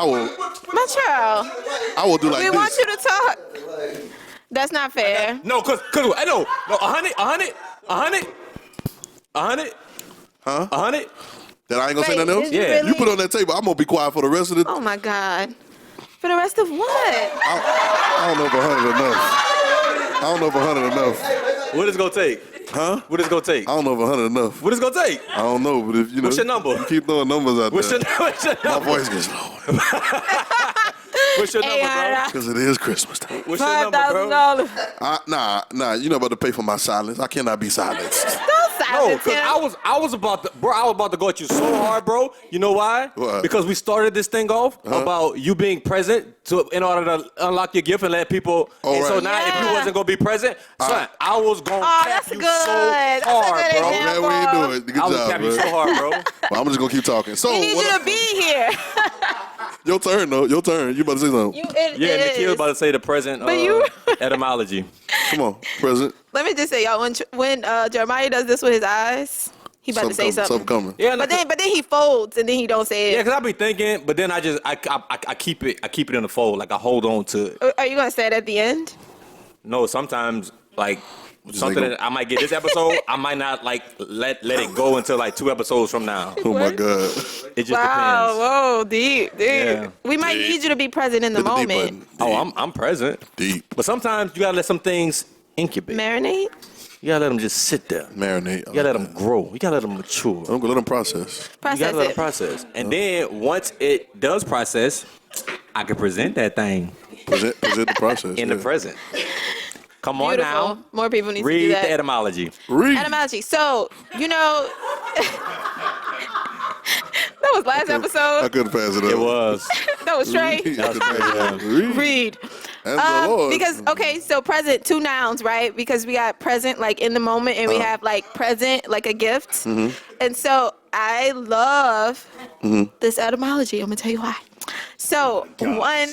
Speaker 5: Montreal.
Speaker 3: I will do like
Speaker 5: We
Speaker 3: this.
Speaker 5: want you to talk. That's not fair.
Speaker 4: No, cause I know. No, 100.
Speaker 3: Huh?
Speaker 4: 100.
Speaker 3: That I ain't gonna say
Speaker 5: Wait,
Speaker 3: nothing else?
Speaker 5: did you
Speaker 4: Yeah.
Speaker 5: really?
Speaker 3: You put it on that table. I'm gonna be quiet for the rest of the.
Speaker 5: Oh my God. For the rest of what?
Speaker 3: I don't know if 100 enough. I don't know if 100 enough.
Speaker 4: What is it gonna take?
Speaker 3: Huh?
Speaker 4: What is it gonna take?
Speaker 3: I don't know if 100 enough.
Speaker 4: What is it gonna take?
Speaker 3: I don't know, but if you know.
Speaker 4: What's your number?
Speaker 3: You keep throwing numbers out
Speaker 4: What's
Speaker 3: there.
Speaker 4: your
Speaker 3: My
Speaker 4: number?
Speaker 3: voice gets low
Speaker 4: What's your number, bro?
Speaker 3: because it is Christmas time.
Speaker 4: What's your number, bro?
Speaker 3: Nah. You know about to pay for my silence. I cannot be silenced.
Speaker 4: No, cause I was about to go at you so hard, bro. You know why?
Speaker 3: What?
Speaker 4: Because we started this thing off about you being present in order to unlock your gift and let people.
Speaker 3: Oh,
Speaker 4: and so
Speaker 3: right.
Speaker 4: now, if you
Speaker 5: Yeah.
Speaker 4: wasn't gonna be present, son, I was gonna
Speaker 5: Oh,
Speaker 4: cap
Speaker 5: that's
Speaker 4: you
Speaker 5: good.
Speaker 4: so
Speaker 5: That's a
Speaker 4: hard,
Speaker 5: good
Speaker 4: bro.
Speaker 3: I'm glad we ain't do it. Good
Speaker 4: I was
Speaker 3: job,
Speaker 4: cap you
Speaker 3: bro.
Speaker 4: so hard, bro.
Speaker 3: Well, I'm just gonna keep talking. So,
Speaker 5: We need
Speaker 3: what
Speaker 5: you to be here.
Speaker 3: your turn, though. Your turn. You about to say something?
Speaker 4: Yeah,
Speaker 5: it
Speaker 4: Nikhil
Speaker 5: is.
Speaker 4: about to say the present
Speaker 5: But you-
Speaker 4: etymology.
Speaker 3: Come on, President.
Speaker 5: Let me just say, y'all, when Jeremiah does this with his eyes, he about to say something.
Speaker 3: Something coming.
Speaker 4: Yeah,
Speaker 5: But then he folds and then he don't say
Speaker 4: yeah,
Speaker 5: it.
Speaker 4: cause I be thinking, but then I keep it in the fold, like I hold on to it.
Speaker 5: Are you gonna say it at the end?
Speaker 4: No, sometimes like something
Speaker 3: ain't
Speaker 4: that I might get this episode, I might not like let it go until like 2 episodes from now.
Speaker 3: Oh my God.
Speaker 4: It just
Speaker 5: Wow,
Speaker 4: depends.
Speaker 5: whoa, deep.
Speaker 4: Yeah.
Speaker 5: We might need you to be present in the
Speaker 3: Hit the deep
Speaker 5: moment.
Speaker 3: button.
Speaker 4: Oh, I'm present.
Speaker 3: Deep.
Speaker 4: But sometimes you gotta let some things incubate.
Speaker 5: Marinate?
Speaker 4: You gotta let them just sit there.
Speaker 3: Marinate.
Speaker 4: You gotta let them grow. You gotta let them mature.
Speaker 3: I'm gonna let them process.
Speaker 4: You
Speaker 5: Process
Speaker 4: gotta let
Speaker 5: it.
Speaker 4: them process. And then once it does process, I can present that thing
Speaker 3: Present the process.
Speaker 4: in the present. Come on
Speaker 5: Beautiful.
Speaker 4: now.
Speaker 5: More people need to do
Speaker 4: Read
Speaker 5: that.
Speaker 4: the etymology.
Speaker 3: Read.
Speaker 5: Etymology. So, that was last
Speaker 3: I
Speaker 5: episode.
Speaker 3: couldn't pass it up.
Speaker 4: It was.
Speaker 5: That was Trey.
Speaker 3: Read.
Speaker 5: Read.
Speaker 3: And the Lord.
Speaker 5: Because, okay, so present, 2 nouns, right? Because we got present like in the moment and we have like present like a gift. And so I love this etymology. I'm going to tell you why. So, one,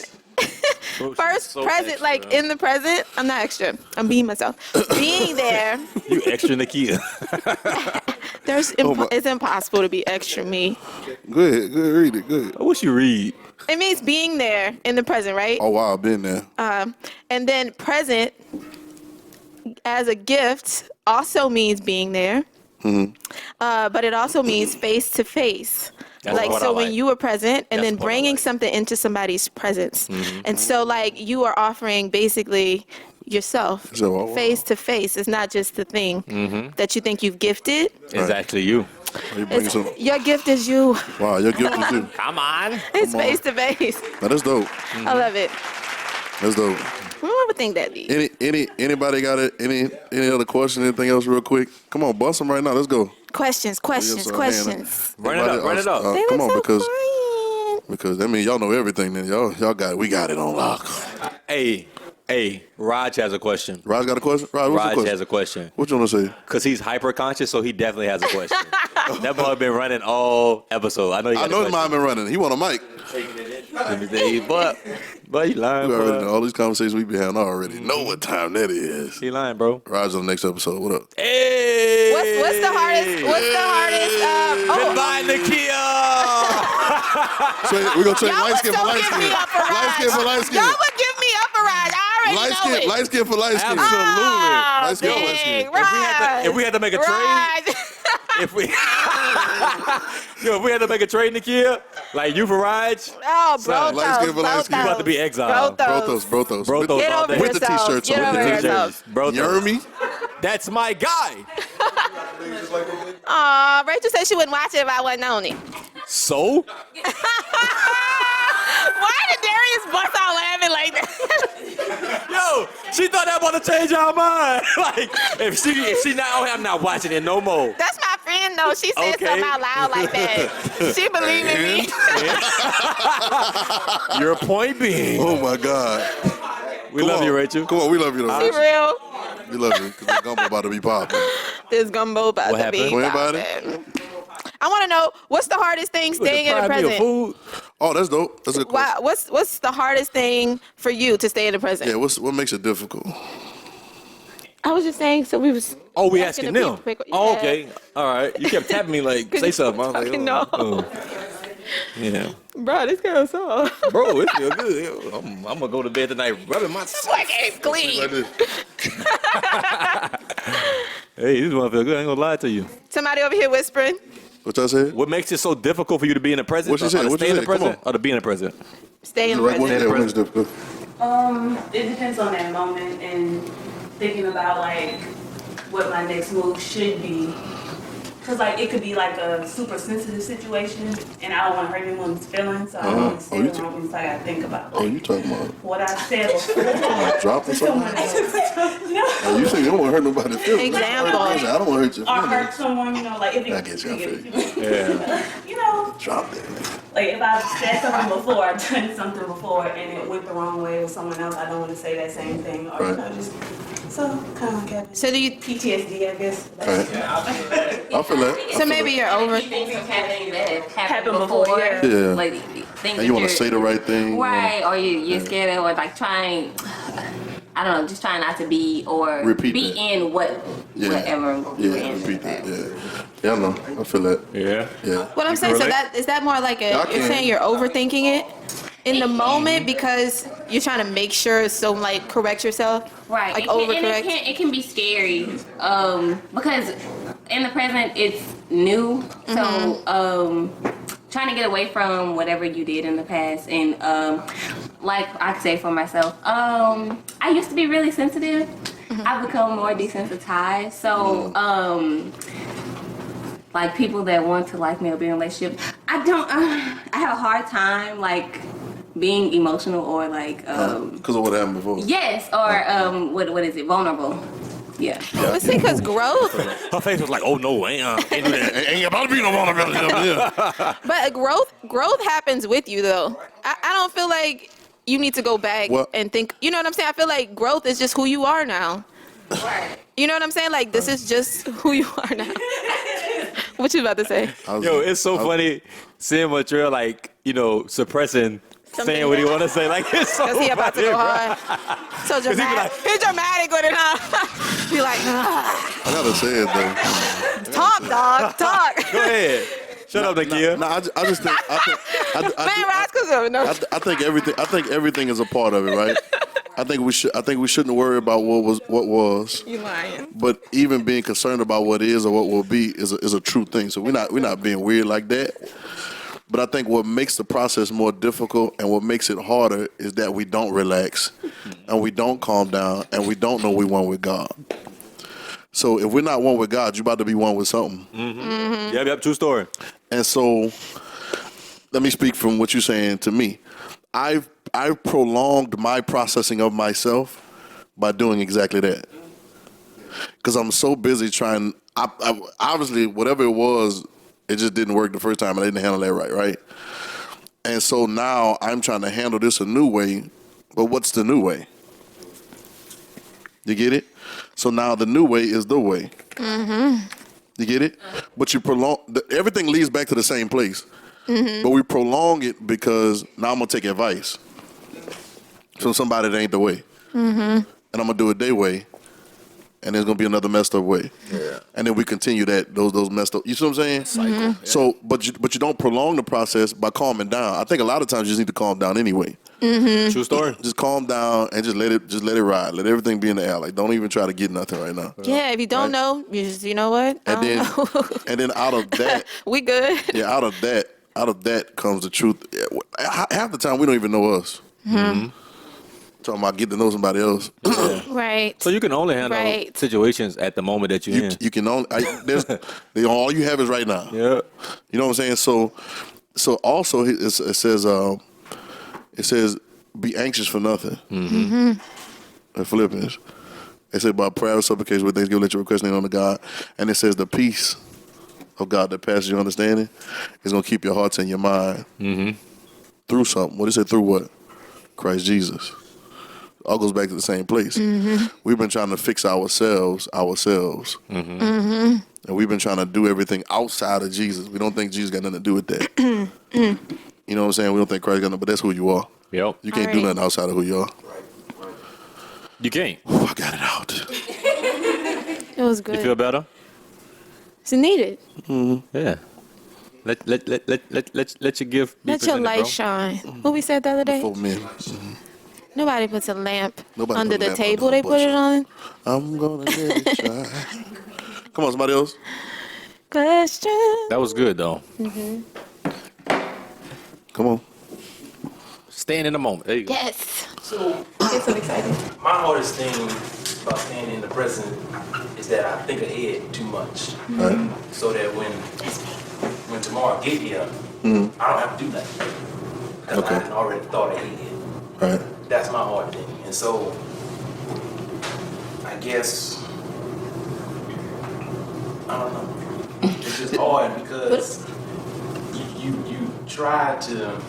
Speaker 5: first
Speaker 4: so
Speaker 5: present,
Speaker 4: extra.
Speaker 5: like in the present, I'm not extra. I'm being myself. Being there,
Speaker 4: You extra Nikia.
Speaker 5: it's impossible to be extra me.
Speaker 3: Go ahead. Read it. Go ahead.
Speaker 4: I wish you read.
Speaker 5: It means being there in the present, right?
Speaker 3: Oh, wow. I've been there.
Speaker 5: And then present as a gift also means being there. But it also means face to face.
Speaker 4: That's
Speaker 5: Like,
Speaker 4: what
Speaker 5: so
Speaker 4: I
Speaker 5: when
Speaker 4: like.
Speaker 5: you were present and
Speaker 4: That's
Speaker 5: then
Speaker 4: what I
Speaker 5: bringing
Speaker 4: like.
Speaker 5: something into somebody's presence. And so, like, you are offering basically yourself
Speaker 3: So, wow.
Speaker 5: face to face. It's not just the thing that you think you've gifted.
Speaker 4: It's actually you.
Speaker 3: You bring
Speaker 5: It's,
Speaker 3: some.
Speaker 5: your gift is you.
Speaker 3: Wow, your gift is you.
Speaker 4: Come on.
Speaker 5: It's
Speaker 3: on.
Speaker 5: face to face.
Speaker 3: Now, that's dope.
Speaker 5: I love it.
Speaker 3: That's dope.
Speaker 5: Who would think that be?
Speaker 3: Anybody got it? Any other question? Anything else, real quick? Come on, bust them right now. Let's go.
Speaker 5: Questions.
Speaker 3: Yes,
Speaker 5: Questions.
Speaker 4: Run it up.
Speaker 5: They
Speaker 3: Come
Speaker 5: look
Speaker 3: on,
Speaker 5: so
Speaker 3: because
Speaker 5: quiet.
Speaker 3: that means y'all know everything. Then we got it on lock.
Speaker 4: Hey, Raj has a question.
Speaker 3: Raj got a question. Raj, what's your
Speaker 4: Raj
Speaker 3: question?
Speaker 4: has a question.
Speaker 3: What you want to say?
Speaker 4: Because he's hyper conscious, so he definitely has a question. That boy been running all episode. I know he
Speaker 3: I
Speaker 4: got
Speaker 3: know
Speaker 4: a
Speaker 3: his mind
Speaker 4: question.
Speaker 3: been running. He want a mic.
Speaker 4: But he lying,
Speaker 3: We already know
Speaker 4: bro.
Speaker 3: all these conversations we been having. I already know what time that is.
Speaker 4: He lying, bro.
Speaker 3: Raj on the next episode. What up?
Speaker 4: Hey!
Speaker 5: What's the hardest?
Speaker 4: Goodbye, Nikia!
Speaker 3: So we gonna trade
Speaker 5: Y'all
Speaker 3: light
Speaker 5: would
Speaker 3: skin
Speaker 5: so
Speaker 3: for light
Speaker 5: give
Speaker 3: skin.
Speaker 5: me up for
Speaker 3: Light skin for light skin.
Speaker 5: Y'all would give me up a ride. I already know it.
Speaker 3: Light skin for light skin.
Speaker 4: Absolutely.
Speaker 3: Light skin for light skin.
Speaker 5: Dang,
Speaker 4: If we had to make a trade,
Speaker 5: Raj.
Speaker 4: if we had to make a trade, Nikia, like you for Raj,
Speaker 5: Oh, bro,
Speaker 3: light skin for light skin.
Speaker 4: you about to be exiled.
Speaker 3: Brothos.
Speaker 4: Brothos
Speaker 5: Get
Speaker 4: all
Speaker 5: over
Speaker 4: day.
Speaker 3: With the
Speaker 5: yourself.
Speaker 3: t-shirts
Speaker 5: Get
Speaker 3: on.
Speaker 5: over
Speaker 3: With the
Speaker 5: yourself.
Speaker 4: Brothos.
Speaker 3: You heard me?
Speaker 4: That's my guy.
Speaker 5: Aw, Rachel said she wouldn't watch it if I wasn't on it.
Speaker 4: So?
Speaker 5: Why did Darius bust out laughing like that?
Speaker 4: Yo, she thought that about to change our mind. Like, if she now I'm not watching it no more.
Speaker 5: That's my friend know. She said
Speaker 4: Okay.
Speaker 5: something out loud like that. She believed in me.
Speaker 4: Your point being,
Speaker 3: Oh my God.
Speaker 4: we love you, Rachel.
Speaker 3: Come on, we love you though.
Speaker 5: Be real.
Speaker 3: We love you because the gumbo about to be popping.
Speaker 5: This gumbo about
Speaker 4: What
Speaker 5: to be
Speaker 3: happened? Anybody?
Speaker 5: popping. I want to know, what's the hardest thing staying in the
Speaker 4: Deprive me of
Speaker 5: present?
Speaker 4: food.
Speaker 3: Oh, that's dope. That's a good question.
Speaker 5: Why, what's the hardest thing for you to stay in the present?
Speaker 3: Yeah, what makes it difficult?
Speaker 5: I was just saying, so we was.
Speaker 4: Oh, we
Speaker 5: asking
Speaker 4: asking
Speaker 5: the
Speaker 4: them.
Speaker 5: people-
Speaker 4: Oh,
Speaker 5: yeah.
Speaker 4: okay. All right. You kept tapping me like, say something. I was like,
Speaker 5: No.
Speaker 4: Yeah.
Speaker 5: Bro, this girl's so.
Speaker 4: Bro, it feel good. I'm going to go to bed tonight rubbing my
Speaker 5: Like it's clean.
Speaker 3: Like this.
Speaker 4: Hey, this one feel good. I ain't going to lie to you.
Speaker 5: Somebody over here whispering.
Speaker 3: What y'all said?
Speaker 4: What makes it so difficult for you to be in the present?
Speaker 3: What you said?
Speaker 4: Or to
Speaker 3: What you
Speaker 4: stay in the
Speaker 3: said? Come
Speaker 4: present?
Speaker 3: on.
Speaker 4: Or to be in the present?
Speaker 5: Stay in the
Speaker 3: What
Speaker 5: present.
Speaker 3: makes it difficult?
Speaker 9: It depends on that moment and thinking about like what my next move should be. Cause like it could be like a super sensitive situation, and I don't want to hurt anyone's feelings, so I don't want to say
Speaker 3: you
Speaker 9: the wrong things. I gotta think about
Speaker 3: Oh, you talking about
Speaker 9: what I said before.
Speaker 3: like dropping something? Oh, you say you don't want to hurt nobody's feelings.
Speaker 5: Example.
Speaker 3: I don't want to hurt your
Speaker 9: Or hurt
Speaker 3: feelings.
Speaker 9: someone, like if
Speaker 3: I get you, I feel you.
Speaker 4: Yeah.
Speaker 3: Drop that.
Speaker 9: like if I've said something before, I've done something before, and it went the wrong way with someone else, I don't want to say that same thing, or
Speaker 3: Right.
Speaker 9: just so kind of like having
Speaker 5: So do you?
Speaker 9: PTSD, I guess.
Speaker 3: Right. I feel that.
Speaker 5: So maybe you're over.
Speaker 10: Things from happening that have happened
Speaker 9: Happened before,
Speaker 10: before.
Speaker 9: yeah.
Speaker 3: Yeah.
Speaker 10: Like things
Speaker 3: And you want
Speaker 10: that
Speaker 3: to say the right thing.
Speaker 10: right, or you're scared of, or like trying. I don't know, just trying not to be or
Speaker 3: Repeat
Speaker 10: be
Speaker 3: that.
Speaker 10: in whatever you're
Speaker 3: Yeah,
Speaker 10: in.
Speaker 3: repeat that. Yeah. Yeah, I know. I feel that.
Speaker 4: Yeah.
Speaker 3: Yeah.
Speaker 5: What I'm saying, so
Speaker 4: relate?
Speaker 5: that is that more like
Speaker 3: Yeah, I
Speaker 5: you're
Speaker 3: can.
Speaker 5: saying you're overthinking it in the moment because you're trying to make sure so like correct yourself,
Speaker 10: Right.
Speaker 5: like
Speaker 10: It can- and
Speaker 5: overcorrect.
Speaker 10: it can be scary because in the present it's new. So trying to get away from whatever you did in the past, and like I could say for myself, I used to be really sensitive. I've become more desensitized. So like people that want to like me or be in a relationship, I don't. I have a hard time like being emotional or like
Speaker 3: Because of what happened before.
Speaker 10: yes, or what is it? Vulnerable. Yeah.
Speaker 5: But see, because growth,
Speaker 4: Her face was like, oh no, can't do that.
Speaker 3: Ain't about to be no vulnerability up here.
Speaker 5: but growth happens with you though. I don't feel like you need to go back
Speaker 3: Well-
Speaker 5: and think. You know what I'm saying? I feel like growth is just who you are now.
Speaker 10: Right.
Speaker 5: You know what I'm saying? Like this is just who you are now. What you about to say?
Speaker 4: Yo, it's so funny seeing Montreal like, suppressing saying what he want to say. Like, it's so
Speaker 5: Cause he about to
Speaker 4: funny,
Speaker 5: go
Speaker 4: bro.
Speaker 5: hard. So
Speaker 4: he be
Speaker 5: dramatic.
Speaker 4: like-
Speaker 5: He's dramatic with it, huh? Be like,
Speaker 3: I gotta say it though.
Speaker 5: talk, dog, talk.
Speaker 4: Go ahead. Shut up, Nakia.
Speaker 3: No, I just think
Speaker 5: Man, Ross, cause no.
Speaker 3: I think everything is a part of it, right? I think we shouldn't worry about what was.
Speaker 5: You lying.
Speaker 3: But even being concerned about what is or what will be is a true thing. So we're not being weird like that. But I think what makes the process more difficult and what makes it harder is that we don't relax and we don't calm down and we don't know we're one with God. So if we're not one with God, you're about to be one with something.
Speaker 4: Yep, true story.
Speaker 3: And so let me speak from what you're saying to me. I've prolonged my processing of myself by doing exactly that. Because I'm so busy trying, I obviously, whatever it was, it just didn't work the first time and I didn't handle that right? And so now I'm trying to handle this a new way, but what's the new way? You get it? So now the new way is the way. You get it? But you everything leads back to the same place. But we prolong it because now I'm going to take advice from somebody that ain't the way. And I'm going to do it their way. And there's going to be another messed up way. Yeah. And then we continue those messed up. You see what I'm saying? Cycle. Yeah. So, but you don't prolong the process by calming down. I think a lot of times you just need to calm down anyway.
Speaker 4: True story.
Speaker 3: Just calm down and just let it ride. Let everything be in the air. Like, don't even try to get nothing right now.
Speaker 5: Yeah, if you don't know, you know what?
Speaker 3: And then out of that,
Speaker 5: we good.
Speaker 3: yeah, out of that comes the truth. Half the time we don't even know us. Talking about getting to know somebody else.
Speaker 5: Right.
Speaker 4: So you can only handle situations at the moment that you're in.
Speaker 3: You can only all you have is right now.
Speaker 4: Yeah.
Speaker 3: You know what I'm saying? So also it says be anxious for nothing. In Philippians, it said by prayer and supplication with thanksgiving let your request known unto God, and it says the peace of God that passes your understanding is going to keep your hearts and your mind through something. What do you say? Through what? Christ Jesus. All goes back to the same place. We've been trying to fix ourselves. And we've been trying to do everything outside of Jesus. We don't think Jesus got nothing to do with that. You know what I'm saying? We don't think Christ got nothing, but that's who you are.
Speaker 4: Yep.
Speaker 3: You can't do nothing outside of who you are.
Speaker 4: You can't.
Speaker 3: Ooh, I got it out.
Speaker 5: It was good.
Speaker 4: You feel better?
Speaker 5: It's needed.
Speaker 4: Yeah. Let your gift be
Speaker 5: Let your
Speaker 4: presented,
Speaker 5: light
Speaker 4: bro.
Speaker 5: shine. What we said the other day?
Speaker 3: For men.
Speaker 5: Nobody puts a lamp
Speaker 3: Nobody
Speaker 5: under
Speaker 3: put a
Speaker 5: the
Speaker 3: lamp
Speaker 5: table.
Speaker 3: under
Speaker 5: They
Speaker 3: the
Speaker 5: put it on.
Speaker 3: I'm going to let it try. Come on, somebody else.
Speaker 5: Question.
Speaker 4: That was good, though.
Speaker 3: Come on.
Speaker 4: Staying in the moment. There you go.
Speaker 5: Yes.
Speaker 11: So
Speaker 5: Get so excited.
Speaker 11: my hardest thing about staying in the present is that I think ahead too much. So that when tomorrow get here, I don't have to do nothing. Because I had already thought ahead.
Speaker 3: Right.
Speaker 11: That's my hard thing. And so I guess I don't know. It's just hard because you try to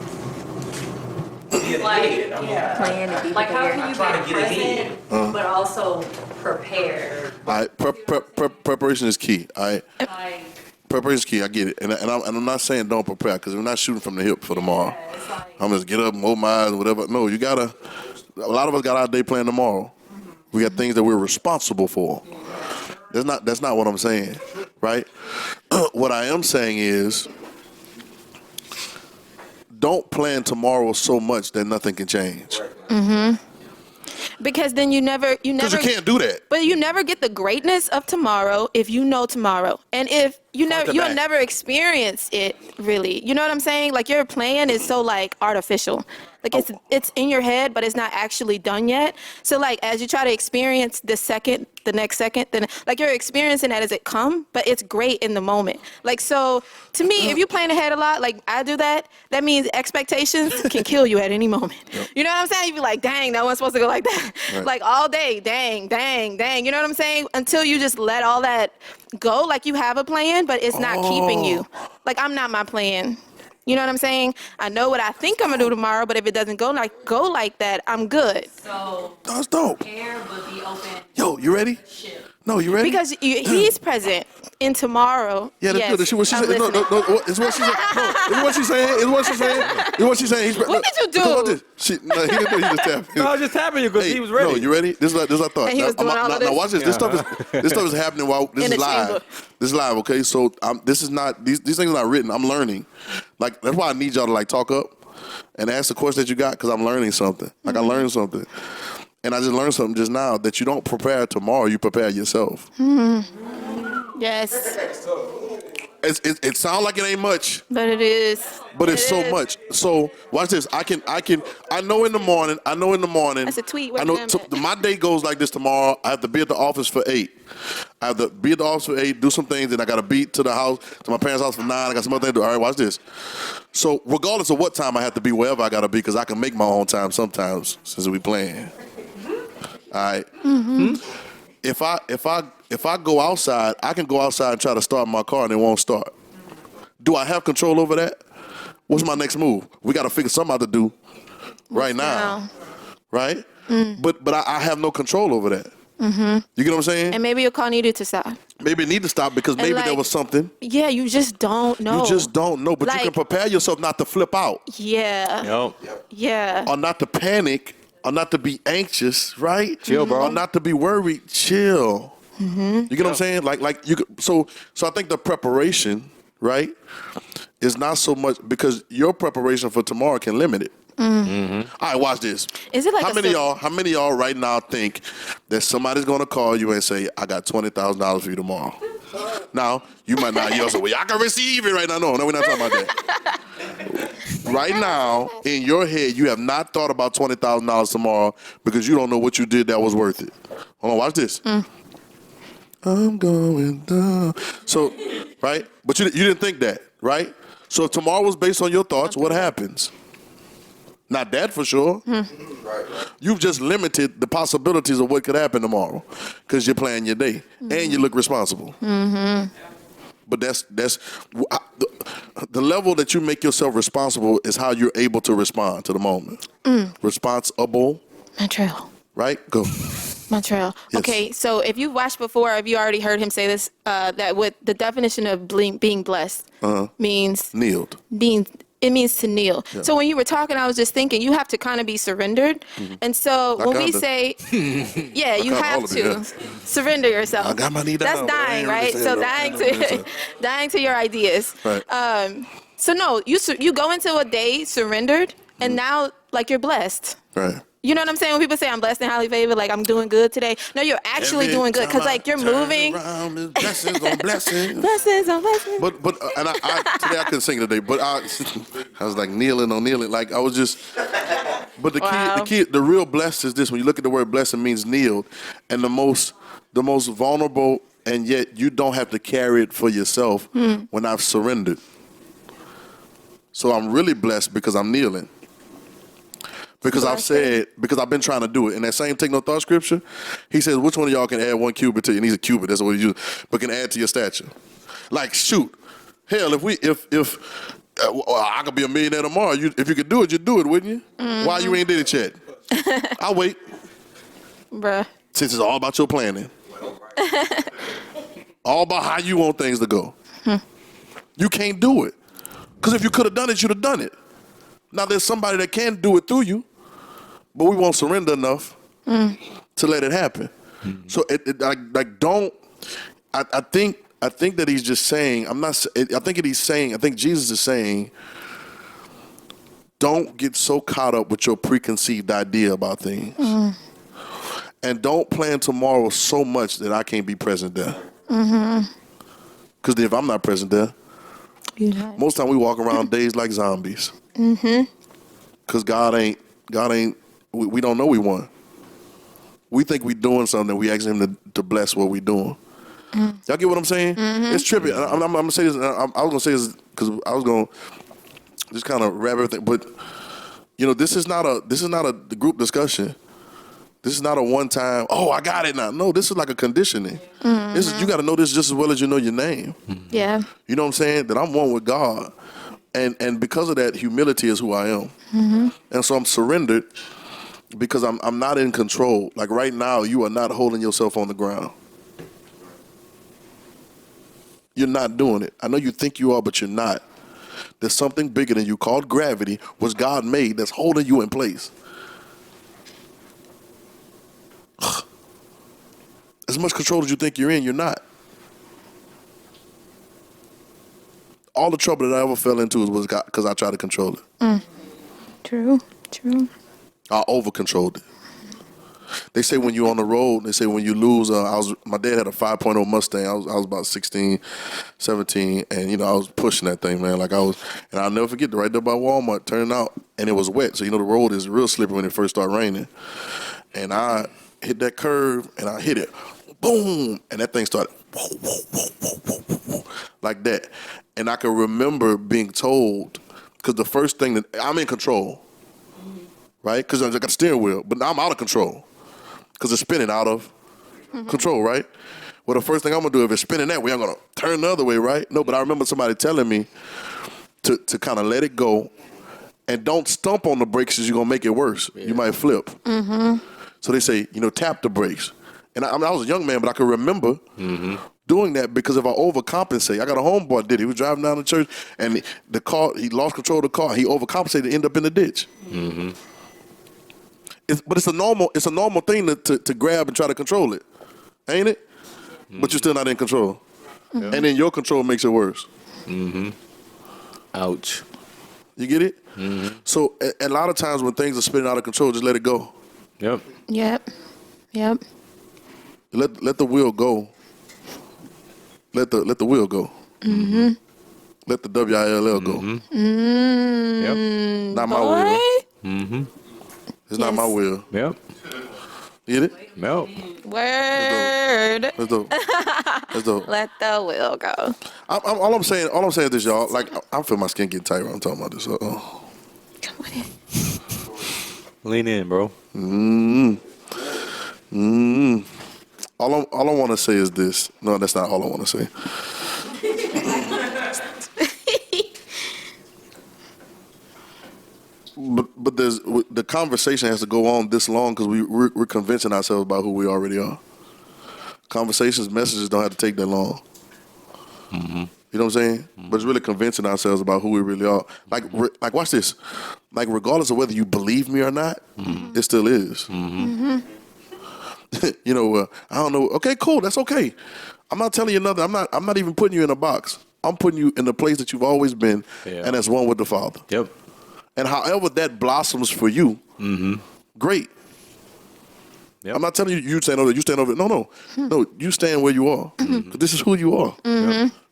Speaker 11: get ahead. I mean,
Speaker 9: Plan to be like how can you
Speaker 11: trying to
Speaker 9: be
Speaker 11: get
Speaker 9: present,
Speaker 11: ahead.
Speaker 9: but also prepared?
Speaker 3: All right. Preparation is key. All right.
Speaker 9: Like,
Speaker 3: Preparation is key. I get it. And I'm not saying don't prepare because we're not shooting from the hip for tomorrow.
Speaker 9: it's like,
Speaker 3: I'm just get up, mow my eyes, whatever. No, you gotta. A lot of us got our day plan tomorrow. We got things that we're responsible for. That's not what I'm saying, right? What I am saying is, don't plan tomorrow so much that nothing can change.
Speaker 5: Because then you never.
Speaker 3: Because you can't do that.
Speaker 5: But you never get the greatness of tomorrow if you know tomorrow, and if you'll never experience it really. You know what I'm saying? Like your plan is so like artificial. Like it's in your head, but it's not actually done yet. So like as you try to experience the next second, then like you're experiencing that as it come, but it's great in the moment. Like so, to me, if you plan ahead a lot, like I do that means expectations can kill you at any moment. You know what I'm saying? You be like, dang, that wasn't supposed to go like that.
Speaker 3: Right.
Speaker 5: Like all day, dang. You know what I'm saying? Until you just let all that go, like you have a plan, but it's not keeping you. Like I'm not my plan. You know what I'm saying? I know what I think I'm gonna do tomorrow, but if it doesn't go like that, I'm good.
Speaker 9: so
Speaker 3: That's dope.
Speaker 9: prepare but be open.
Speaker 3: Yo, you ready?
Speaker 9: Shit.
Speaker 3: No, you ready?
Speaker 5: Because he's present in tomorrow.
Speaker 3: Yeah, that's
Speaker 5: yes,
Speaker 3: good. That's what she
Speaker 5: I'm
Speaker 3: said. No,
Speaker 5: listening.
Speaker 3: it's what she said. No, it's what she's saying. It's what she's saying. It's what she's saying.
Speaker 5: What did you do?
Speaker 3: Because watch this. No, he didn't do it. He just tapped.
Speaker 4: No, I was just tapping you because
Speaker 3: Hey,
Speaker 4: he was ready.
Speaker 3: No, you ready? This is what I thought.
Speaker 5: And he was doing all of this?
Speaker 3: Now watch this. This stuff is happening while this
Speaker 5: In
Speaker 3: is
Speaker 5: the
Speaker 3: live.
Speaker 5: chamber.
Speaker 3: This is live. Okay, so this is not these things are not written. I'm learning. Like that's why I need y'all to like talk up and ask the question that you got because I'm learning something. Like I learned something, and I just learned something just now that you don't prepare tomorrow. You prepare yourself.
Speaker 5: Yes,
Speaker 3: It sounds like it ain't much.
Speaker 5: but it is.
Speaker 3: But it's
Speaker 5: It
Speaker 3: so
Speaker 5: is.
Speaker 3: much. So watch this. I know in the morning.
Speaker 5: That's a tweet. Where
Speaker 3: I know
Speaker 5: the damn at?
Speaker 3: my day goes like this tomorrow. I have to be at the office for 8. I have to be at the office for 8, do some things, then I got to be to the house, to my parents' house for 9. I got some other things to do. All right, watch this. So regardless of what time I have to be, wherever I got to be, because I can make my own time sometimes since we playing. All right. If I go outside, I can go outside and try to start my car and it won't start. Do I have control over that? What's my next move? We got to figure something out to do right now, right? But I have no control over that. You get what I'm saying?
Speaker 5: And maybe your car needed to stop.
Speaker 3: Maybe it need to stop because maybe there was something.
Speaker 5: Yeah, you just don't know.
Speaker 3: You just don't know, but you can
Speaker 5: Like-
Speaker 3: prepare yourself not to flip out
Speaker 5: Yeah.
Speaker 4: Yep.
Speaker 5: Yeah.
Speaker 3: or not to panic or not to be anxious, right?
Speaker 4: Chill, bro.
Speaker 3: Or not to be worried. Chill. You get what I'm saying? Like you. So I think the preparation, right, is not so much because your preparation for tomorrow can limit it. All right, watch this.
Speaker 5: Is it like
Speaker 3: how
Speaker 5: a
Speaker 3: many
Speaker 5: sil-
Speaker 3: of y'all right now think that somebody's gonna call you and say, "I got $20,000 for you tomorrow"? Now you might not. You also, well, I can receive it right now. No, we're not talking about that. Right now, in your head, you have not thought about $20,000 tomorrow because you don't know what you did that was worth it. Hold on, watch this. I'm going down. So, right? But you didn't think that, right? So if tomorrow was based on your thoughts, what happens? Not that for sure. You've just limited the possibilities of what could happen tomorrow because you're planning your day and you look responsible. But that's the level that you make yourself responsible is how you're able to respond to the moment. Responsible,
Speaker 5: Montreal.
Speaker 3: right? Go.
Speaker 5: Montreal.
Speaker 3: Yes.
Speaker 5: Okay, so if you've watched before, have you already heard him say this? That what the definition of being blessed means
Speaker 3: Kneeled.
Speaker 5: it means to kneel.
Speaker 3: Yeah.
Speaker 5: So when you were talking, I was just thinking you have to kind of be surrendered. And so when we say, yeah, you have to surrender yourself.
Speaker 3: I got my knee down.
Speaker 5: That's dying, right? So dying to your ideas.
Speaker 3: Right.
Speaker 5: So no, you go into a day surrendered, and now like you're blessed.
Speaker 3: Right.
Speaker 5: You know what I'm saying? When people say I'm blessed and highly favored, like I'm doing good today. No, you're actually doing good because like you're moving.
Speaker 3: Blessings on blessings.
Speaker 5: Blessings on blessings.
Speaker 3: But and I today I couldn't sing today, but I was like kneeling on kneeling. Like I was just. But the real blessed is this. When you look at the word blessed, it means kneeled, and the most vulnerable, and yet you don't have to carry it for yourself when I've surrendered. So I'm really blessed because I'm kneeling. Because I've been trying to do it. In that same Take No Thought scripture, he says, which one of y'all can add 1 cubit to you? And he's a cubit, that's what he uses, but can add to your stature. Like, shoot. Hell, if I could be a millionaire tomorrow, if you could do it, you'd do it, wouldn't you? Why you ain't did it yet? I'll wait.
Speaker 5: Bruh.
Speaker 3: Since it's all about your planning. All about how you want things to go. You can't do it. Because if you could have done it, you'd have done it. Now, there's somebody that can do it through you, but we won't surrender enough to let it happen. So, don't. I think that he's just saying. I think Jesus is saying, don't get so caught up with your preconceived idea about things, and don't plan tomorrow so much that I can't be present there. Because if I'm not present there, most time we walk around days like zombies. Because God ain't, we don't know we won. We think we doing something, we ask him to bless what we doing. Y'all get what I'm saying? It's trippy. I'm going to say this, I was going to say this because I was going to just kind of wrap everything, but, this is not a group discussion. This is not a one-time, I got it now. No, this is like a conditioning. You got to know this just as well as you know your name.
Speaker 5: Yeah.
Speaker 3: You know what I'm saying? That I'm one with God. And because of that, humility is who I am. And so I'm surrendered because I'm not in control. Like right now, you are not holding yourself on the ground. You're not doing it. I know you think you are, but you're not. There's something bigger than you called gravity, which God made, that's holding you in place. As much control as you think you're in, you're not. All the trouble that I ever fell into was because I tried to control it.
Speaker 5: True.
Speaker 3: I over-controlled it. They say when you're on the road, they say when you lose, my dad had a 5.0 Mustang. I was about 16, 17, and, I was pushing that thing, man. And I'll never forget, right there by Walmart, turning out, and it was wet. So, the road is real slippery when it first started raining. And I hit that curve, and I hit it. Boom! And that thing started like that. And I can remember being told, because the first thing that I'm in control, right? Because I got the steering wheel, but now I'm out of control because it's spinning out of control, right? Well, the first thing I'm gonna do if it's spinning that way, I'm gonna turn the other way, right? No, but I remember somebody telling me to kind of let it go and don't stump on the brakes because you're gonna make it worse. Yeah. You might flip. So they say, tap the brakes. And I was a young man, but I can remember doing that because if I overcompensate, I got a homeboy did. He was driving down to church, and the car, he lost control of the car. He overcompensated and ended up in the ditch. But it's a normal thing to grab and try to control it, ain't it? But you're still not in control. And then your control makes it worse.
Speaker 4: Ouch.
Speaker 3: You get it? So a lot of times when things are spinning out of control, just let it go.
Speaker 4: Yep.
Speaker 3: Let the wheel go. Let the wheel go. Let the WILL go.
Speaker 4: Yep.
Speaker 3: Not my wheel. It's not my wheel.
Speaker 4: Yep.
Speaker 3: Get it?
Speaker 4: Yep.
Speaker 5: Word.
Speaker 3: Let's do.
Speaker 5: Let the wheel go.
Speaker 3: All I'm saying is this, y'all. Like I feel my skin getting tight when I'm talking about this.
Speaker 5: Come with it.
Speaker 4: Lean in, bro.
Speaker 3: All I want to say is this. No, that's not all I want to say. But there's the conversation has to go on this long because we're convincing ourselves about who we already are. Conversations, messages don't have to take that long.
Speaker 4: Mm-hmm.
Speaker 3: You know what I'm saying? But it's really convincing ourselves about who we really are. Like watch this. Like regardless of whether you believe me or not, it still is. You know, I don't know. Okay, cool. That's okay. I'm not telling you nothing. I'm not even putting you in a box. I'm putting you in the place that you've always been, and that's one with the Father.
Speaker 4: Yep.
Speaker 3: And however that blossoms for you, great.
Speaker 4: Yep.
Speaker 3: I'm not telling you you stand over there, you stand over there. No. You stand where you are. 'Cause this is who you are,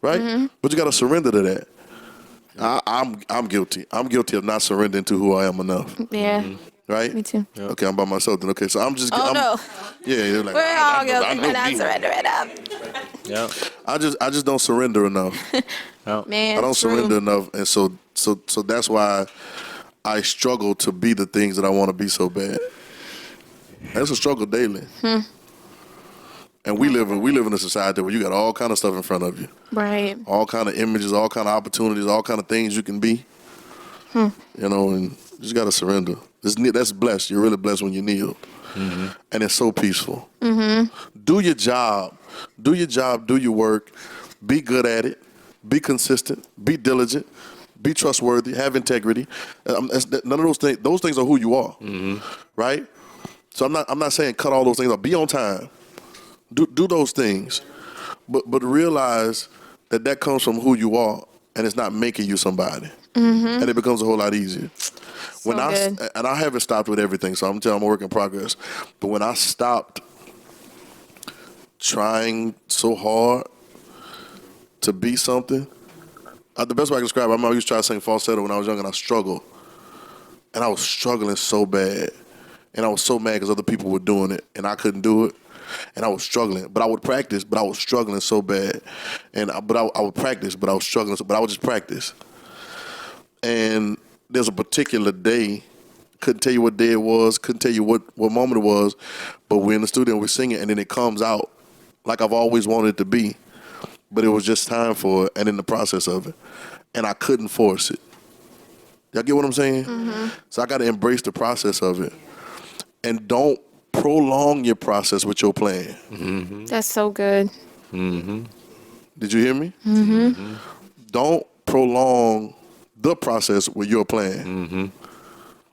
Speaker 3: right? But you got to surrender to that. I'm guilty. I'm guilty of not surrendering to who I am enough.
Speaker 5: Yeah.
Speaker 3: Right?
Speaker 5: Me too.
Speaker 3: Okay, I'm by myself then. Okay, so I'm just.
Speaker 5: Oh, no.
Speaker 3: Yeah, you're like,
Speaker 5: We're all guilty
Speaker 3: I know
Speaker 5: for not
Speaker 3: me.
Speaker 5: surrendering up.
Speaker 4: Yeah.
Speaker 3: I just don't surrender enough.
Speaker 5: Man,
Speaker 3: I don't
Speaker 5: true.
Speaker 3: surrender enough, and so that's why I struggle to be the things that I want to be so bad. That's a struggle daily. And we live in a society where you got all kind of stuff in front of you.
Speaker 5: Right.
Speaker 3: All kind of images, all kind of opportunities, all kind of things you can be. You know, and you just got to surrender. That's blessed. You're really blessed when you kneel. And it's so peaceful. Do your job. Do your job. Do your work. Be good at it. Be consistent. Be diligent. Be trustworthy. Have integrity. None of those things. Those things are who you are. Right? So I'm not saying cut all those things off. Be on time. Do those things. But realize that comes from who you are, and it's not making you somebody. And it becomes a whole lot easier. And I haven't stopped with everything, so I'm telling you I'm a work in progress. But when I stopped trying so hard to be something, the best way I can describe it, I used to try to sing falsetto when I was young, and I struggled. And I was struggling so bad. And I was so mad because other people were doing it, and I couldn't do it. And I was struggling. But I would practice, but I was struggling so bad. But I would practice, but I was struggling. But I would just practice. And there's a particular day, couldn't tell you what day it was, couldn't tell you what moment it was, but we're in the studio and we're singing, and then it comes out like I've always wanted it to be. But it was just time for it, and in the process of it. And I couldn't force it. Y'all get what I'm saying? So I got to embrace the process of it. And don't prolong your process with your plan.
Speaker 5: That's so good.
Speaker 3: Did you hear me? Don't prolong the process with your plan.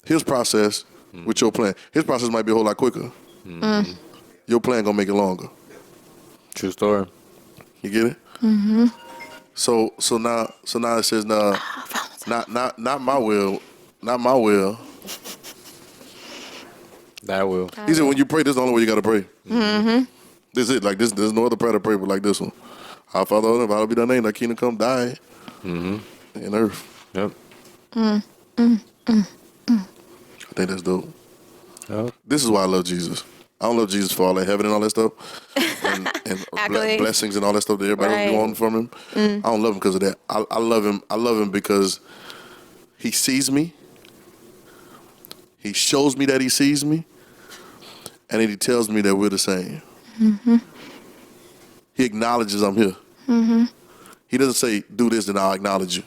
Speaker 3: His process with your plan. His process might be a whole lot quicker. Your plan gonna make it longer.
Speaker 4: True story.
Speaker 3: You get it? So now it says not my will, not my will.
Speaker 4: That will.
Speaker 3: He said when you pray, this is the only way you gotta pray. This is it. Like this, there's no other prayer to pray but like this one. Our Father, hallowed be thy name, thy kingdom come, thy in earth.
Speaker 4: Yep.
Speaker 3: I think that's dope.
Speaker 4: Yep.
Speaker 3: This is why I love Jesus. I don't love Jesus for all that heaven and all that stuff, and blessings and all that stuff that everybody else be wanting from him. I don't love him because of that. I love him. I love him because he sees me. He shows me that he sees me, and then he tells me that we're the same. He acknowledges I'm here. He doesn't say, do this, then I'll acknowledge you.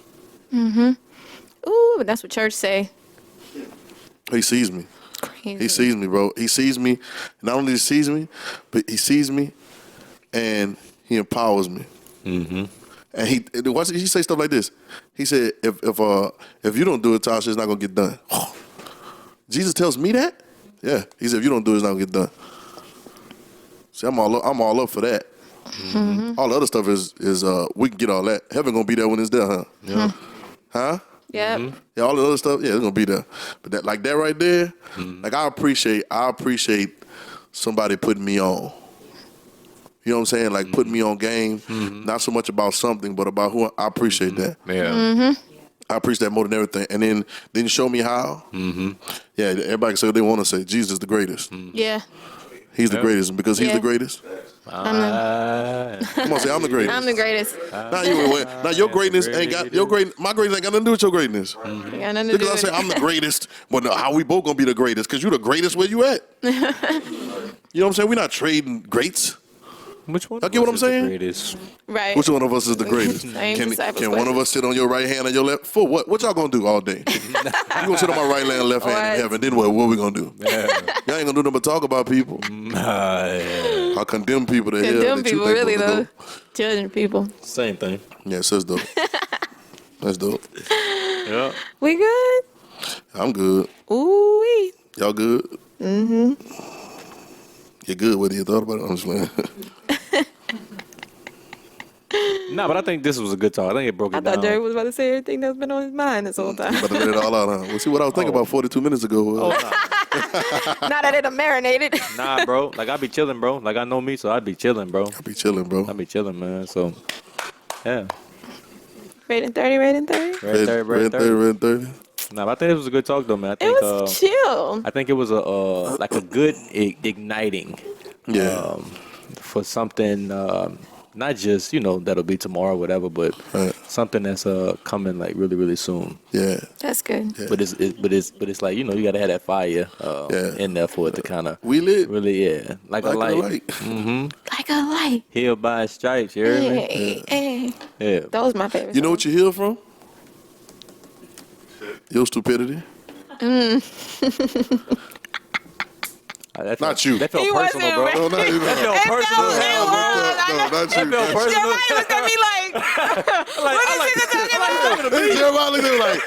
Speaker 5: Ooh, that's what church say.
Speaker 3: He sees me.
Speaker 5: Crazy.
Speaker 3: He sees me, bro. He sees me. Not only he sees me, but he sees me, and he empowers me. And he say stuff like this. He said, if you don't do it, Tasha, it's not gonna get done. Jesus tells me that? Yeah. He said, if you don't do it, it's not gonna get done. See, I'm all up for that. All the other stuff is we can get all that. Heaven gonna be there when it's there, huh?
Speaker 4: Yeah.
Speaker 3: Huh?
Speaker 5: Yep.
Speaker 3: Yeah, all the other stuff, yeah, it's gonna be there. But that right there, like I appreciate somebody putting me on. You know what I'm saying? Like putting me on game. Not so much about something, but about who I appreciate that.
Speaker 4: Yeah.
Speaker 3: I appreciate that more than everything. And then you show me how. Yeah, everybody can say what they want to say. Jesus is the greatest.
Speaker 5: Yeah.
Speaker 3: He's the greatest. And because he's the greatest, come on, say I'm the greatest.
Speaker 5: I'm the greatest.
Speaker 3: Now your greatness ain't got my greatness ain't got nothing to do with your greatness.
Speaker 5: Got nothing to do
Speaker 3: Because I
Speaker 5: with
Speaker 3: say
Speaker 5: it.
Speaker 3: I'm the greatest. Well, no, how we both gonna be the greatest? Because you the greatest where you at. You know what I'm saying? We're not trading greats.
Speaker 4: Which one?
Speaker 3: Y'all get what I'm
Speaker 4: is the
Speaker 3: saying?
Speaker 4: greatest?
Speaker 5: Right.
Speaker 3: Which one of us is the greatest? Can one of us sit on your right hand and your left? For what? What y'all gonna do all day? You gonna sit on my right hand and left hand in heaven? Then what? What we gonna do? Y'all ain't gonna do nothing but talk about people. I condemn people to hell.
Speaker 5: Condemn
Speaker 3: that you
Speaker 5: people,
Speaker 3: think
Speaker 5: really,
Speaker 3: will
Speaker 5: though.
Speaker 3: go.
Speaker 5: Judging people.
Speaker 4: Same thing.
Speaker 3: Yes, that's dope. That's dope.
Speaker 4: Yeah.
Speaker 5: We good?
Speaker 3: I'm good.
Speaker 5: Ooh-wee.
Speaker 3: Y'all good?
Speaker 5: Mm-hmm.
Speaker 3: You good? Whether you thought about it, I'm just playing.
Speaker 4: Nah, but I think this was a good talk. I think it broke it
Speaker 5: I
Speaker 4: down.
Speaker 5: thought Jerry was about to say everything that's been on his mind this whole time.
Speaker 3: About to let it all out, huh? Well, see what I was thinking about 42 minutes ago.
Speaker 4: Oh,
Speaker 5: Now that it done marinated.
Speaker 4: nah, bro. Like, I be chilling, bro. Like, I know me, so I'd be chilling, bro.
Speaker 3: I be chilling, bro.
Speaker 4: I be chilling, man. So, yeah.
Speaker 5: Rating 30, rating 30.
Speaker 4: Red 30. Nah, but I think it was a good talk, though, man. I think,
Speaker 5: It was chill.
Speaker 4: I think it was like a good igniting.
Speaker 3: Yeah.
Speaker 4: For something, not just, that'll be tomorrow or whatever, but something that's coming like really, really soon.
Speaker 3: Yeah.
Speaker 5: That's good.
Speaker 3: Yeah.
Speaker 4: But it's like, you gotta have that fire in there for it to kind of
Speaker 3: we lit.
Speaker 4: Really, yeah, like a light. Mm-hmm.
Speaker 5: Like a light.
Speaker 4: Healed by stripes, you hear me?
Speaker 5: Hey.
Speaker 4: Yeah.
Speaker 5: That was my favorite.
Speaker 3: You know what you heal from? Your stupidity. Not you.
Speaker 4: That felt personal, bro.
Speaker 3: No, not you.
Speaker 4: That felt personal.
Speaker 3: No, not you.
Speaker 4: That felt personal.
Speaker 5: Jeremiah looked at me like, what is he talking about?
Speaker 3: Jeremiah looked at me like,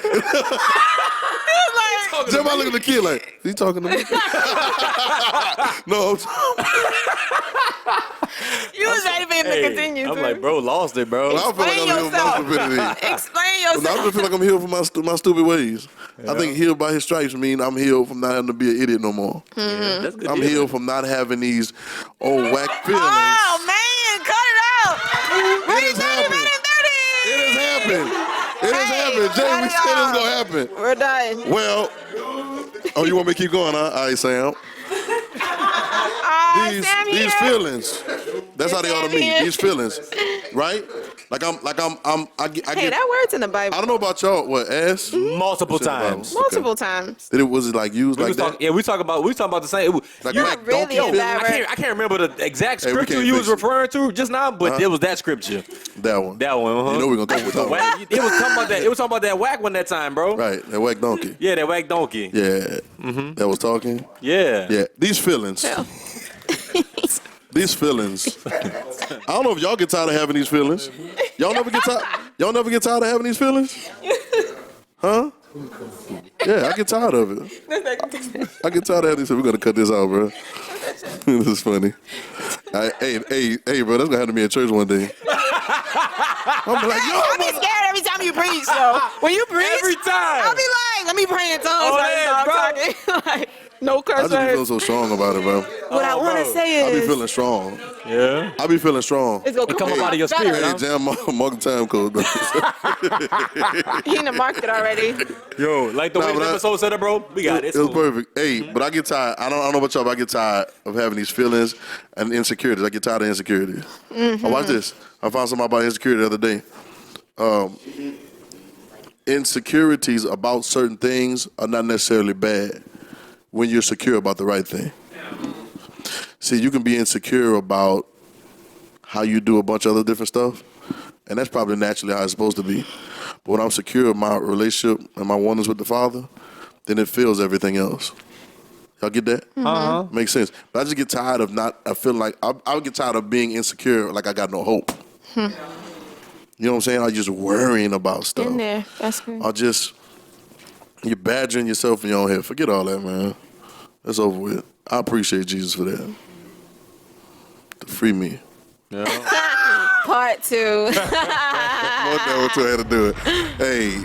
Speaker 3: Jeremiah looked at the kid like, he talking to me? No.
Speaker 5: You was not even to continue.
Speaker 4: I'm like, bro, lost it, bro.
Speaker 3: I feel like I'm healed from my stupidity.
Speaker 5: Explain
Speaker 3: I
Speaker 5: yourself.
Speaker 3: just feel like I'm healed from my stupid ways. I think healed by his stripes mean I'm healed from not having to be an idiot no more.
Speaker 5: Mm-hmm.
Speaker 4: That's good.
Speaker 3: I'm healed from not having these old whack feelings.
Speaker 5: Oh, man, cut it out.
Speaker 3: It has happened. It has happened. It has happened. Jay, we said it's going to happen.
Speaker 5: We're done.
Speaker 3: Well, oh, you want me to keep going, huh? All right, Sam. These feelings. That's how they ought to be. These feelings, right? I get.
Speaker 5: Hey, that word's in the Bible.
Speaker 3: I don't know about y'all. What ass?
Speaker 4: Multiple times.
Speaker 5: Multiple times.
Speaker 3: Was it like used like that?
Speaker 4: We talking about the same.
Speaker 3: Like
Speaker 5: You're
Speaker 3: whack
Speaker 5: really
Speaker 3: donkey
Speaker 5: a bad
Speaker 3: feelings?
Speaker 5: word.
Speaker 4: I can't remember the exact
Speaker 3: Hey, we
Speaker 4: scripture
Speaker 3: can't
Speaker 4: you
Speaker 3: fix
Speaker 4: was
Speaker 3: it.
Speaker 4: referring to just now, but it was that scripture.
Speaker 3: That one.
Speaker 4: That one. Uh-huh.
Speaker 3: You know we're gonna come with that one.
Speaker 4: Whack, it was talking about that. It was talking about that whack one that time, bro.
Speaker 3: Right, that whack donkey.
Speaker 4: Yeah, that whack donkey.
Speaker 3: Yeah. That was talking.
Speaker 4: Yeah.
Speaker 3: Yeah. These feelings. These feelings. I don't know if y'all get tired of having these feelings. Y'all never get tired. Y'all never get tired of having these feelings? Huh? Yeah, I get tired of it. I get tired of having these. We're gonna cut this out, bro. This is funny. Hey, bro, that's gonna happen to me at church one day. I'm like, yo,
Speaker 5: I be scared every time you preach, so when you preach,
Speaker 4: Every time.
Speaker 5: I'll be like, let me pray in tongues
Speaker 4: Oh,
Speaker 5: while
Speaker 4: yeah,
Speaker 5: you talking. Like, no
Speaker 3: I
Speaker 5: curse
Speaker 3: just be feeling
Speaker 5: words.
Speaker 3: so strong about it, bro.
Speaker 5: What I want to say
Speaker 3: I be
Speaker 5: is,
Speaker 3: feeling strong.
Speaker 4: Yeah.
Speaker 3: I be feeling strong.
Speaker 5: it's gonna
Speaker 4: It come up out of your spirit,
Speaker 3: Hey,
Speaker 4: huh?
Speaker 3: Jam, mark the time code, bro.
Speaker 5: He done marked it already.
Speaker 4: Yo, like the
Speaker 3: Nah,
Speaker 4: way
Speaker 3: but
Speaker 4: the episode said it, bro. We got it.
Speaker 3: It was perfect. Hey, but I get tired. I don't know about y'all, but I get tired of having these feelings and insecurities. I get tired of insecurities. Watch this. I found something about insecurity the other day. Insecurities about certain things are not necessarily bad when you're secure about the right thing. See, you can be insecure about how you do a bunch of other different stuff, and that's probably naturally how it's supposed to be. But when I'm secure in my relationship and my oneness with the Father, then it fills everything else. Y'all get that?
Speaker 4: Uh-huh.
Speaker 3: Makes sense. But I just get tired of I feel like I would get tired of being insecure, like I got no hope. You know what I'm saying? I'm just worrying about stuff.
Speaker 5: In there. That's good.
Speaker 3: You're badgering yourself in your own head. Forget all that, man. That's over with. I appreciate Jesus for that. To free me.
Speaker 4: Yeah.
Speaker 5: Part 2.
Speaker 3: More than what I had to do it. Hey,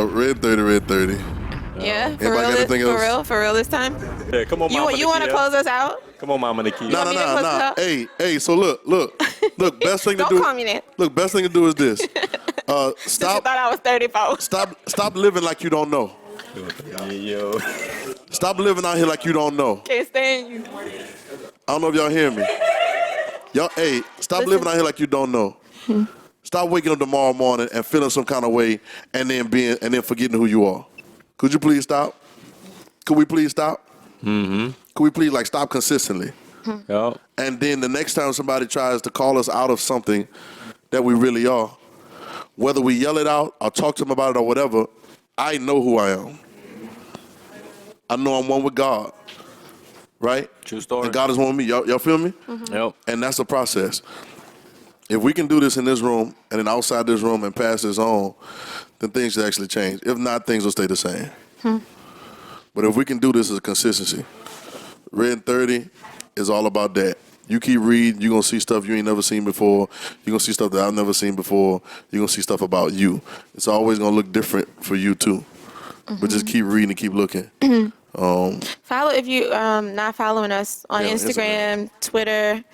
Speaker 3: Red 30.
Speaker 5: Yeah, for
Speaker 3: Anybody got anything else?
Speaker 5: For real this time.
Speaker 4: Yeah, come on,
Speaker 5: You
Speaker 4: Mama
Speaker 5: want to
Speaker 4: Nakia.
Speaker 5: close us out?
Speaker 4: Come on, Mama Nakia.
Speaker 3: No.
Speaker 5: me to close it out?
Speaker 3: Hey. So look. Best thing to
Speaker 5: Don't
Speaker 3: do.
Speaker 5: call me that.
Speaker 3: Look, best thing to do is this.
Speaker 5: You
Speaker 3: Stop.
Speaker 5: thought I was 34.
Speaker 3: Stop living like you don't know.
Speaker 4: Yo.
Speaker 3: Stop living out here like you don't know.
Speaker 5: Can't stand you.
Speaker 3: I don't know if y'all hear me. Y'all, hey, stop living out here like you don't know. Stop waking up tomorrow morning and feeling some kind of way and then forgetting who you are. Could you please stop? Could we please stop? Mm-hmm. Could we please stop consistently?
Speaker 4: Yup.
Speaker 3: And then the next time somebody tries to call us out of something that we really are, whether we yell it out or talk to them about it or whatever, I know who I am. I know I'm one with God, right?
Speaker 4: True story.
Speaker 3: And God is one with me. Y'all feel me?
Speaker 4: Yep.
Speaker 3: And that's the process. If we can do this in this room and then outside this room and pass this on, then things should actually change. If not, things will stay the same. But if we can do this as a consistency, RedIn30 is all about that. You keep reading, you're going to see stuff you ain't never seen before. You're going to see stuff that I've never seen before. You're going to see stuff about you. It's always going to look different for you, too. But just keep reading and keep looking.
Speaker 5: Follow if you not following us on
Speaker 3: Yeah,
Speaker 5: Instagram, Twitter.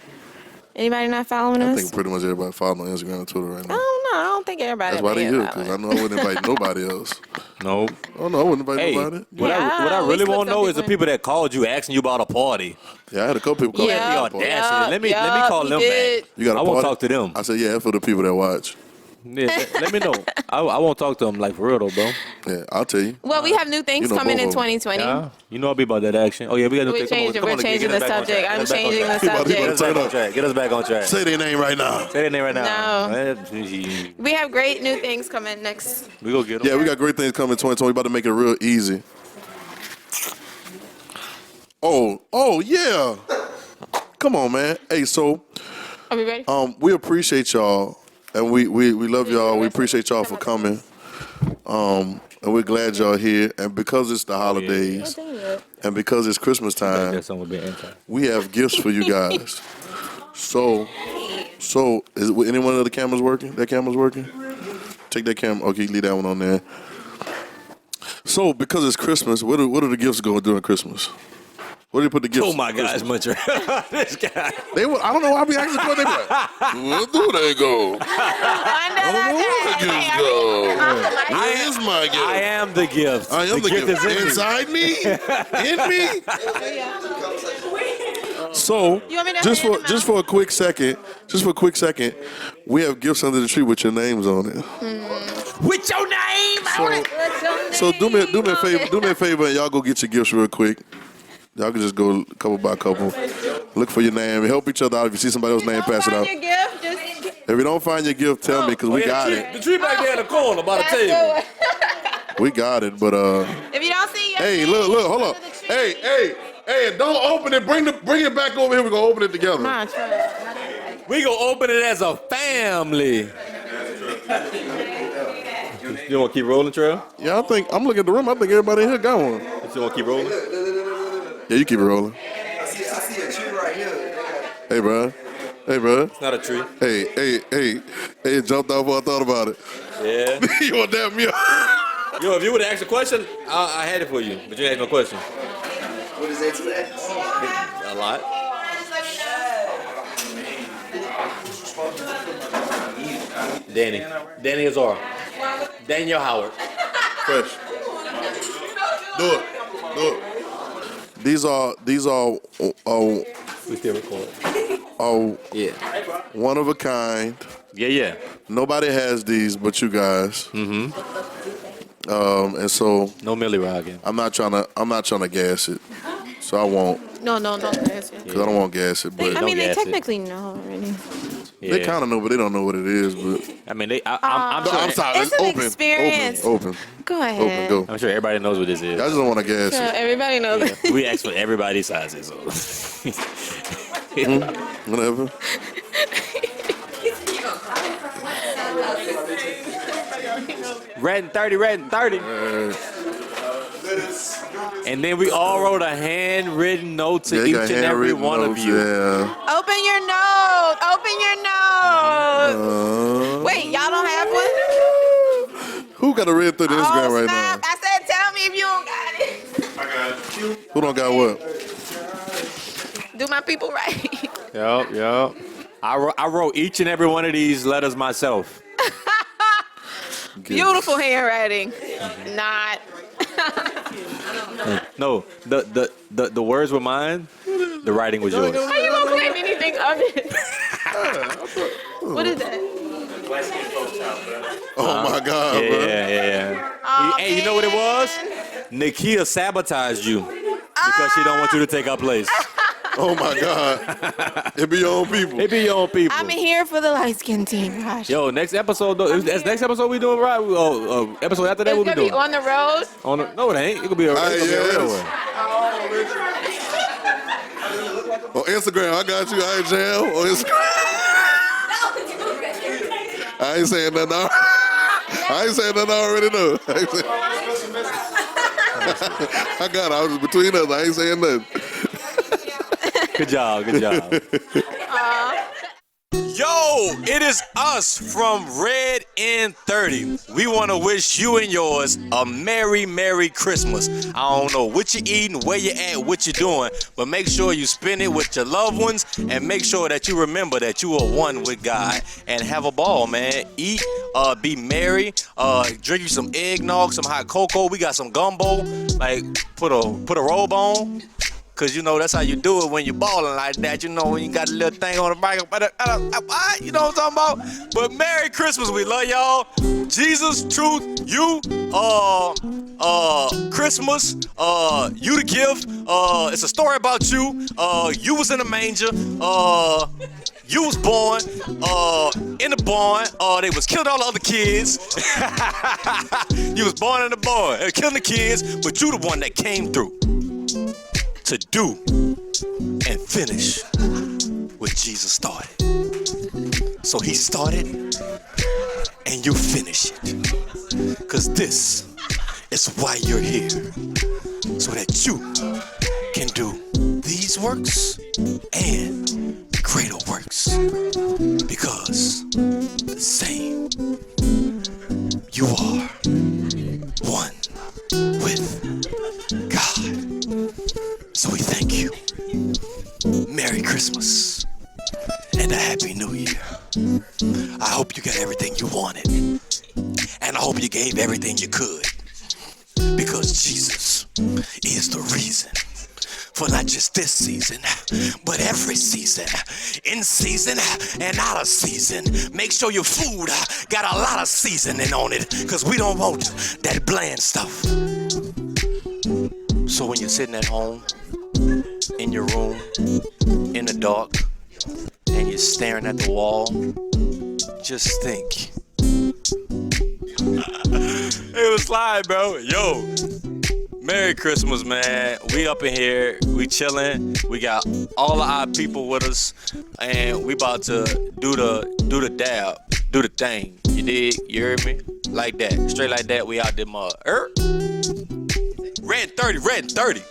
Speaker 5: Anybody not following
Speaker 3: I
Speaker 5: us?
Speaker 3: think pretty much everybody following on Instagram and Twitter right
Speaker 5: I
Speaker 3: now.
Speaker 5: don't know. I don't think everybody.
Speaker 3: That's why they here,
Speaker 5: following.
Speaker 3: because I know I wouldn't invite nobody else.
Speaker 4: No.
Speaker 3: Oh, no, I wouldn't invite
Speaker 4: Hey,
Speaker 3: nobody.
Speaker 4: what I
Speaker 5: we
Speaker 4: really
Speaker 5: split
Speaker 4: want to
Speaker 5: some
Speaker 4: know is the
Speaker 5: people in.
Speaker 4: people that called you asking you about a party.
Speaker 3: Yeah, I had a couple people call me.
Speaker 5: Yeah.
Speaker 4: The audacity. Let me call them
Speaker 5: did.
Speaker 4: back.
Speaker 3: You got a
Speaker 4: I won't
Speaker 3: party?
Speaker 4: talk to them.
Speaker 3: I said, yeah, for the people that watch.
Speaker 4: Yeah, let me know. I won't talk to them like for real though, bro.
Speaker 3: Yeah, I'll tell you.
Speaker 5: Well, we have new things
Speaker 3: You know
Speaker 5: coming
Speaker 3: both
Speaker 5: in
Speaker 3: of them.
Speaker 5: 2020.
Speaker 4: Yeah, you know I'll be about that action. Oh yeah, we got to
Speaker 5: We're changing the subject. I'm changing the
Speaker 3: He about to
Speaker 5: subject.
Speaker 3: turn up.
Speaker 4: Get us back on track.
Speaker 3: Say their name right now.
Speaker 4: Say their name right now.
Speaker 5: No.
Speaker 4: No.
Speaker 5: We have great new things coming next.
Speaker 4: We go get them.
Speaker 3: Yeah, we got great things coming in 2020. We about to make it real easy. Oh, yeah. Come on, man. Hey, so
Speaker 5: Are we ready?
Speaker 3: we appreciate y'all, and we love y'all. We appreciate y'all for coming. And we're glad y'all here. And because it's the holidays, and because it's Christmas time,
Speaker 4: That's something with being anti.
Speaker 3: we have gifts for you guys. So is any one of the cameras working? That camera's working? Take that camera. Okay, leave that one on there. So because it's Christmas, where do the gifts go during Christmas? Where do you put the gifts?
Speaker 4: Oh my gosh, Muncher. This guy.
Speaker 3: They would, I don't know why I be asking for. They be like, where do they go? I don't know where the gifts go. Where is my gift?
Speaker 4: I am the gift.
Speaker 3: I am the gift.
Speaker 4: is in me.
Speaker 3: Inside me? In me? So,
Speaker 5: You want me to
Speaker 3: just
Speaker 5: hand
Speaker 3: for
Speaker 5: them
Speaker 3: just for a quick second, we have gifts under the tree with your names on it.
Speaker 4: With your name on it.
Speaker 3: So do me a favor, and y'all go get your gifts real quick. Y'all can just go couple by couple. Look for your name. Help each other out. If you see somebody else's name, pass it out.
Speaker 5: Your gift, just
Speaker 3: If you don't find your gift, tell me, because we got it.
Speaker 4: The tree back there in the corner by the table.
Speaker 3: We got it, but
Speaker 5: if you don't see your
Speaker 3: hey,
Speaker 5: name,
Speaker 3: look, hold
Speaker 5: under
Speaker 3: on.
Speaker 5: the tree.
Speaker 3: Hey, don't open it. Bring it back over here. We're gonna open it together.
Speaker 5: Nah, try it.
Speaker 4: We gonna open it as a family. You want to keep rolling, Trail?
Speaker 3: Yeah, I'm looking at the room. I think everybody in here got one.
Speaker 4: You want to keep rolling?
Speaker 3: Yeah, you keep it rolling.
Speaker 7: I see a tree right here.
Speaker 3: Hey, bro.
Speaker 4: It's not a tree.
Speaker 3: Hey, it jumped off when I thought about it.
Speaker 4: Yeah.
Speaker 3: You want that me?
Speaker 4: Yo, if you would have asked a question, I had it for you, but you didn't ask no question.
Speaker 7: What is it today?
Speaker 4: A lot. Danny Azar. Daniel Howard.
Speaker 3: Fresh. Do it. These are
Speaker 4: We still record.
Speaker 3: Yeah. One of a kind.
Speaker 4: Yeah.
Speaker 3: Nobody has these but you guys. Mm-hmm. And so
Speaker 4: No Millie rocking.
Speaker 3: I'm not trying to gas it. So I won't,
Speaker 5: No, don't guess it.
Speaker 3: because I don't want to gas it. But
Speaker 5: I mean, they
Speaker 4: gas it.
Speaker 5: technically know already.
Speaker 4: Yeah.
Speaker 3: they kind of know, but they don't know what it is. But
Speaker 4: I mean, I'm sure.
Speaker 3: I'm sorry.
Speaker 5: It's an
Speaker 3: open.
Speaker 5: experience.
Speaker 3: Open.
Speaker 5: Go ahead.
Speaker 3: Go.
Speaker 4: I'm sure everybody knows what this
Speaker 3: I
Speaker 4: is.
Speaker 3: just don't want to gas
Speaker 5: So
Speaker 3: it.
Speaker 5: everybody knows.
Speaker 4: We asked for everybody's sizes. So.
Speaker 3: Whatever.
Speaker 4: RedIn30. And then we all wrote a handwritten note to
Speaker 3: Yeah,
Speaker 4: each
Speaker 3: you got
Speaker 4: and every
Speaker 3: handwritten
Speaker 4: one of
Speaker 3: notes,
Speaker 4: you.
Speaker 3: Yeah.
Speaker 5: Open your note. Open your note. Wait, y'all don't have one?
Speaker 3: Who got a red through the Instagram
Speaker 5: Oh,
Speaker 3: right
Speaker 5: snap.
Speaker 3: now?
Speaker 5: I said, tell me if you don't got it.
Speaker 3: Who don't got what?
Speaker 5: Do my people right.
Speaker 4: Yep. I wrote each and every one of these letters myself.
Speaker 5: Beautiful handwriting. Not.
Speaker 4: No, the words were mine. The writing was yours.
Speaker 5: How you gonna claim anything of it? What is that?
Speaker 3: Oh my God, bro.
Speaker 4: Yeah.
Speaker 5: Oh,
Speaker 4: Hey, you know what it was? Nakia sabotaged you because she don't want you to take her place.
Speaker 3: Oh my God. It be your own people.
Speaker 4: It be your own people.
Speaker 5: I'm here for the light skin team, Raj.
Speaker 4: Yo, next episode though. That's next episode we doing, right? Episode after that,
Speaker 5: It's
Speaker 4: what we
Speaker 5: gonna be
Speaker 4: doing?
Speaker 5: on the road.
Speaker 4: No, it ain't. It could be a real one.
Speaker 3: On Instagram, I got you. I ain't jam. On Instagram. I ain't saying nothing. I ain't saying nothing already, no. I got it. I was between us. I ain't saying nothing.
Speaker 4: Good job. Yo, it is us from RedIn30. We want to wish you and yours a Merry Christmas. I don't know what you're eating, where you're at, what you're doing, but make sure you spend it with your loved ones and make sure that you remember that you are one with God and have a ball, man. Eat, be merry, drink you some eggnog, some hot cocoa. We got some gumbo. Like, put a robe on. Cause you know that's how you do it when you're balling like that. You know when you got a little thing on the back. You know what I'm talking about? But Merry Christmas, we love y'all. Jesus, truth, you, Christmas, you the gift. It's a story about you. You was in the manger. You was born in the barn. They was killing all the other kids. You was born in the barn. They killing the kids, but you the one that came through to do and finish what Jesus started. So he started and you finish it. Cause this is why you're here. So that you can do these works and greater works. Because the same you are one with God. So we thank you. Merry Christmas and a Happy New Year. I hope you got everything you wanted. And I hope you gave everything you could. Because Jesus is the reason for not just this season, but every season. In season and out of season. Make sure your food got a lot of seasoning on it. Because we don't want that bland stuff. So when you're sitting at home, in your room, in the dark, and you're staring at the wall, just think. It was live, bro. Yo, Merry Christmas, man. We up in here, we chilling. We got all of our people with us, and we about to do the dab, do the thing. You dig? You heard me? Like that, straight like that. We out there, mud. RedIn30.